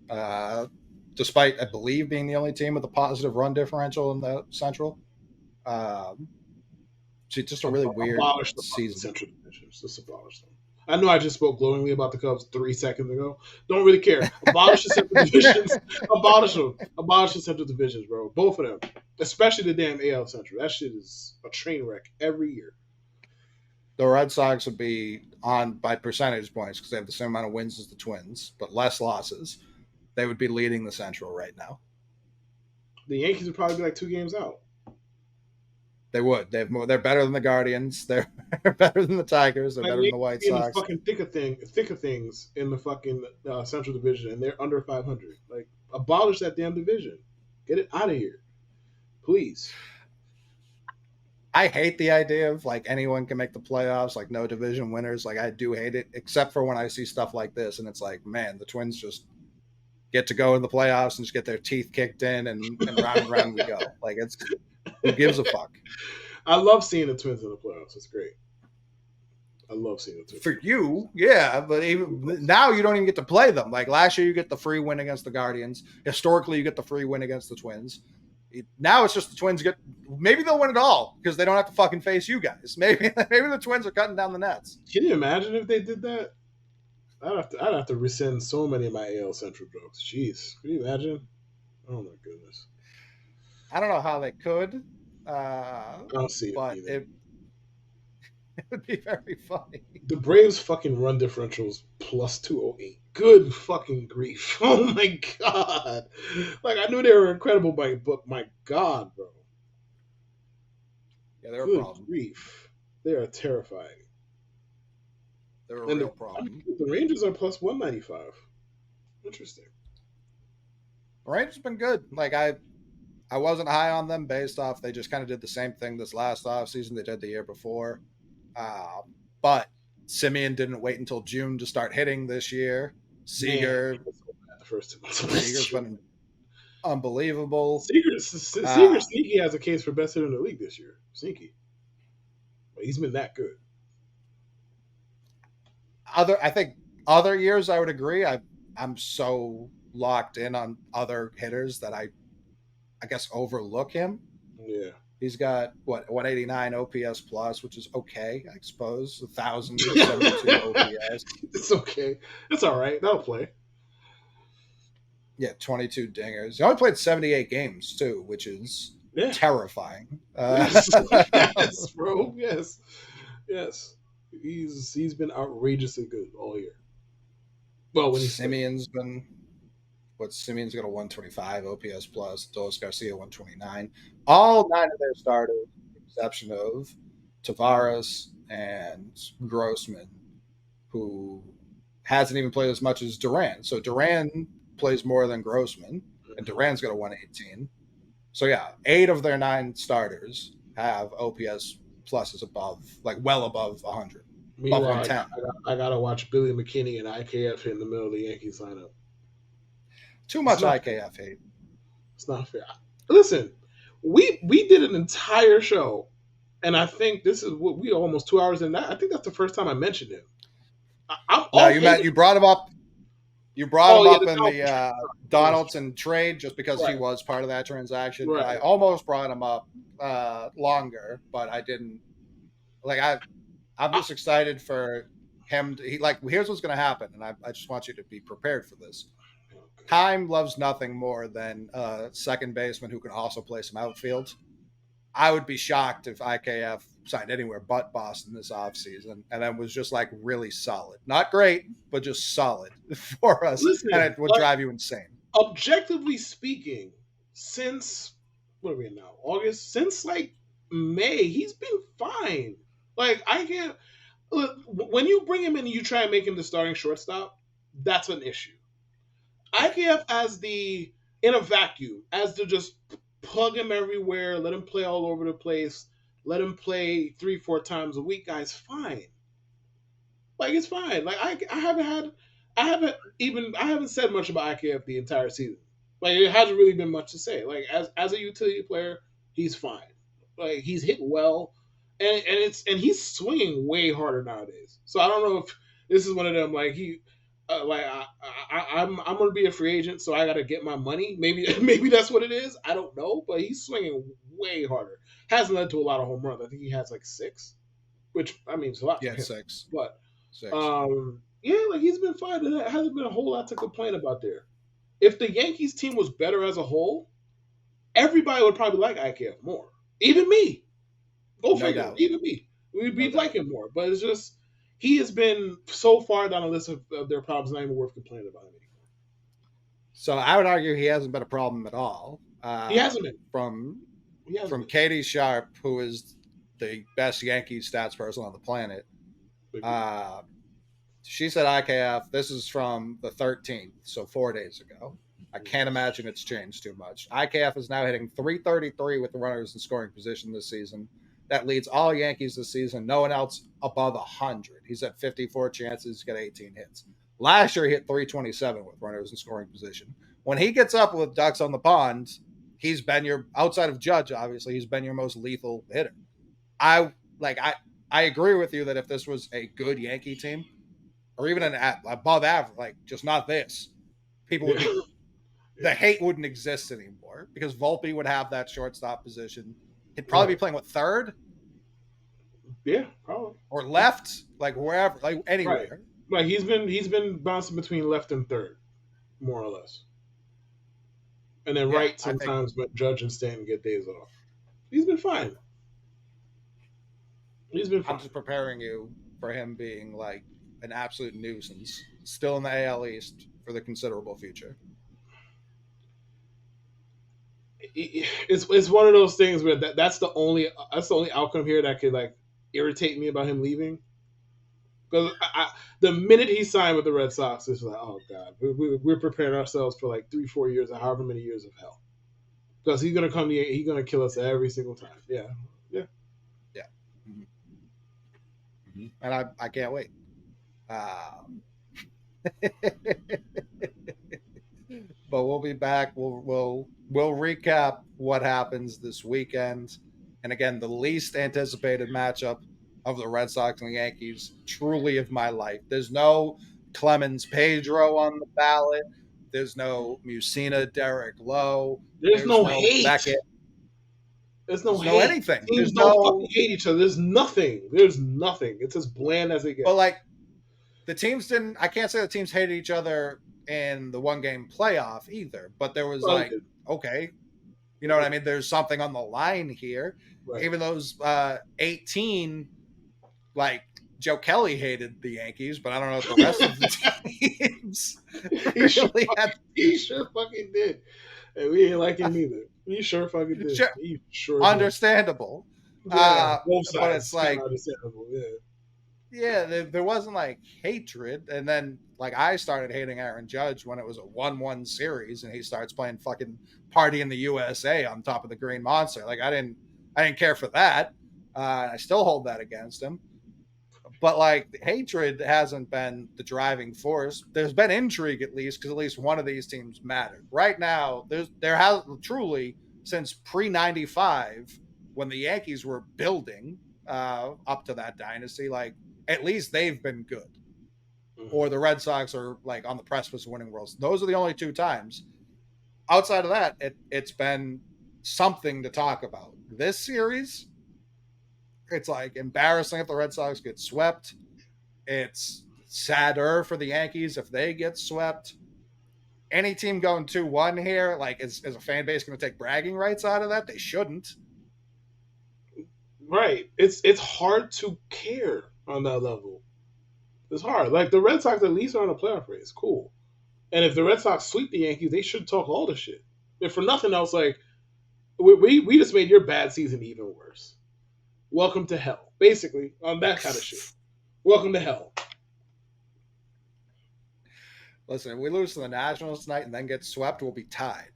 despite, I believe, being the only team with a positive run differential in the Central. Just a really weird season. Central divisions. Just abolish them. I know I just spoke glowingly about the Cubs 3 seconds ago. Don't really care. Abolish the Central Divisions. Abolish them. Abolish the Central Divisions, bro. Both of them. Especially the damn AL Central. That shit is a train wreck every year. The Red Sox would be on by percentage points because they have the same amount of wins as the Twins, but less losses. They would be leading the Central right now. The Yankees would probably be like 2 games out. They would. They're better than the Guardians. They're better than the Tigers. They're better than the White Sox. In the fucking thick of things in the fucking Central Division, and they're under 500. Like, abolish that damn division. Get it out of here, please. I hate the idea of like anyone can make the playoffs, like no division winners. Like I do hate it, except for when I see stuff like this, and it's like, man, the Twins just get to go in the playoffs and just get their teeth kicked in, and round and round we go. Like it's who gives a fuck? I love seeing the Twins in the playoffs. It's great. I love seeing the Twins. For you, yeah, but even now you don't even get to play them. Like last year, you get the free win against the Guardians. Historically, you get the free win against the Twins. Now it's just the Twins get. Maybe they'll win it all because they don't have to fucking face you guys. Maybe the Twins are cutting down the nets. Can you imagine if they did that? I'd have to rescind so many of my AL Central jokes. Jeez, can you imagine? Oh my goodness. I don't know how they could. I don't see it. But it would be very funny. The Braves fucking run differentials plus 208. Good fucking grief. Oh my god. Like I knew they were incredible, but my god, bro. Yeah, they're Good a problem. Grief. They are terrifying. They're a real problem. The Rangers are plus 195. Interesting. The Rangers have been good. Like I wasn't high on them based off they just kind of did the same thing this last offseason they did the year before. But Simeon didn't wait until June to start hitting this year. Seager, the first 2 months. Seager's been unbelievable. Seager sneaky has a case for best hitter in the league this year. Sneaky. But he's been that good. I think other years I would agree. I'm so locked in on other hitters that I guess overlook him. Yeah. He's got 189 OPS plus, which is okay, I suppose. 1,072 OPS. It's okay. It's all right. That'll play. Yeah, 22 dingers. He only played 78 games too, which is terrifying. Yes, bro. Yes. He's been outrageously good all year. Well, when Simeon's got a 125 OPS plus, Dolis Garcia 129. All 9 of their starters, with the exception of Tavares and Grossman, who hasn't even played as much as Duran. So Duran plays more than Grossman, and Duran's got a 118. So yeah, 8 of their 9 starters have OPS pluses above, like well above 100. Above 110. I gotta watch Billy McKinney and IKF hit in the middle of the Yankees lineup. Too much IKF hate. It's not fair. Listen, we did an entire show, and I think this is what we almost 2 hours in. I think that's the first time I mentioned him. You brought him up. You brought him up in the Donaldson trade just because he was part of that transaction. Right. I almost brought him up longer, but I didn't. Like I'm just excited for him. Here's what's going to happen, and I just want you to be prepared for this. Time loves nothing more than a second baseman who can also play some outfield. I would be shocked if IKF signed anywhere but Boston this offseason and then was just like really solid. Not great, but just solid for us. Listen, and it would drive you insane. Objectively speaking, since, what are we in now? August? Since like May, he's been fine. Like, I can't. Look, when you bring him in and you try and make him the starting shortstop, that's an issue. IKF in a vacuum, as to just plug him everywhere, let him play all over the place, let him play 3-4 times a week, guys, fine. Like, it's fine. Like, I haven't said much about IKF the entire season. Like, it hasn't really been much to say. Like, as a utility player, he's fine. Like, he's hit well, and he's swinging way harder nowadays. So I don't know if this is one of them, like, I'm gonna be a free agent, so I gotta get my money. Maybe that's what it is. I don't know, but he's swinging way harder. Hasn't led to a lot of home runs. I think he has like 6, which I mean, it's a lot. Yeah, 6. But 6. Yeah, like he's been fine. There hasn't been a whole lot to complain about there. If the Yankees team was better as a whole, everybody would probably like IKF more. Even me. Go No figure. doubt. Even me. No We'd like doubt. him more. But it's just he has been so far down the list of their problems, not even worth complaining about him anymore. So I would argue he hasn't been a problem at all. He hasn't been. From He hasn't from been. Katie Sharp, who is the best Yankees stats person on the planet. She said IKF. This is from the 13th, so 4 days ago. I can't imagine it's changed too much. IKF is now hitting 333 with the runners in scoring position this season. That leads all Yankees this season. No one else above 100. He's at 54 chances. He's got 18 hits. Last year, he hit 327 with runners in scoring position. When he gets up with ducks on the pond, he's been your, outside of Judge, obviously, he's been your most lethal hitter. I agree with you that if this was a good Yankee team, or even an above average, like just not this, people would be, the hate wouldn't exist anymore because Volpe would have that shortstop position. He'd probably be playing with third. Yeah, probably. Or left, like wherever, like anywhere. Right. Like he's been bouncing between left and third, more or less. And then right sometimes when Judge and Stanton get days off. He's been fine. He's been fine. I'm just preparing you for him being like an absolute nuisance, still in the AL East for the considerable future. It's one of those things where that's the only outcome here that could like irritate me about him leaving. Because the minute he signed with the Red Sox, it's like, oh god, we're preparing ourselves for like 3-4 years or however many years of hell. Because he's gonna come here, he's gonna kill us every single time. Yeah. Mm-hmm. Mm-hmm. And I can't wait. But we'll be back. We'll recap what happens this weekend. And again, the least anticipated matchup of the Red Sox and the Yankees, truly of my life. There's no Clemens Pedro on the ballot. There's no Musina Derek Lowe. There's no hate. Beckett. There's no hate. Anything. Teams don't fucking hate each other. There's nothing. It's as bland as it gets. But like the teams didn't. I can't say the teams hated each other in the one game playoff either. But there was okay, you know what I mean? There's something on the line here. Right. Even those 18, like Joe Kelly hated the Yankees, but I don't know if the rest of the teams he sure fucking did. And we ain't like him either. He sure fucking did. He sure understandable. Both sides, but it's like understandable. There wasn't like hatred, and then like I started hating Aaron Judge when it was a 1-1 series, and he starts playing fucking Party in the USA on top of the Green Monster. Like I didn't care for that. I still hold that against him. But like hatred hasn't been the driving force. There's been intrigue at least because at least one of these teams mattered. Right now, there has truly since pre-95 when the Yankees were building up to that dynasty, like at least they've been good. Or the Red Sox are like on the precipice of winning Worlds. Those are the only two times. Outside of that, it's been something to talk about. This series, it's like embarrassing if the Red Sox get swept. It's sadder for the Yankees if they get swept. Any team going 2-1 here, like is a fan base going to take bragging rights out of that? They shouldn't. Right. It's hard to care on that level. It's hard. Like the Red Sox at least are in a playoff race. Cool. And if the Red Sox sweep the Yankees, they should talk all the shit. If for nothing else, like we just made your bad season even worse. Welcome to hell. Basically, on that kind of shit. Welcome to hell. Listen, if we lose to the Nationals tonight and then get swept, we'll be tied.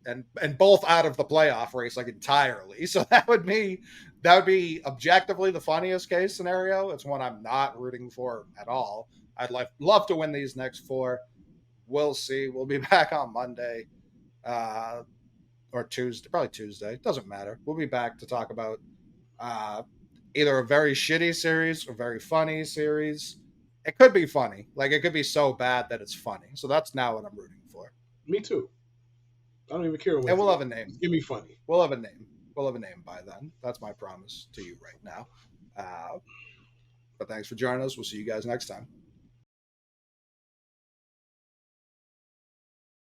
And both out of the playoff race like entirely. So that would be objectively the funniest case scenario. It's one I'm not rooting for at all. I'd love to win these next 4. We'll see. We'll be back on Monday or Tuesday, probably Tuesday. Doesn't matter. We'll be back to talk about either a very shitty series or very funny series. It could be funny. Like it could be so bad that it's funny. So that's now what I'm rooting for. Me too. I don't even care. And we'll have a name. Give me funny. We'll have a name. We'll have a name by then. That's my promise to you right now. But thanks for joining us. We'll see you guys next time.